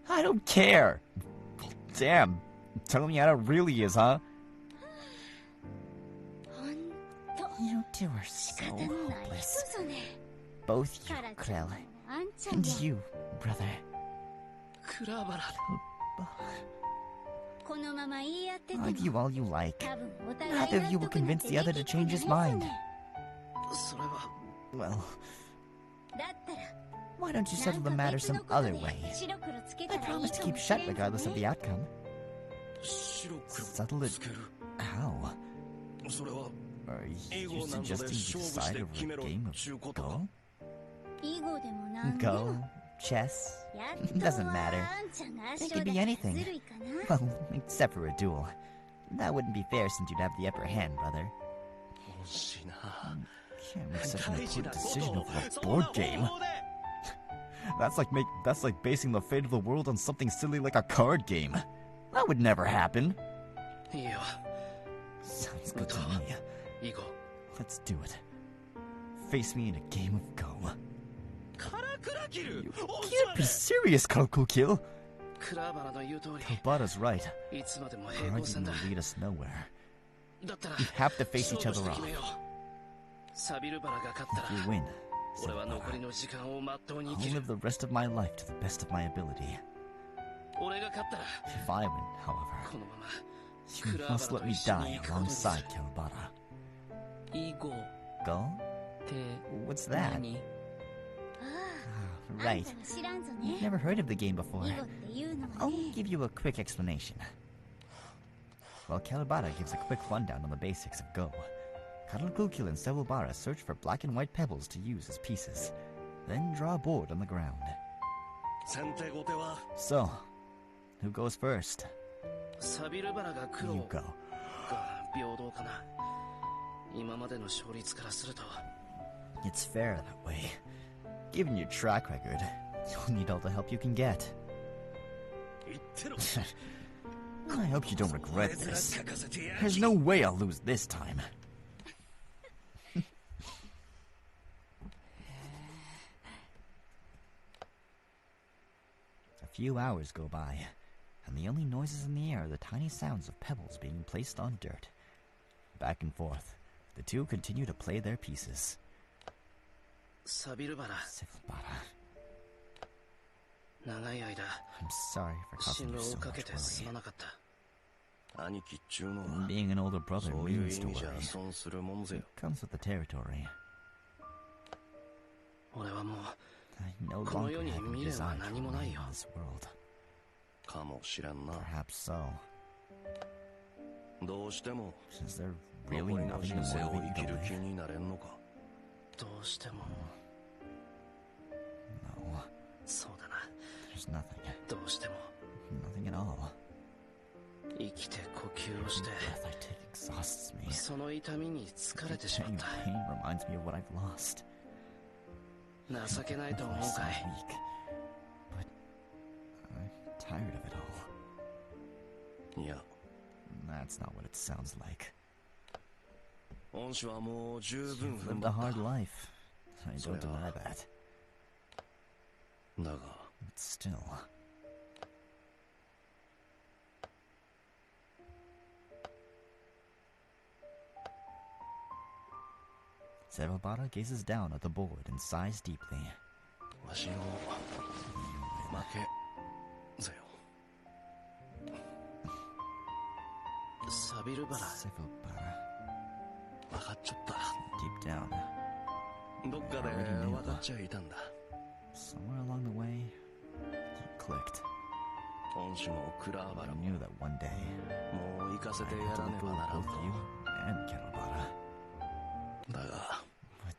I don't care. Damn, tell me how it really is, huh? You two are so hopeless. Both you, Krell, and you, brother. Argue all you like. Neither of you will convince the other to change his mind. Well, Why don't you settle the matter some other way? I promise to keep shut regardless of the outcome. Settle it how? Are you suggesting we decide over a game of Go? Go? Chess? Doesn't matter. It could be anything. Well, except for a duel. That wouldn't be fair since you'd have the upper hand, brother. Can't make such an important decision over a board game. That's like basing the fate of the world on something silly like a card game. That would never happen. Sounds good to me. Let's do it. Face me in a game of Go. You can't be serious, Kalkukil. Kalbada's right. Arguing will lead us nowhere. We have to face each other off. If you win, I'll live the rest of my life to the best of my ability. If I win, however, you must let me die alongside Kalbada. Go? What's that? Right. You've never heard of the game before. I'll give you a quick explanation. While Kalbada gives a quick rundown on the basics of Go, Karalkukil and Sevubara search for black and white pebbles to use as pieces, then draw a board on the ground. So, who goes first? You go. It's fair that way. Given your track record, you'll need all the help you can get. I hope you don't regret this. There's no way I'll lose this time. A few hours go by, and the only noises in the air are the tiny sounds of pebbles being placed on dirt. Back and forth, the two continue to play their pieces. Sevubara. I'm sorry for causing you so much worry. Being an older brother means to worry. It comes with the territory. I no longer have any desire to remain in this world. Perhaps so. Is there really nothing to motivate you to live? No. There's nothing. Nothing at all. Every breath I take exhausts me. Every pang of pain reminds me of what I've lost. I sound weak, but I'm tired of it all. That's not what it sounds like. You've lived a hard life. I don't deny that. But still... Sevubara gazes down at the board and sighs deeply. Sevubara. Deep down, I already knew. Somewhere along the way, it clicked. I knew that one day, I had to let go of both you and Kalbada. But it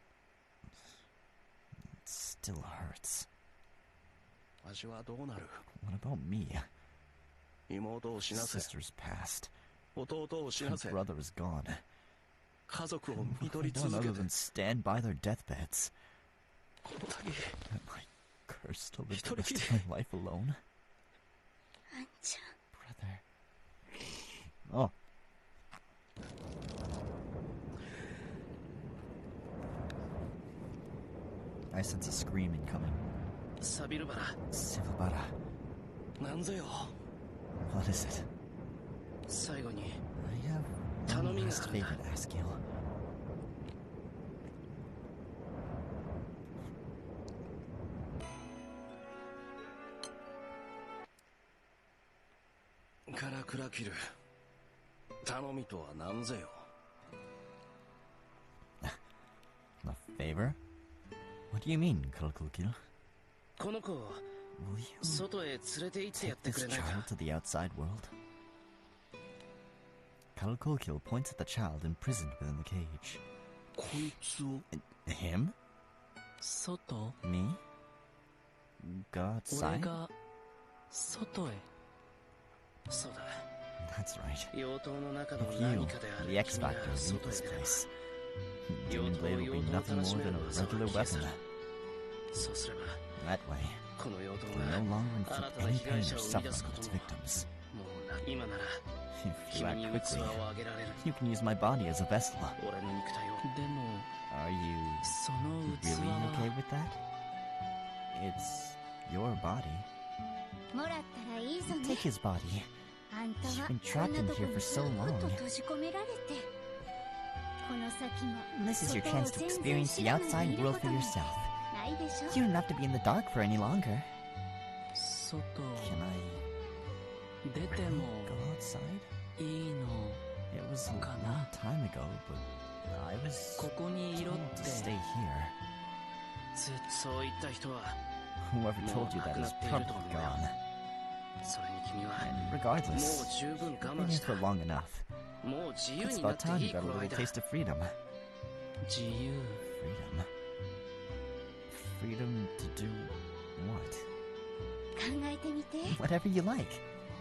still hurts. What about me? Sister's passed. My brother is gone. What have I done other than stand by their deathbeds? Am I cursed to live the rest of my life alone? Brother. Oh. I sense a scream incoming. Sevubara. What is it? I have one last favor to ask you. A favor? What do you mean, Kalkukil? この子を Will you 外へ連れて行ってや take ってく this れないか child to the outside world? Kalkokil points at the child imprisoned within the cage. こいつを Him? 外 Me? Go 俺 outside? が外へそうだ That's right. 妖刀の中の If 何 you, かである the X 君が Factor, leave 外へ this 出れば place, Demon Blade will be nothing more than a regular weapon. そうすれば That way, この妖 it 刀 will が no longer 新 inflict たな any 被 pain 害 or 者を生み出 suffering す on こと its も victims. もう今なら If you 君 act に quickly, 器をあげられる you can use my body as a vessel. 俺の肉体をでも Are you その器 really は okay with that? It's your body. もらったらいいぞね Take his body. あんたは You've been こ trapped んな in とこ here に for ず so っ long. と閉じ込められてこの先も This is your 外を chance to 全然 experience 知 the らないで outside いる world こと for なん yourself. てないでしょ You don't have to be in the dark for any longer. 外 Can I 出ても go outside? いいの It was a long Kana. time ago, but I was ここにいろっ told to て stay here. そう言った人は Whoever told you that is probably gone. それに君は And もう regardless, 十分 you've 我 been 慢 here した for long enough. もう自由 It's にな about って time い you い got a 頃合 little いだ taste of freedom. 自由 Freedom. Freedom to do what? 考えてみて Whatever you like.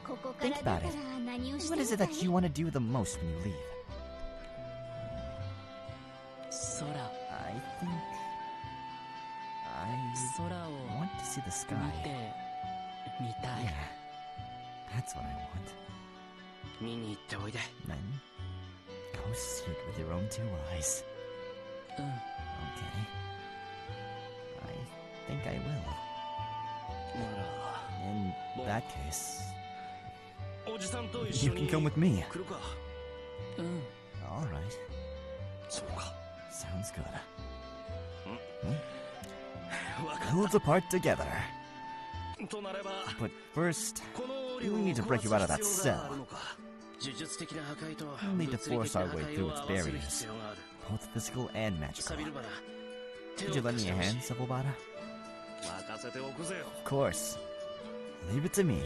ここから Think 出た about ら it. 何をして What is み it たい that you want to do the most when you leave? 空 I think I 空を want to see the 見 sky. てみた Yeah, い that's what I want. 見に行っておいで Then go see it with your own two eyes. うん Okay. I think I will. な In that case, らおじさんと you 一緒 can に come with me. 来るかうん All right. そうか Sounds good. わか We'll depart together. となれば But first, この we need to break you out of that cell. 呪術的な破壊と We'll need to 物理 force 的な our 破 way 壊 through を its 合わせる barriers, 必要がある both physical and サ magical. ビルバラ Could you lend me a hand, Sabobata? 任せておくぜよ Of course. Leave it to me.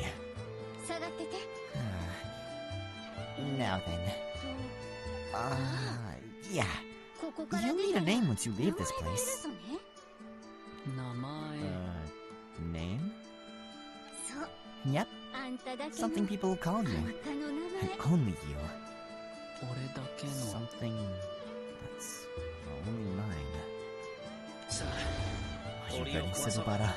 下がってて Now then. Yeah. ここから You'll 出 need た a ら name once you leave this 名前がいる place. ぞね名前 Name? そう Yep. あんただけの Something people will call あ you. んたの名 And 前 only you. 俺だけの Something that's only mine. さ Are you 檻を ready, 壊そう Sabobata?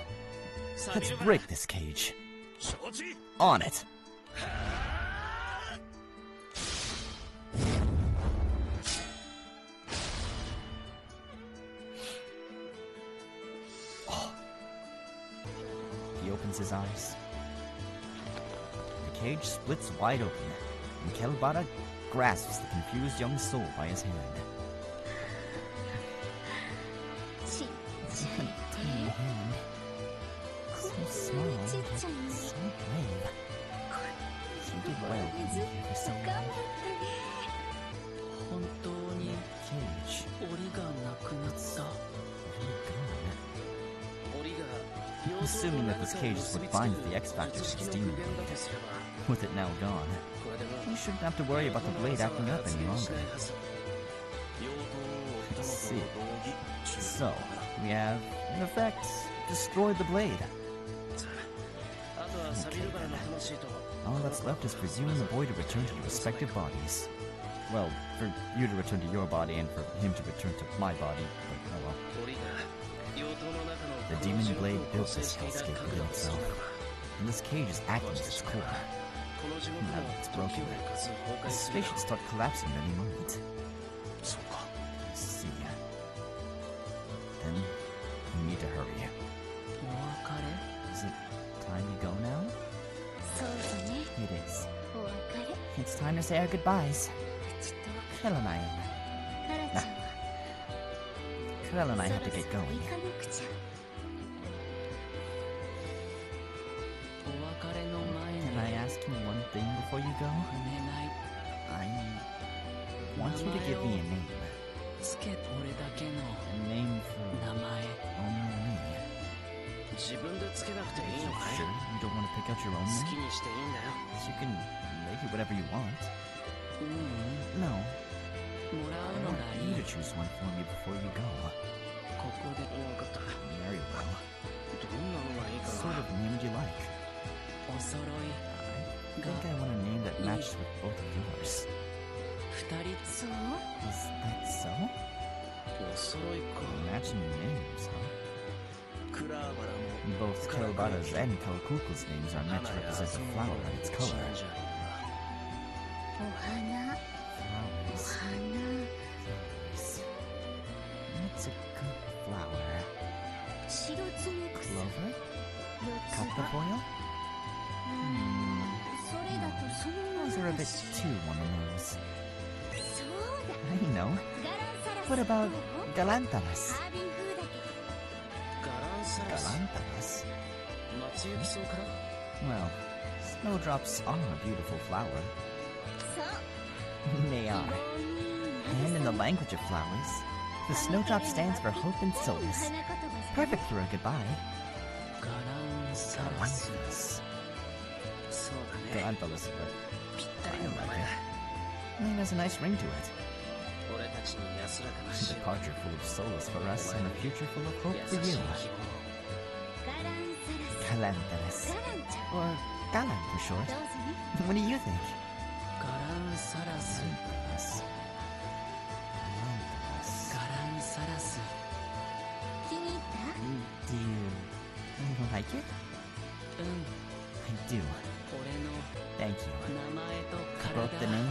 サビ Let's ルバラ break this cage. 承知 On it. He opens his eyes. The cage splits wide open, and Kelbata grasps the confused young soul by his hand. ちっちゃい Tiny hand. So small, ちっ yet ちゃいね so brave. She did well これ being ずっ here for と so 頑張 long. ったね本当に Cage. 檻がなくなった Really gone. 檻が Assuming that this cage is what binds the X Factor to 術 its 式の demon 具現だ blade. とすれば With it now gone, これでも you shouldn't have to worry about the blade acting up any longer. 妖刀を See. 道義 So, we have, in effect, destroyed the blade. あとはサビルバラの魂と All that's left is for you and the boy to return to your respective bodies. Well, for you to return to your body and for him to return to my body, but oh well. 檻が妖刀の中の The demon blade built this hellscape within itself, and this cage is acting as its core. この地獄 Now も that it's 時を broken, 動かす崩壊 the する space should start collapsing at any moment. そうか I see. Then, we need to hurry. お別れ Is it time to go now? そうだね It is. お別れ It's time to say our goodbyes. ちょっと Krell and I. カラちゃんは Krell and I そ have to ろそ get ろ going. 行かなくちゃお別れの前に Can I ask you one thing before you go? お願い I want you to give me a name. つけ俺だけの A name for 名前 only me. 自分でつけなくていいのかい？ Sure, you don't want to pick out your own 好 name? きにしていいんだよ。 You can make it whatever you want. ううん。 No, もら I うの want が you いい to choose one for me before you go. ここで分かった。 Very well. どんなのがいい What か sort な。 of name would you like? お揃い I think I want a name that matches with both of yours. 二人そう Is that so? お揃いか。 Matching names, huh? クラーバラも Both Kelbada's and Kalkuku's names are meant to represent the flower and its color. お花 Flowers. お花 Flowers. What's a good flower? 白ツメクサ Clover? 四つ葉 Copperfoil? それだとその Those ま are a ま bit だし too on the nose. そうだ I know. ガランサラス What about どう Galantanas? ハービン風だけガランサラス。 Galantanas? 松雪草から。 Well, snowdrops are a beautiful flower. どそう They are. 希望に And in the language of flowers, the snowdrop stands for hope and solace. 花言葉じゃない Perfect for a goodbye. ガランサラス Galantanas. そうだね。 Galantanas, but ぴったり I の名 like 前だ。 it. Name has a nice ring to it. 俺たちに安らかな A 死を。 departure full of solace for us and a future full of hope for 優しい you. 希望。ガランサラス Galantanas. ガランちゃん Or Galan for short. どうぞね What do you think? ガランサラス Galantanas. Galantanas. ガランサラス気に入った Do you like it? うん I do. 俺の Thank you. 名前と Both 体 the name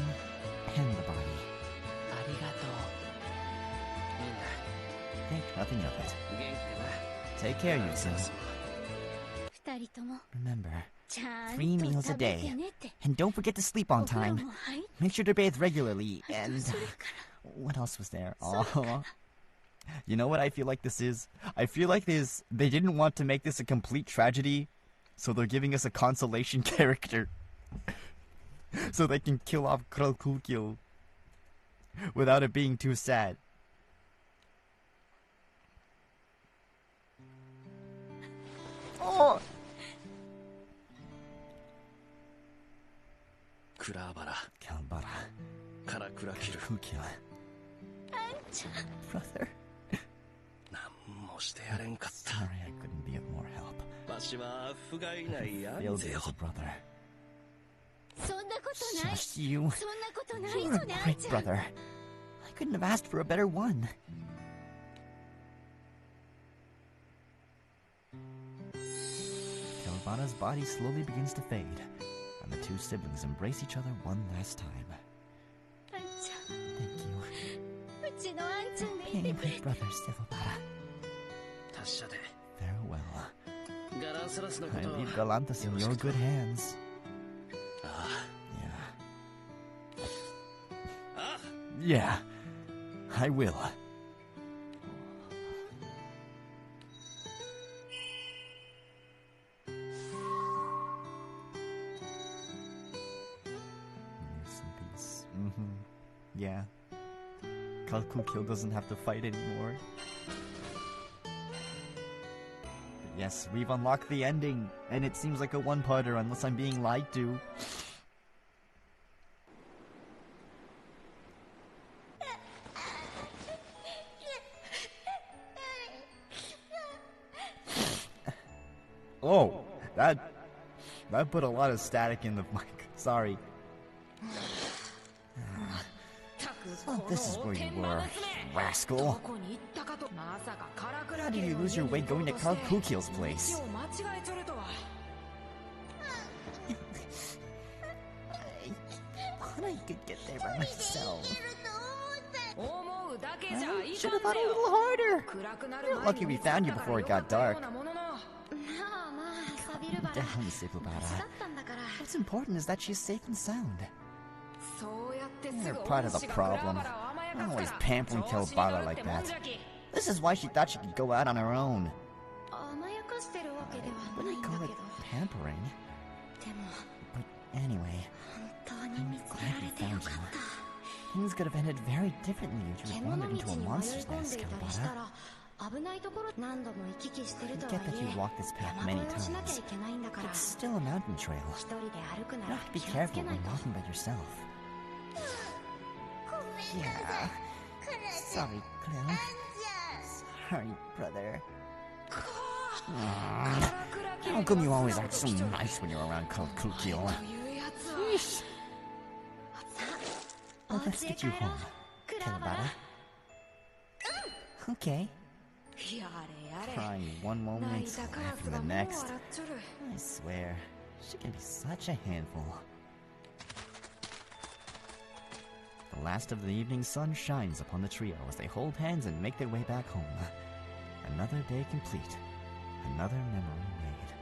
and the body. ありがといいんだ。 Think nothing of it. 元気でな。 Take care, you two. 二人とも Remember, ちゃん 3 meals と a 食べ day. てねって And don't forget to sleep on お風呂 time. も入っ Make sure to bathe regularly. と And するから what else was there? Oh. You know what I feel like this is? I feel like they didn't want to make this a complete tragedy, so they're giving us a consolation character. So they can kill off Krokukyo without it being too sad. Oh! クラーバラ Kalbara. からクラキル。 Kukyo. Brother. なんもしてやれんかった。 Sorry I couldn't be of more help. わしは不甲斐ない Failed 兄ぜ you よ as。a brother. そんなことない Just you. そんなことない You're ぞ a ねあん great ちゃん brother. I couldn't have asked for a better one. Kalbana's body slowly begins to fade, and the two siblings embrace each other one last time. あんちゃん Thank you. うちのあんちゃんでい Being て my くれて brother, Silvara. 達者で。 Farewell. ガランサラスのこ I とを。 leave Galantas in your good hands. あ Yeah. あ。あ Yeah. I will. Rest in peace. Yeah. Kalkukyo doesn't have to fight anymore. But yes, we've unlocked the ending, and it seems like a one-parter unless I'm being lied to. Oh, that put a lot of static in the mic. Sorry. So this is where you were, rascal. How did you lose your way going to Kalkukyo's place? I thought I could get there by myself. I should have thought a little harder. You're lucky we found you before it got dark. まあまあサビルバラ Down, 無 Silvara. 事だったんだから What's important is that she's safe and sound. You're part of the problem. Always pampering Kelbara like that. This is why she thought she could go out on her own. 甘やかしてるわけでは Wouldn't ないん I だ call け it ど pampering? でも But anyway, 本当に見つけられてよかった things could have ended very differently if you had 獣 wandered 道 into a に迷い monster's 込ん nest, でいたりした Kelbara. ら get that you walked this path many times. It's still a mountain trail. You have to be careful when walking by yourself. Yeah. Sorry, Clown. Sorry, brother. How come you always act so nice when you're around Kukio? Yeesh. Well, let's get you home, Kilobata. Okay. Crying one moment, laughing the next. I swear, she can be such a handful. The last of the evening sun shines upon the trio as they hold hands and make their way back home. Another day complete. Another memory made.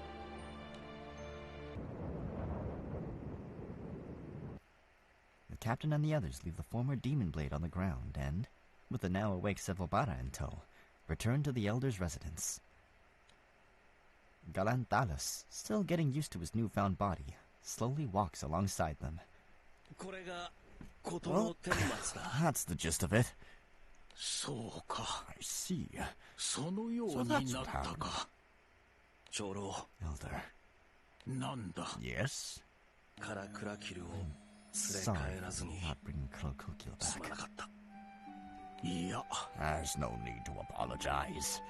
The captain and the others leave the former demon blade on the ground and, with the now awake Sevobara in tow, return to the elder's residence. Galantalos, still getting used to his newfound body, slowly walks alongside them. Well, that's the gist of it. I see. So that's what happened. Elder. Yes? Sorry for not bringing Krokukyo back. There's no need to apologize.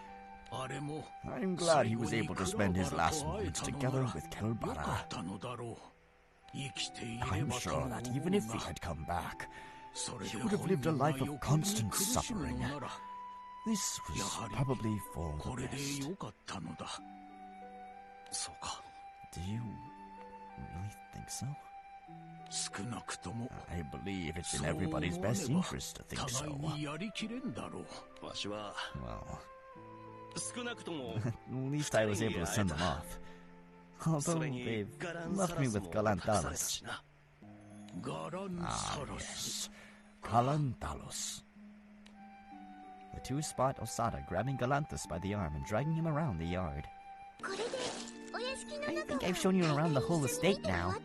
I'm glad he was able to spend his last moments together with Kilobata. I'm sure that even if he had come back, he would have lived a life of constant suffering. This was probably for the best. Do you really think so? I believe it's in everybody's best interest to think so. Well, at least I was able to send them off. Although they've left me with Galantalos. Ah, yes. Galantalos. The two spot Osada grabbing Galanthus by the arm and dragging him around the yard. I think I've shown you around the whole estate now.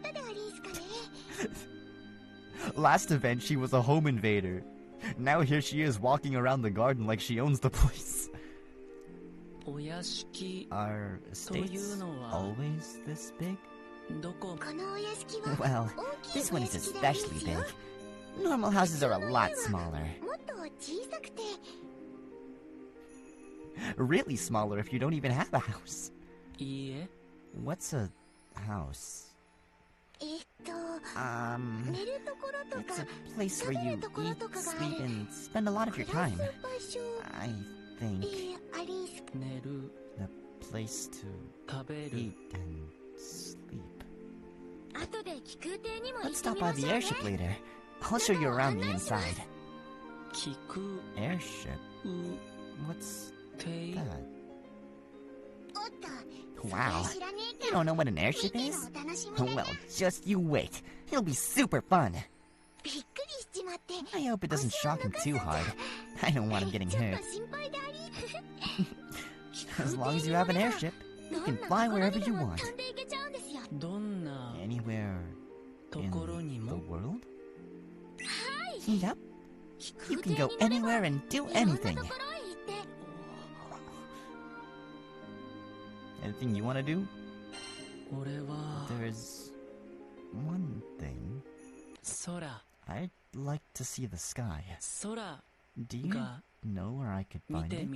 Last event, she was a home invader. Now here she is walking around the garden like she owns the place. Are estates always this big? Well, this one is especially big. Normal houses are a lot smaller. Really smaller if you don't even have a house. What's a house? It's a place where you eat, sleep, and spend a lot of your time. I think. The place to eat and sleep. Let's stop by the airship later. I'll show you around the inside. Airship? What's that? Wow, you don't know what an airship is? Well, just you wait. It'll be super fun. I hope it doesn't shock him too hard. I don't want him getting hurt. As long as you have an airship, you can fly wherever you want. Anywhere in the world? Yep. You can go anywhere and do anything. Anything you want to do? There's one thing. I'd like to see the sky. Do you know where I could find it?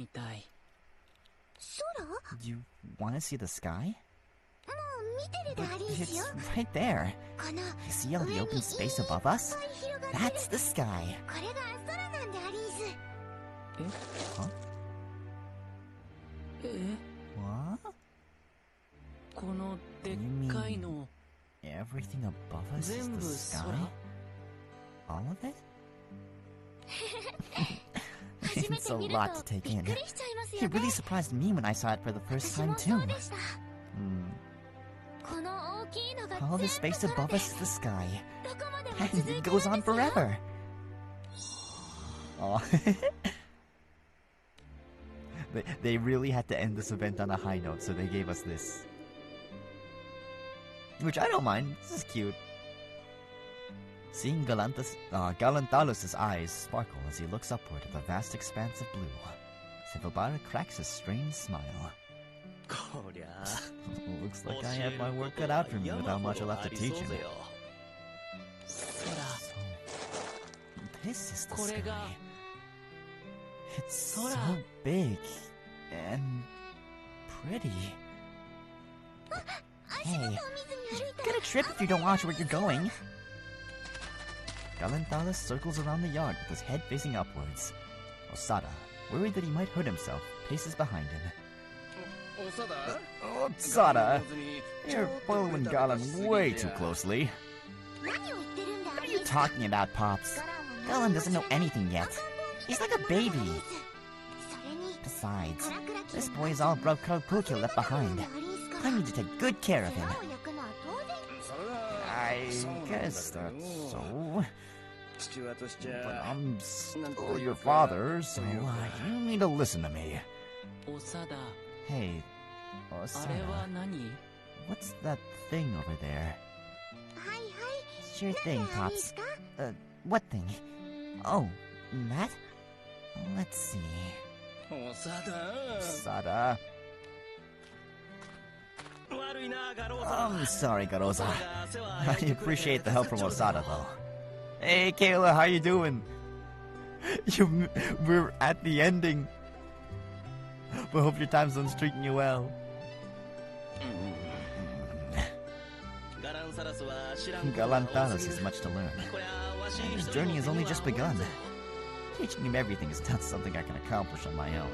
You want to see the sky? But it's right there. You see all the open space above us? That's the sky. Huh? What? You mean everything above us is the sky? All of it? It's a lot to take in. It really surprised me when I saw it for the first time too. All the space above us is the sky. And it goes on forever. Oh. They really had to end this event on a high note, so they gave us this. Which I don't mind. This is cute. Seeing Galantalos' eyes sparkle as he looks upward at the vast expanse of blue. Sevobara cracks a strange smile. Looks like I have my work cut out for me with how much I'll have to teach him. So, this is the sky. It's so big and pretty. Hey, you're gonna trip if you don't watch where you're going. Galanthalis circles around the yard with his head facing upwards. Osada, worried that he might hurt himself, paces behind him. Osada, you're following Galan way too closely. What are you talking about, Pops? Galan doesn't know anything yet. He's like a baby. Besides, this boy is all broke Kokuki left behind. I need to take good care of him. I guess that's so. But I'm still your father, so you need to listen to me. Hey, Osada, what's that thing over there? Sure thing, Pops. What thing? Oh, that? Let's see. Osada. I'm sorry, Garoza. I appreciate the help from Osada, though. Hey, Kayla, how you doing? We're at the ending. But hope your time zone's treating you well. Galanthalis has much to learn. And his journey has only just begun. Teaching him everything is not something I can accomplish on my own.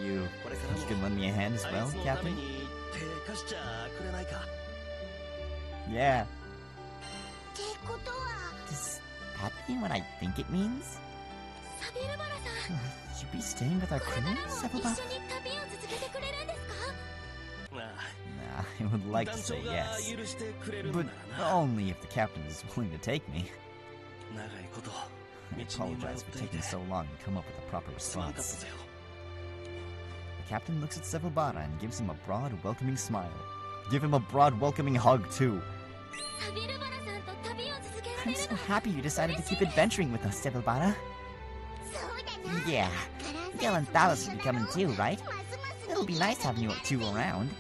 You can lend me a hand as well, Captain? Yeah. Does that mean what I think it means? You be staying with our crew, Sevobara? I would like to say yes, but only if the captain is willing to take me. I apologize for taking so long to come up with a proper response. The captain looks at Sevobara and gives him a broad, welcoming smile. Give him a broad, welcoming hug, too. I'm so happy you decided to keep adventuring with us, Sevobara. Yeah, Galanthalis will be coming too, right? It'll be nice having you two around.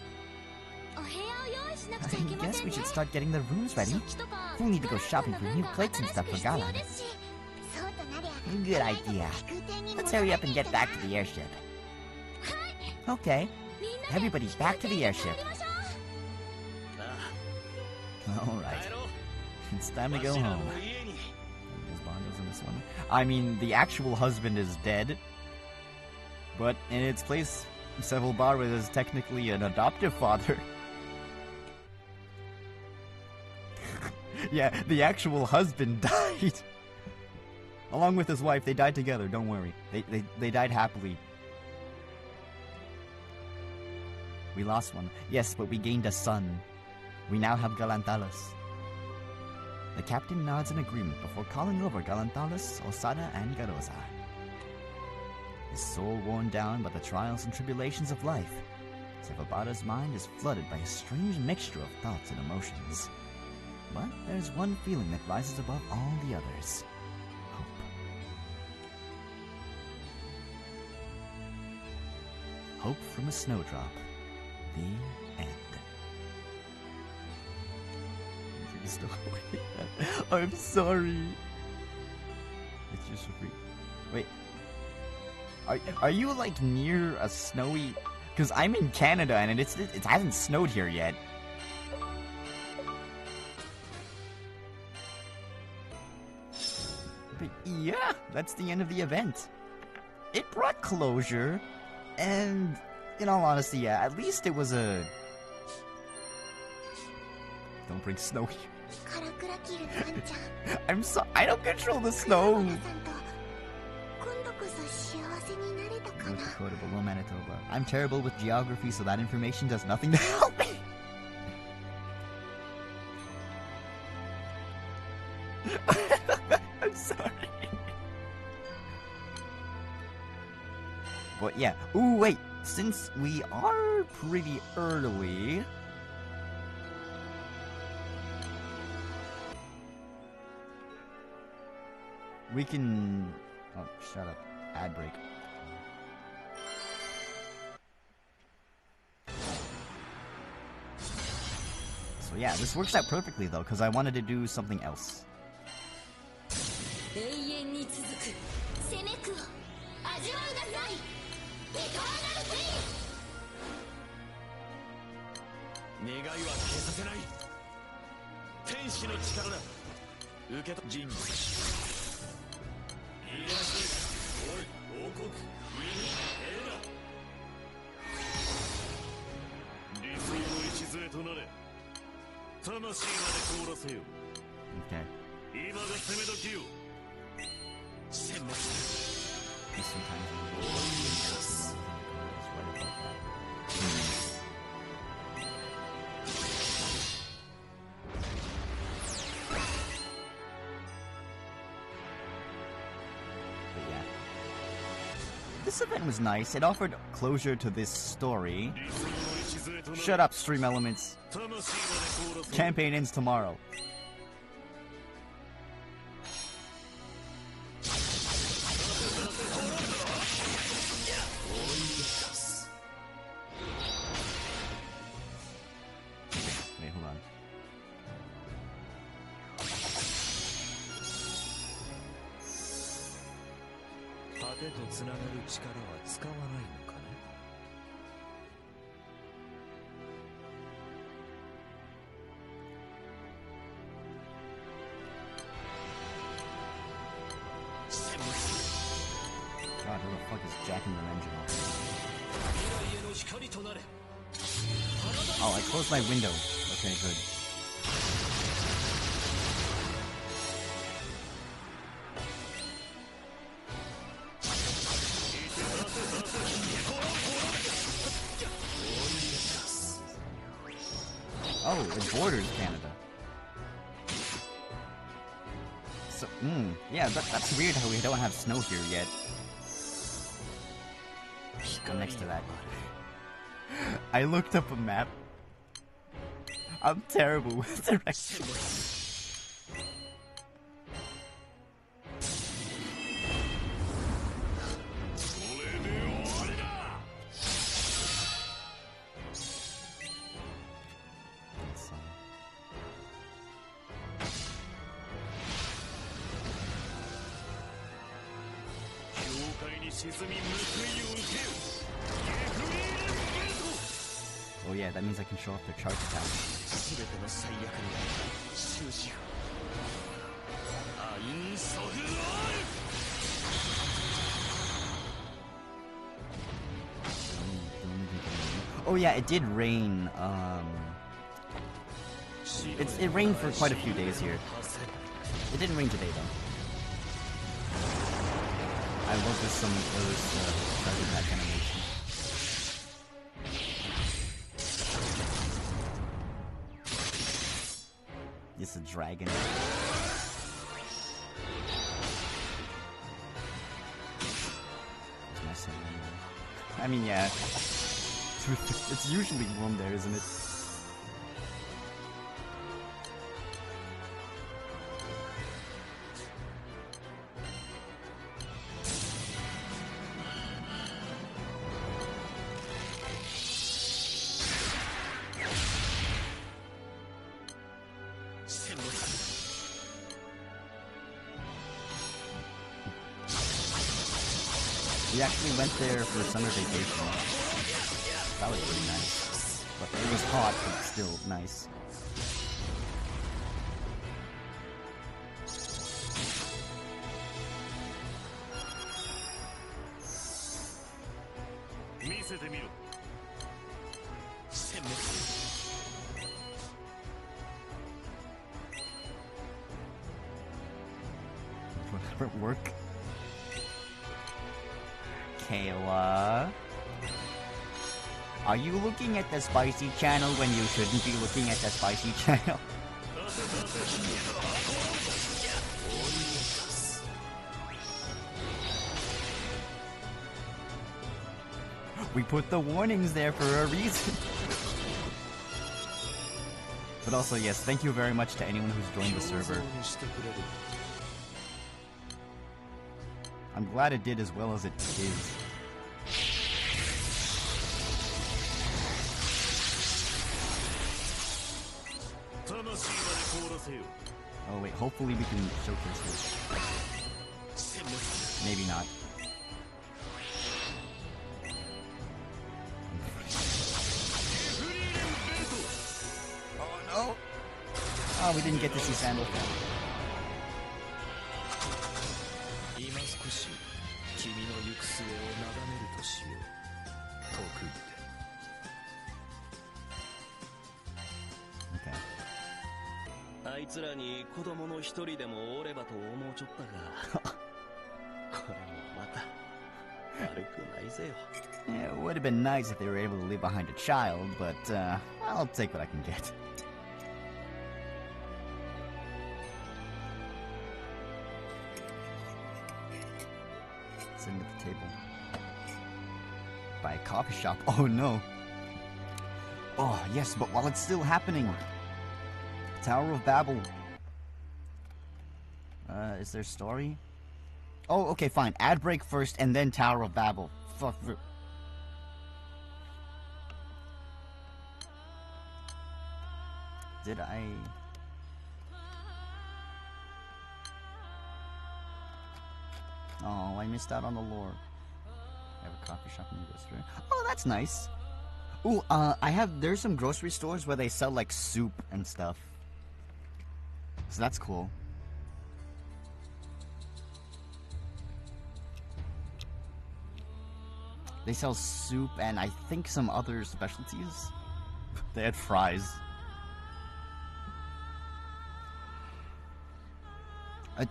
I guess we should start getting the rooms ready. We'll need to go shopping for new plates and stuff for Galan. Good idea. Let's hurry up and get back to the airship. Okay, everybody back to the airship. Alright, it's time to go home. In this one. I mean, the actual husband is dead, but in its place, Sevobara is technically an adoptive father. Yeah, the actual husband died. Along with his wife, they died together, don't worry. They died happily. We lost one. Yes, but we gained a son. We now have Galanthalis. The captain nods in agreement before calling over Galanthalis, Osada, and Garoza. His soul worn down by the trials and tribulations of life, Sevobara's mind is flooded by a strange mixture of thoughts and emotions. But there's one feeling that rises above all the others. Hope. Hope from a snowdrop. The end. I'm sorry. It's just for free. Wait. Are you like near a snowy? Because I'm in Canada and it hasn't snowed here yet. But yeah, that's the end of the event. It brought closure, and in all honesty, yeah, at least it was a. Don't bring snow here. I'm so. I don't control the snow. North Dakota, below Manitoba. I'm terrible with geography, so that information does nothing to help me. I'm sorry. But yeah. Ooh, wait. Since we are pretty early. We can... Oh, shut up. ad break. So yeah, this works out perfectly though, because I wanted to do something else. 永遠に続く攻めくを味わうがさいエターナルペイン願いは消させない天使の力だ受けと人類いやしおい王国上にエラ理想の礎となれ魂まで凍らせよ Okay. 今が攻め時よ Sometimes right about that. But yeah. This event was nice. It offered closure to this story. Shut up, Stream Elements. Campaign ends tomorrow. Wait, hold on. God, who the fuck is jacking their engine off? Oh, I closed my window. Okay, good. Oh, it borders Canada. So, yeah, that's weird how we don't have snow here yet. I'm next to that. I looked up a map. I'm terrible with directions. Oh yeah, that means I can show off their charge attack. Oh yeah, it did rain. It rained for quite a few days here. It didn't rain today though. I love this charge attack animation. It's a dragon. I mean, yeah. It's usually warm there, isn't it? We actually went there for summer vacation. That was pretty nice. But it was hot, but still nice. Whatever work. Kayla, are you looking at the spicy channel when you shouldn't be looking at the spicy channel? We put the warnings there for a reason. But also, yes, thank you very much to anyone who's joined the server. I'm glad it did as well as it is. Oh wait, hopefully we can showcase this. Maybe not. Oh no! Oh, we didn't get to see Sandal. Okay. あいつらに子供の一人でもおればと思うちょったがこれもまた悪くないぜよ Yeah, it would have been nice if they were able to leave behind a child, but I'll take what I can get. It's into the table. By a coffee shop. Oh no. Oh yes, but while it's still happening. Tower of Babel. Is there story? Oh, okay, fine. Ad break first and then Tower of Babel. Fuck. Did I... Oh, I missed out on the lore. I have a coffee shop in the grocery. Oh, that's nice. Ooh, there's some grocery stores where they sell, like, soup and stuff. So that's cool. They sell soup and I think some other specialties. They had fries.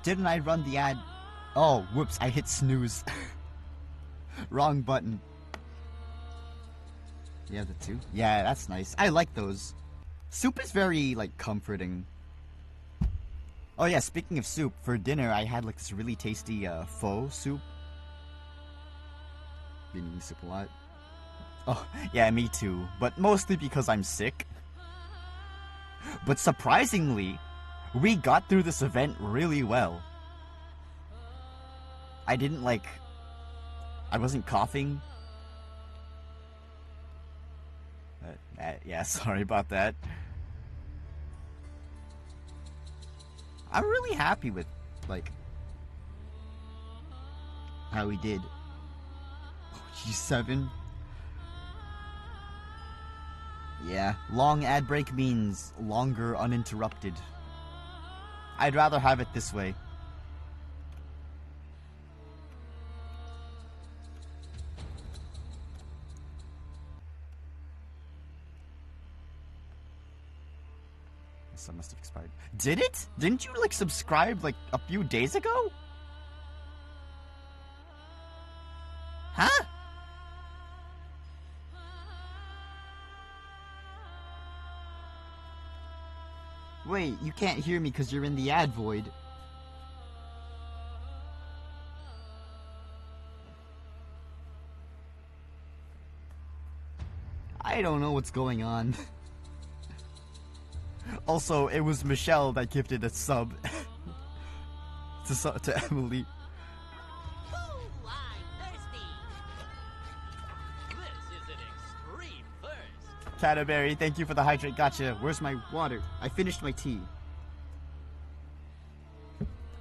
Didn't I run the ad? Oh, whoops, I hit snooze. Wrong button. Yeah, the two? Yeah, that's nice. I like those. Soup is very, like, comforting. Oh yeah, speaking of soup, for dinner I had, like, this really tasty, pho soup. Been eating soup a lot. Oh, yeah, me too. But mostly because I'm sick. But surprisingly, we got through this event really well. I didn't, like... I wasn't coughing. Yeah, sorry about that. I'm really happy with, like, how we did. Oh, G7. Yeah, long ad break means longer uninterrupted. I'd rather have it this way. This must have expired. Did it? Didn't you, like, subscribe, like, a few days ago? Huh? Wait, you can't hear me because you're in the ad void. I don't know what's going on. Also, it was Michelle that gifted a sub to Emily. Oh, I'm thirsty. This is an extreme thirst. Cataberry, thank you for the hydrate. Gotcha. Where's my water? I finished my tea.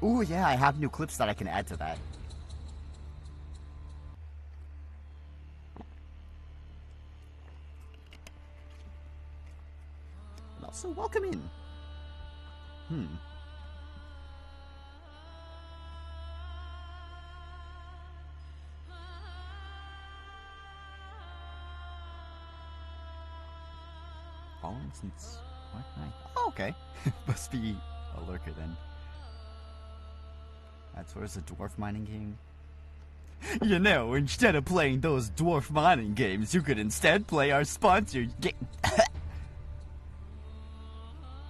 Ooh, yeah, I have new clips that I can add to that. And also, welcome in. Fallen since what night? Oh, okay. Must be a lurker then. That's where's the dwarf mining game. You know, instead of playing those dwarf mining games, you could instead play our sponsored game.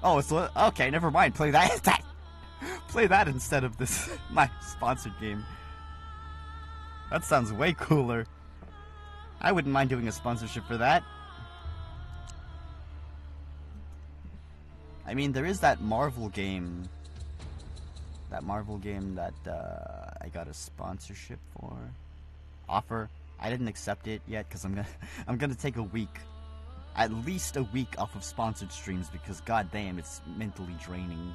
Oh, so okay, never mind. Play that. Play that instead of this my sponsored game. That sounds way cooler. I wouldn't mind doing a sponsorship for that. I mean, there is that Marvel game. That Marvel game that I got a sponsorship for. Offer. I didn't accept it yet because I'm gonna take a week, at least a week off of sponsored streams because goddamn, it's mentally draining.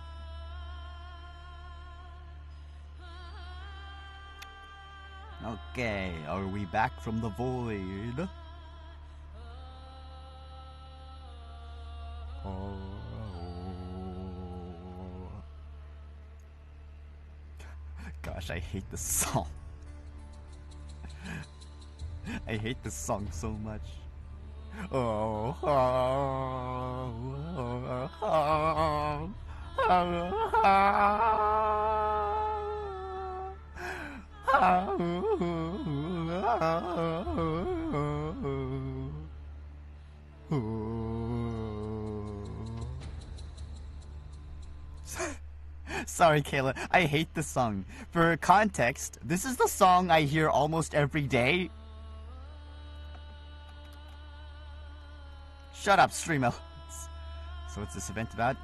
Okay, are we back from the void? Oh. Gosh, I hate this song. I hate this song so much. Oh. Sorry, Kayla. I hate this song. For context, this is the song I hear almost every day. Shut up, stream elements. So what's this event about?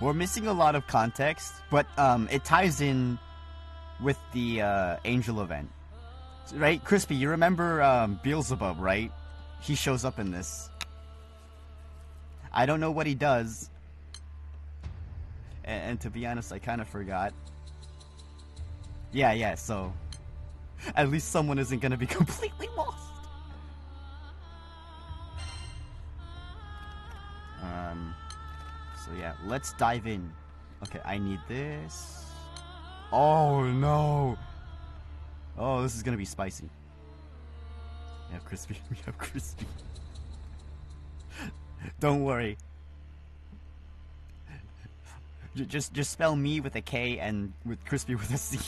We're missing a lot of context, but it ties in with the Angel event. Right? Crispy, you remember Beelzebub, right? He shows up in this. I don't know what he does. And to be honest, I kind of forgot. Yeah, so... At least someone isn't gonna be completely lost. So yeah, let's dive in. Okay, I need this. Oh no! Oh, this is gonna be spicy. We have crispy. We have crispy. Don't worry. Just spell me with a K and with crispy with a C.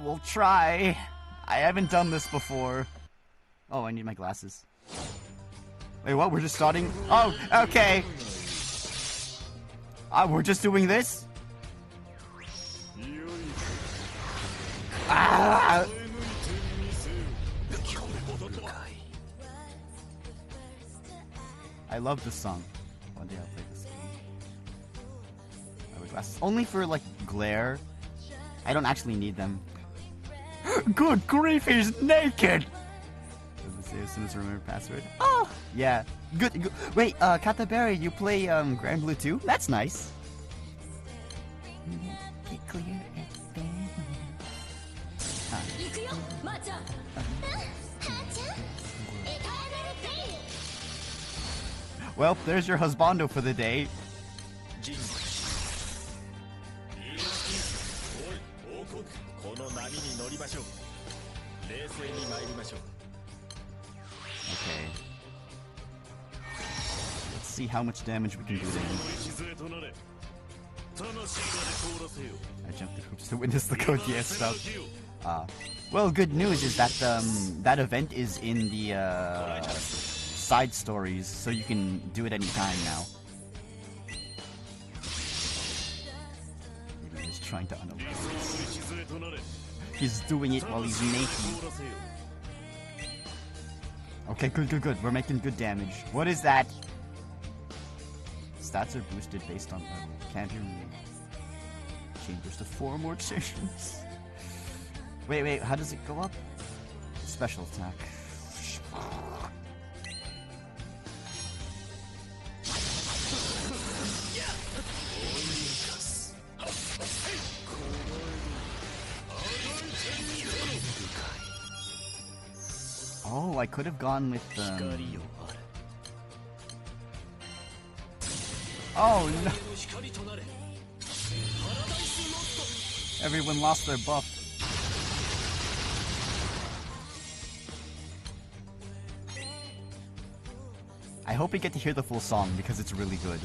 We'll try. I haven't done this before. Oh, I need my glasses. Wait, what? We're just starting? Oh, okay. We're just doing this? Ah! I love this song. One day I'll play this game. I wear glasses. Only for, like, glare. I don't actually need them. Good grief, he's naked! Does it say as soon as I remember password? Oh! Yeah. Good. Wait, Kataberry, you play, Granblue 2? That's nice. Get clear. Well, there's your husbando for the day. Okay. Let's see how much damage we can do to him. I jumped the hoops to witness the Code DS stuff. Well, good news is that that event is in the side stories, so you can do it anytime now. Maybe he's trying to unalive this. He's doing it while he's naked. Okay, good. We're making good damage. What is that? Stats are boosted based on level. Can't be removed. Chambers to 4 more stations. Wait, how does it go up? Special attack. Oh, I could have gone with Oh no! Everyone lost their buff. I hope we get to hear the full song because it's really good.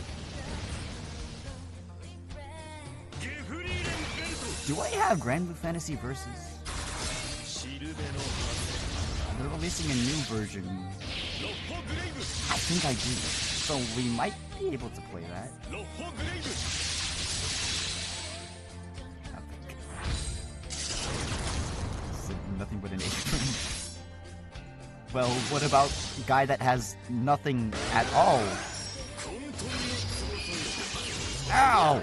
Do I have Granblue Fantasy Versus? They're releasing a new version. I think I do. So we might be able to play that. Nothing but an apron. Well, what about a guy that has nothing at all? Ow!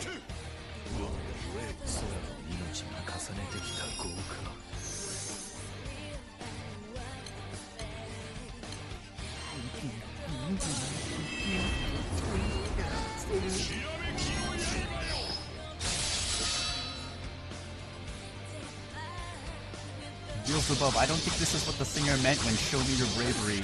Beelzebub, I don't think this is what the singer meant when "Show me your bravery."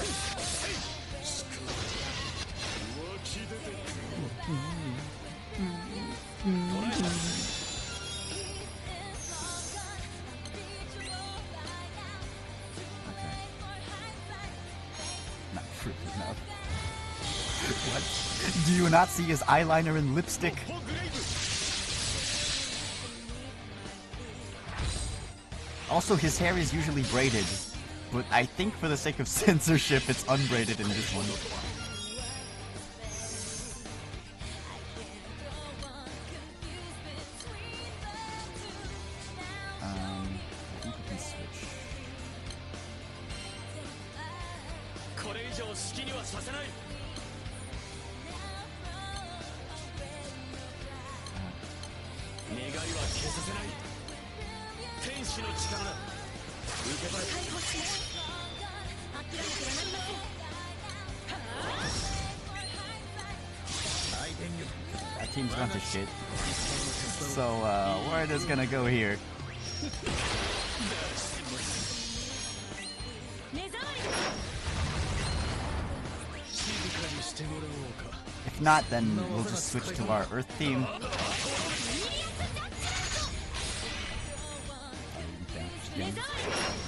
Okay. Not true enough. What? Do you not see his eyeliner and lipstick? Also, his hair is usually braided, but I think for the sake of censorship, it's unbraided in this one. I think we can switch. That team's gone to shit. So, word is gonna go here. If not, then we'll just switch to our Earth theme.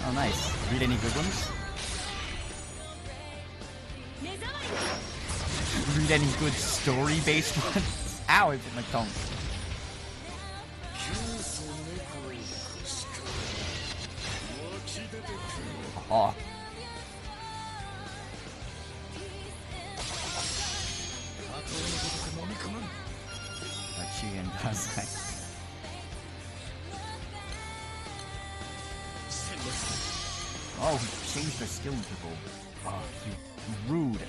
Oh, nice. Read any good ones? Read any good story-based ones? Ow, it hit my tongue. Oh. Chi and Dazai. Oh, he changed their skill interval. Oh, he rude.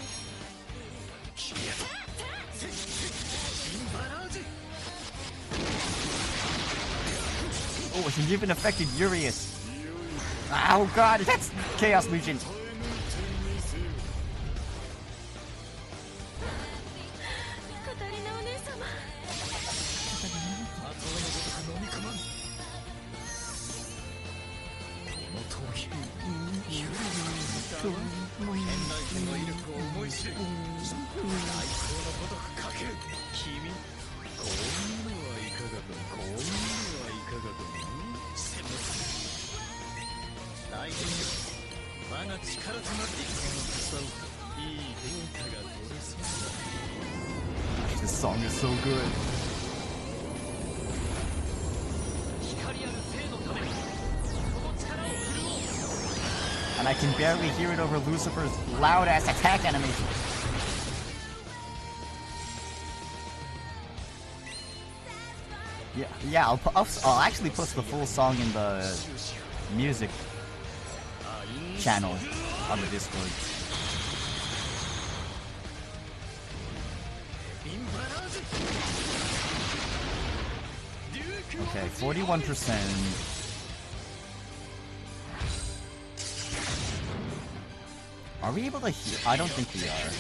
Oh, he even affected Urius. Oh god, that's Chaos Legion. This song is so good. And I can barely hear it over Lucifer's loud-ass attack animation. Yeah, I'll actually post the full song in the music channel on the Discord. Okay, 41%. Are we able to hear? I don't think we are.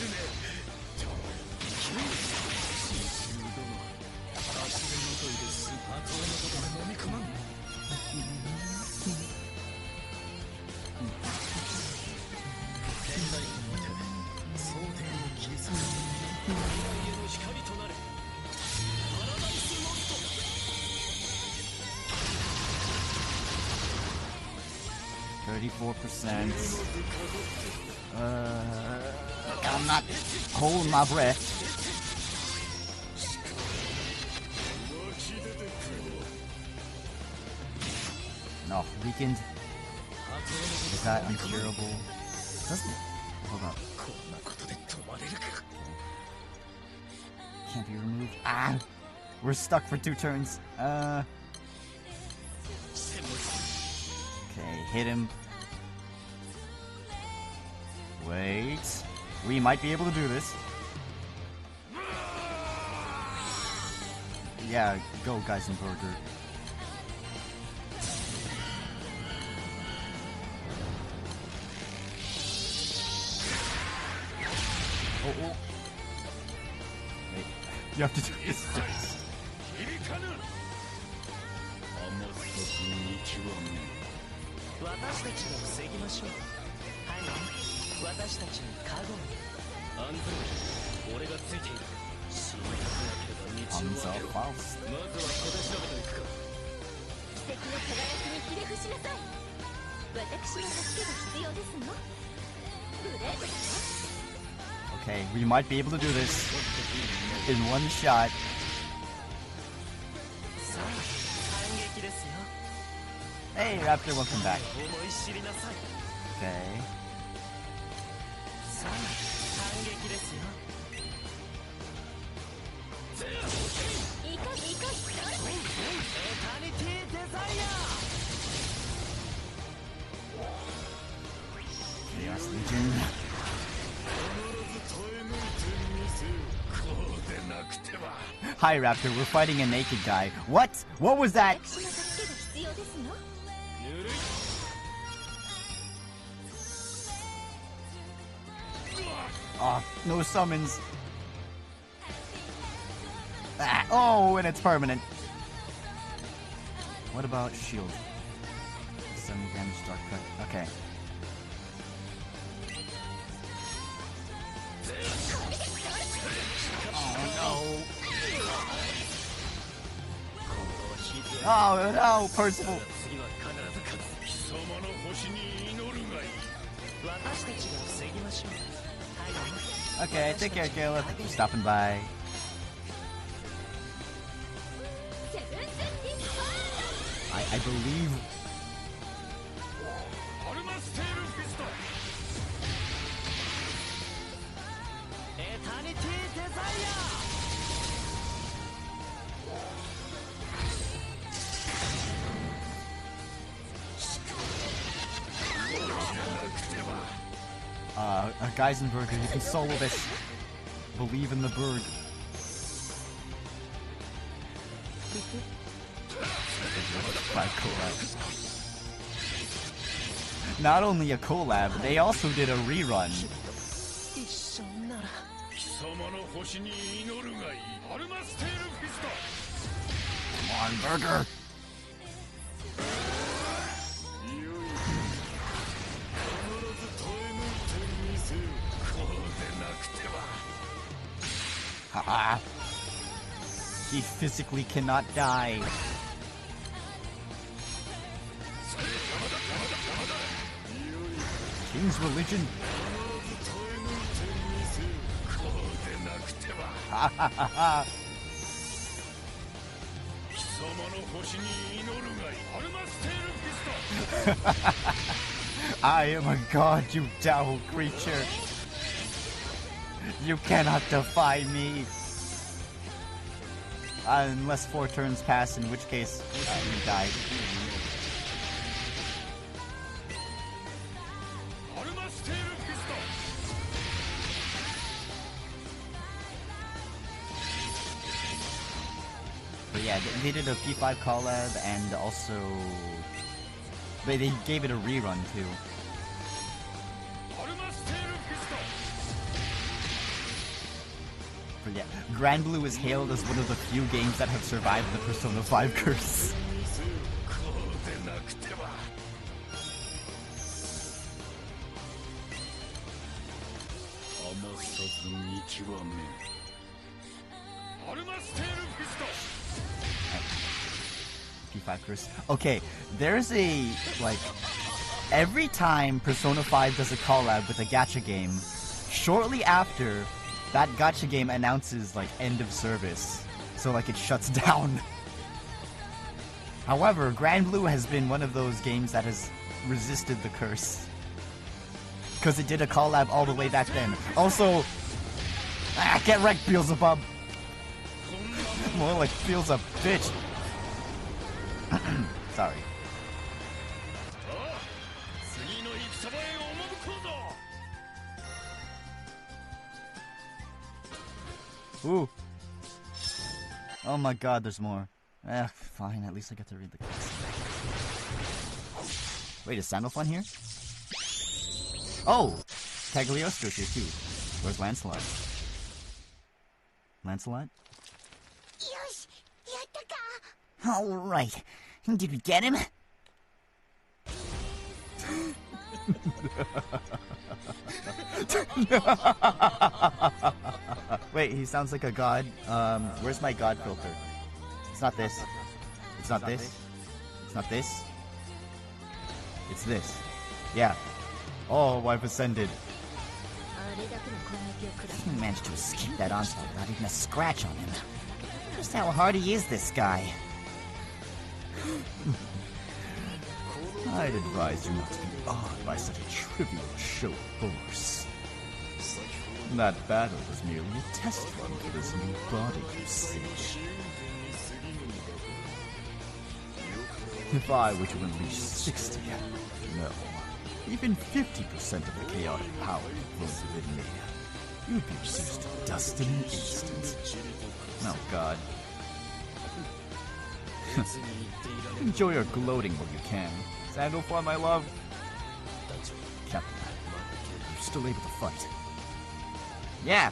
I'm not holding my breath. No, weakened. Is that uncurable? Doesn't. Hold up. Can't be removed. Ah! We're stuck for 2 turns. Okay, hit him. Wait. We might be able to do this. Yeah, go, Geisenberger. Oh. Wait, you have to do this first. 私たちが防ぎましょう。はい、私たちに加護を。アンズ俺がついている。死にたくなければ道を開けろ。まずは小手調べといくか。奇跡の輝きにひれ伏しなさい。私の助けが必要ですの。ブレード。 Okay, we might be able to do this in one shot. さあ、反撃ですよ。 Hey, Raptor, welcome back. 思い知りなさい。 Okay. さあ、反撃ですよ。いかいかエタニティデザイア Chaos Legion. Hi, Raptor, we're fighting a naked guy. What? What was that? 私の助けが必要ですの。 Oh, no summons. Ah, oh, and it's permanent. What about shield? 7 damage, dark cut. Okay. Oh no, Percival. 貴様の星に祈るがいい。私たちが防ぎましょう。 Okay, take care, Caleb. Stopping by. I believe. Geisenberger, you can solo this. Believe in the bird. Not only a collab, they also did a rerun. Come on, Burger! Haha. He physically cannot die. King's religion. Ha ha ha ha. I am a god, you Tao creature. You cannot defy me. Unless 4 turns pass, in which case you die. But yeah, they did a P5 collab and also they gave it a rerun too. But yeah, Granblue is hailed as one of the few games that have survived the Persona 5 curse. P5 curse. Okay, there's a, like, every time Persona 5 does a collab with a gacha game, shortly after, that gacha game announces, like, end of service. So, like, it shuts down. However, Granblue has been one of those games that has resisted the curse. Because it did a collab all the way back then. Also, get wrecked, Beelzebub! More like feels a bitch. Sorry. Ooh. Oh my god, there's more. Fine, at least I get to read the cutscene. Wait, is Sandalphon here? Oh! Cagliostro's here too. Where's Lancelot? Lancelot? Alright. Did we get him? Wait, he sounds like a god. Where's my god filter? It's not this. It's not this. It's not this. It's this. Yeah. Oh, I've ascended. He managed to escape that onslaught without even a scratch on him. Just how hardy is this guy? I'd advise you not to be awed by such a trivial show of force. That battle was merely a test run for this new body, you see. If I were to unleash 60, no, even 50% of the chaotic power that flows within me, you'd be reduced to dust in an instant. Oh god. Enjoy your gloating while you can. Sandalphon, my love. Captain, you're still able to fight. Yeah!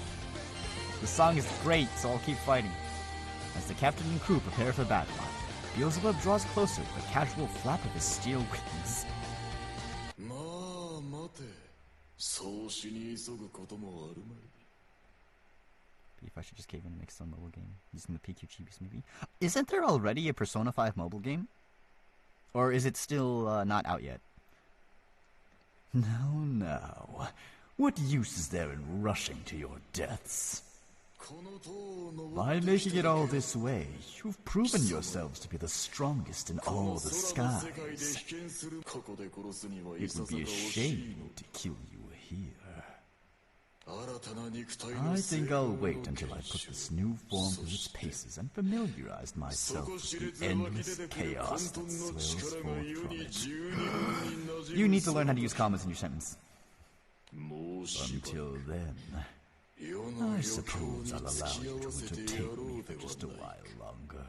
The song is great, so I'll keep fighting. As the captain and crew prepare for battle, Beelzebub draws closer with a casual flap of his steel wings. If I should just cave in and make some mobile game using the PQ Chibi's movie. Isn't there already a Persona 5 mobile game? Or is it still not out yet? No, no. What use is there in rushing to your deaths? By making it all this way, you've proven yourselves to be the strongest in all the skies. It would be a shame to kill you here. I think I'll wait until I put this new form through its paces and familiarize myself with the endless chaos that swells forth from it. You need to learn how to use commas in your sentence. Until then, I suppose I'll allow you to entertain me for just a while longer.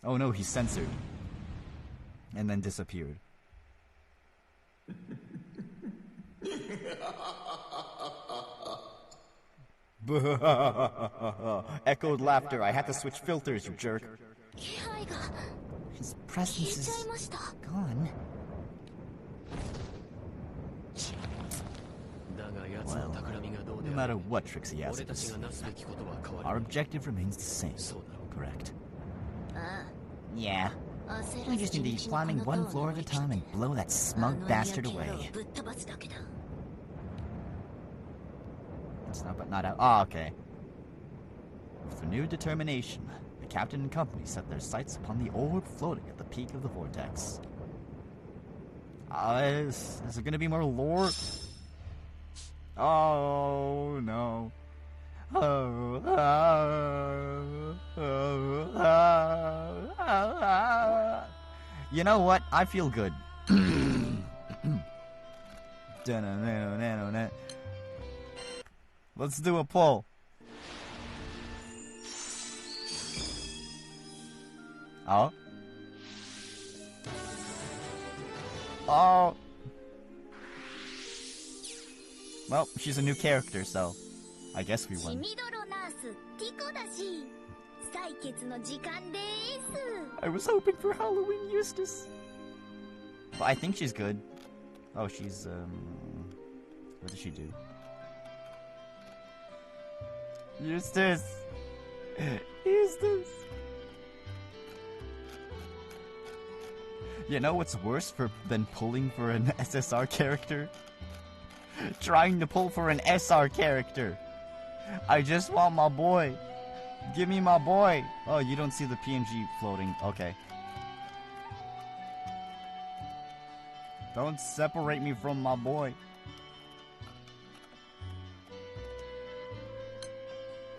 Oh no, he's censored. And then disappeared. Echoed laughter. I had to switch filters, you jerk. His presence is gone. Well, no matter what tricks he has, our objective remains the same, correct? Yeah. We just need to keep climbing one floor at a time and blow that smug bastard away. It's not, but not out. Oh, okay. With renewed determination, the captain and company set their sights upon the orb floating at the peak of the vortex. Is there gonna be more lore? Oh no. You know what? I feel good. Let's do a poll. Oh. Oh. Well, she's a new character, so I guess we won. I was hoping for Halloween Eustace. But I think she's good. Oh, she's, what does she do? Eustace! Eustace! You know what's worse than pulling for an SSR character? Trying to pull for an SR character. I just want my boy. Give me my boy. Oh, you don't see the PNG floating. Okay. Don't separate me from my boy.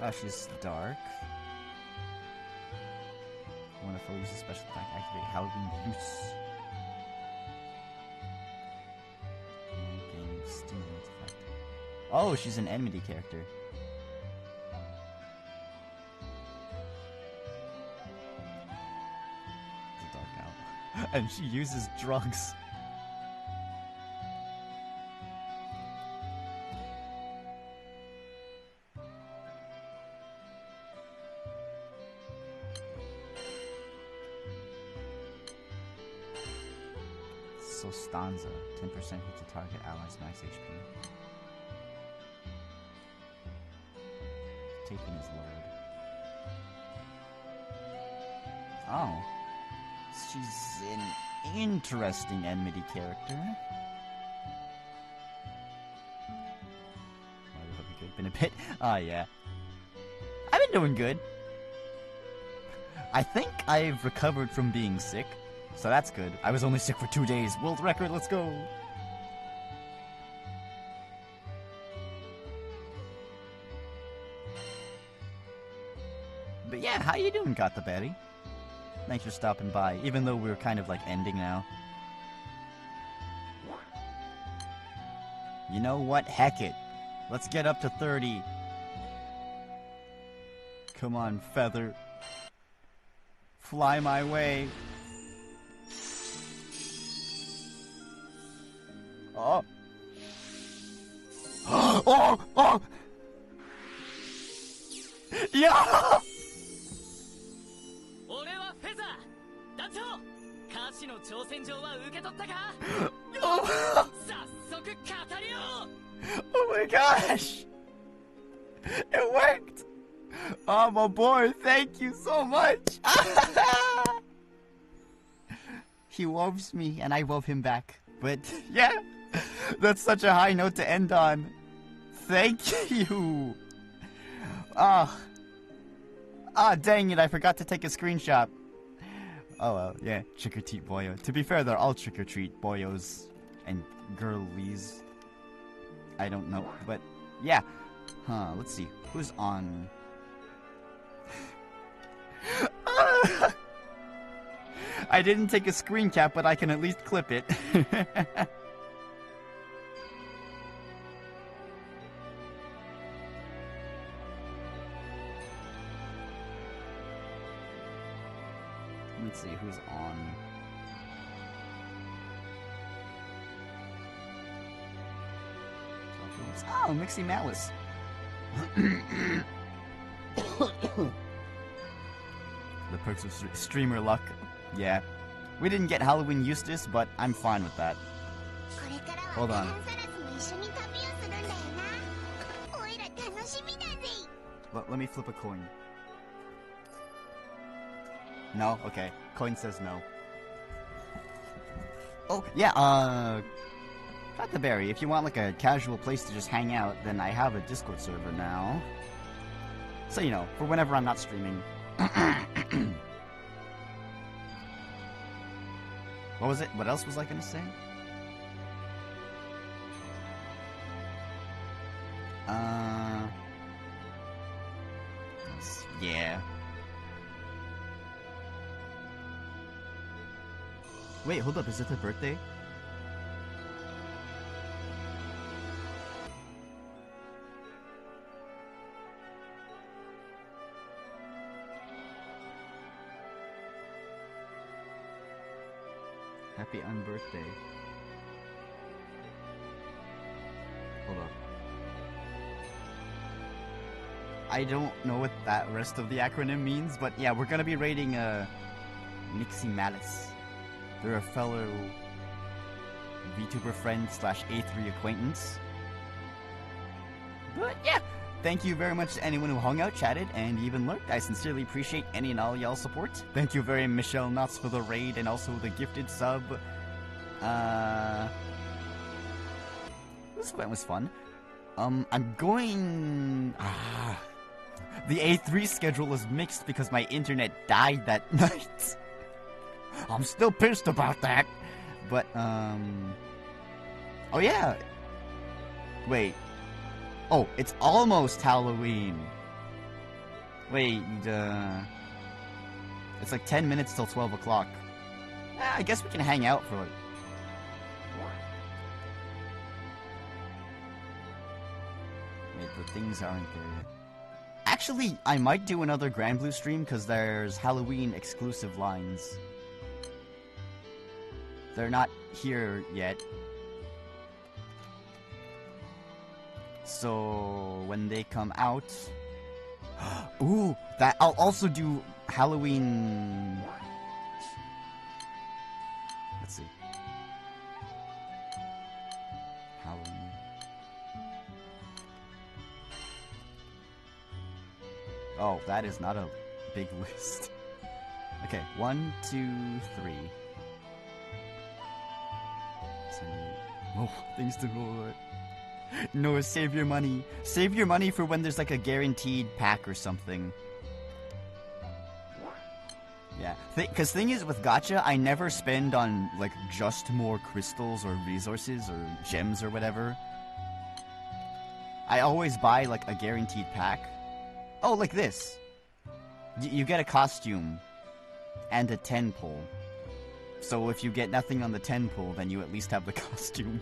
Oh, she's dark. When a foe uses special attack, activate Halloween Use. Oh, she's an enmity character. And she uses drugs. So stanza, 10% hit to target allies max HP. Taking his load. Oh. She's an interesting enmity character. I hope you could been a bit. Oh yeah. I've been doing good. I think I've recovered from being sick. So that's good. I was only sick for 2 days. World record, let's go! But yeah, how you doing, Got the Betty? Thanks for stopping by, even though we're kind of like ending now. You know what? Heck it. Let's get up to 30. Come on, Feather. Fly my way. Oh. Oh! Oh! Yeah! 俺はフェザー団長歌詞の挑戦状は受け取ったか Oh! 早速語りよう Oh my gosh! It worked! Oh, my boy, thank you so much! He loves me, and I love him back. But, yeah, that's such a high note to end on. Thank you! Dang it, I forgot to take a screenshot. Oh well, yeah, trick-or-treat boyo. To be fair, they're all trick-or-treat boyos and girlies. I don't know, but yeah. Let's see. Who's on? I didn't take a screen cap, but I can at least clip it. Let's see who's on. Oh, Mixie Malice. The perks of streamer luck. Yeah. We didn't get Halloween Eustace, but I'm fine with that. Hold on. Let me flip a coin. No? Okay. Coin says no. Oh, yeah, Got the berry. If you want like a casual place to just hang out, then I have a Discord server now. So, you know, for whenever I'm not streaming. What was it? What else was I gonna say? Yeah. Wait, hold up, is it her birthday? Happy unbirthday. Hold up. I don't know what that rest of the acronym means, but yeah, we're gonna be rating Nixie Malice. They're a fellow VTuber friend / A3 acquaintance. But yeah, thank you very much to anyone who hung out, chatted, and even lurked. I sincerely appreciate any and all y'all support. Thank you very much, Michelle Knotts, for the raid and also the gifted sub. This event was fun. I'm going... The A3 schedule is mixed because my internet died that night. I'm still pissed about that. But, oh yeah. Wait. Oh, it's almost Halloween. Wait, it's like 10 minutes till 12 o'clock. I guess we can hang out for like... Wait, the things aren't there. Actually, I might do another Granblue stream because there's Halloween exclusive lines. They're not here yet. So when they come out, ooh, that I'll also do Halloween. Let's see. Halloween. Oh, that is not a big list. Okay, 1, 2, 3. Oh, things to hold. No, save your money. Save your money for when there's like a guaranteed pack or something. Yeah, because thing is with gacha, I never spend on like just more crystals or resources or gems or whatever. I always buy like a guaranteed pack. Oh, like this. You get a costume and a 10 pull. So if you get nothing on the 10 pull, then you at least have the costume.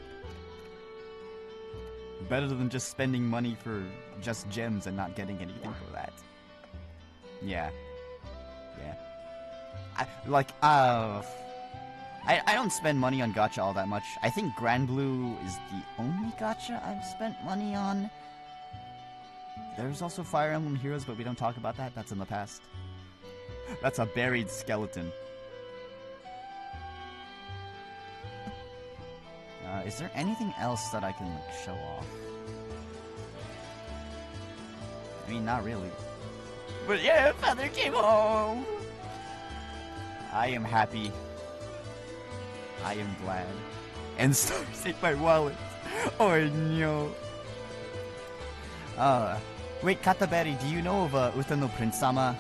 Better than just spending money for just gems and not getting anything for that. Yeah. Yeah. I don't spend money on gacha all that much. I think Granblue is the only gacha I've spent money on. There's also Fire Emblem Heroes, but we don't talk about that. That's in the past. That's a buried skeleton. Is there anything else that I can like show off? I mean, not really. But yeah, Father came home! I am happy. I am glad. And Stars ate my wallet. Oh no. Wait, Kataberry, do you know of Uta no Prince-sama?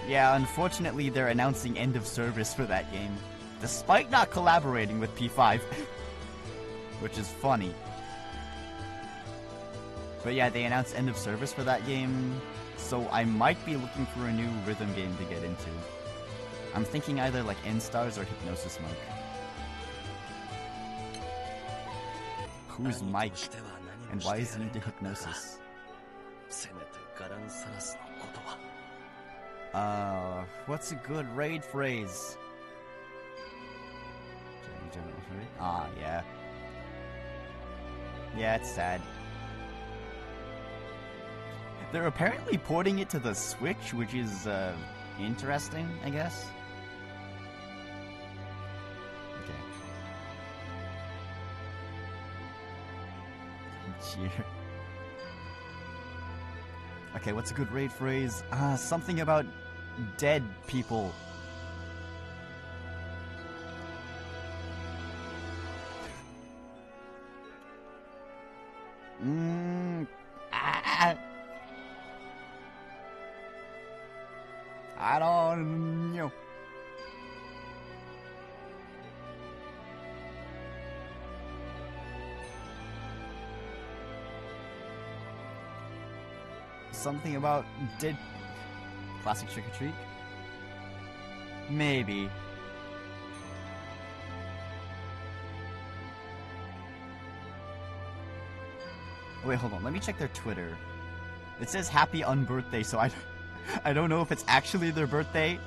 Yeah, unfortunately they're announcing end of service for that game. Despite not collaborating with P5. Which is funny. But yeah, they announced end of service for that game, so I might be looking for a new rhythm game to get into. I'm thinking either like N-Stars or Hypnosis Monk. Who's Mike? And why is he into Hypnosis? What's a good raid phrase? Ah, yeah. Yeah, it's sad. They're apparently porting it to the Switch, which is, interesting, I guess. Okay. Cheer. Okay, what's a good raid phrase? Something about dead people. I don't know. Something about dead... Classic Trick or Treat? Maybe. Wait, hold on. Let me check their Twitter. It says happy unbirthday, so I don't know if it's actually their birthday.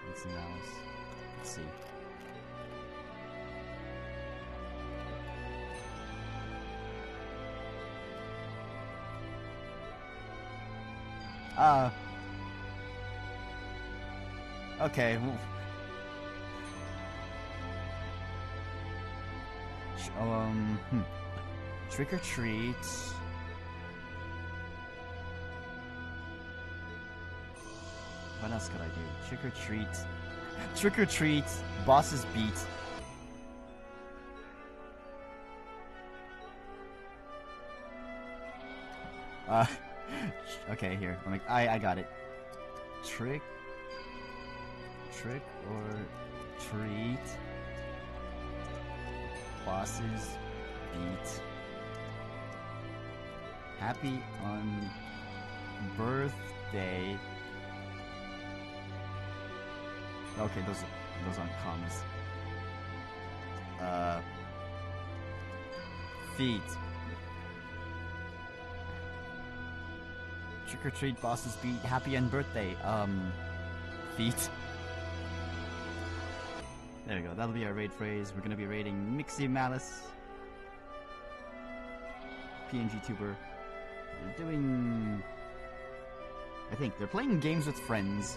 What's the mouse? Let's see. Okay. Trick or treat. What else could I do? Trick or treat. Trick or treat. Bosses beat. Okay, here. I got it. Trick or treat. Bosses beat. Happy on birthday. Okay, those aren't commas. Feet. Trick or treat, bosses beat, happy end birthday. Feet. There we go, that'll be our raid phrase. We're gonna be raiding Mixie Malice. PNG Tuber. They're doing... I think they're playing games with friends.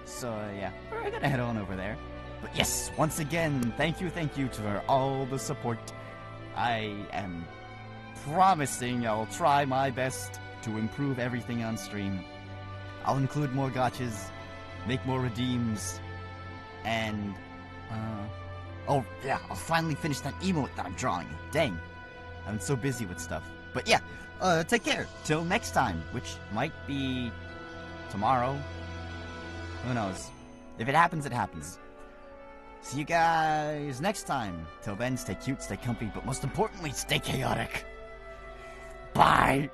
So, yeah, we're gonna head on over there. But yes, once again, thank you for all the support. I am promising I'll try my best to improve everything on stream. I'll include more gotchas, make more redeems, and, oh, yeah, I'll finally finish that emote that I'm drawing. Dang, I'm so busy with stuff. But yeah, take care. Till next time, which might be tomorrow. Who knows? If it happens, it happens. See you guys next time. Till then, stay cute, stay comfy, but most importantly, stay chaotic. Bye!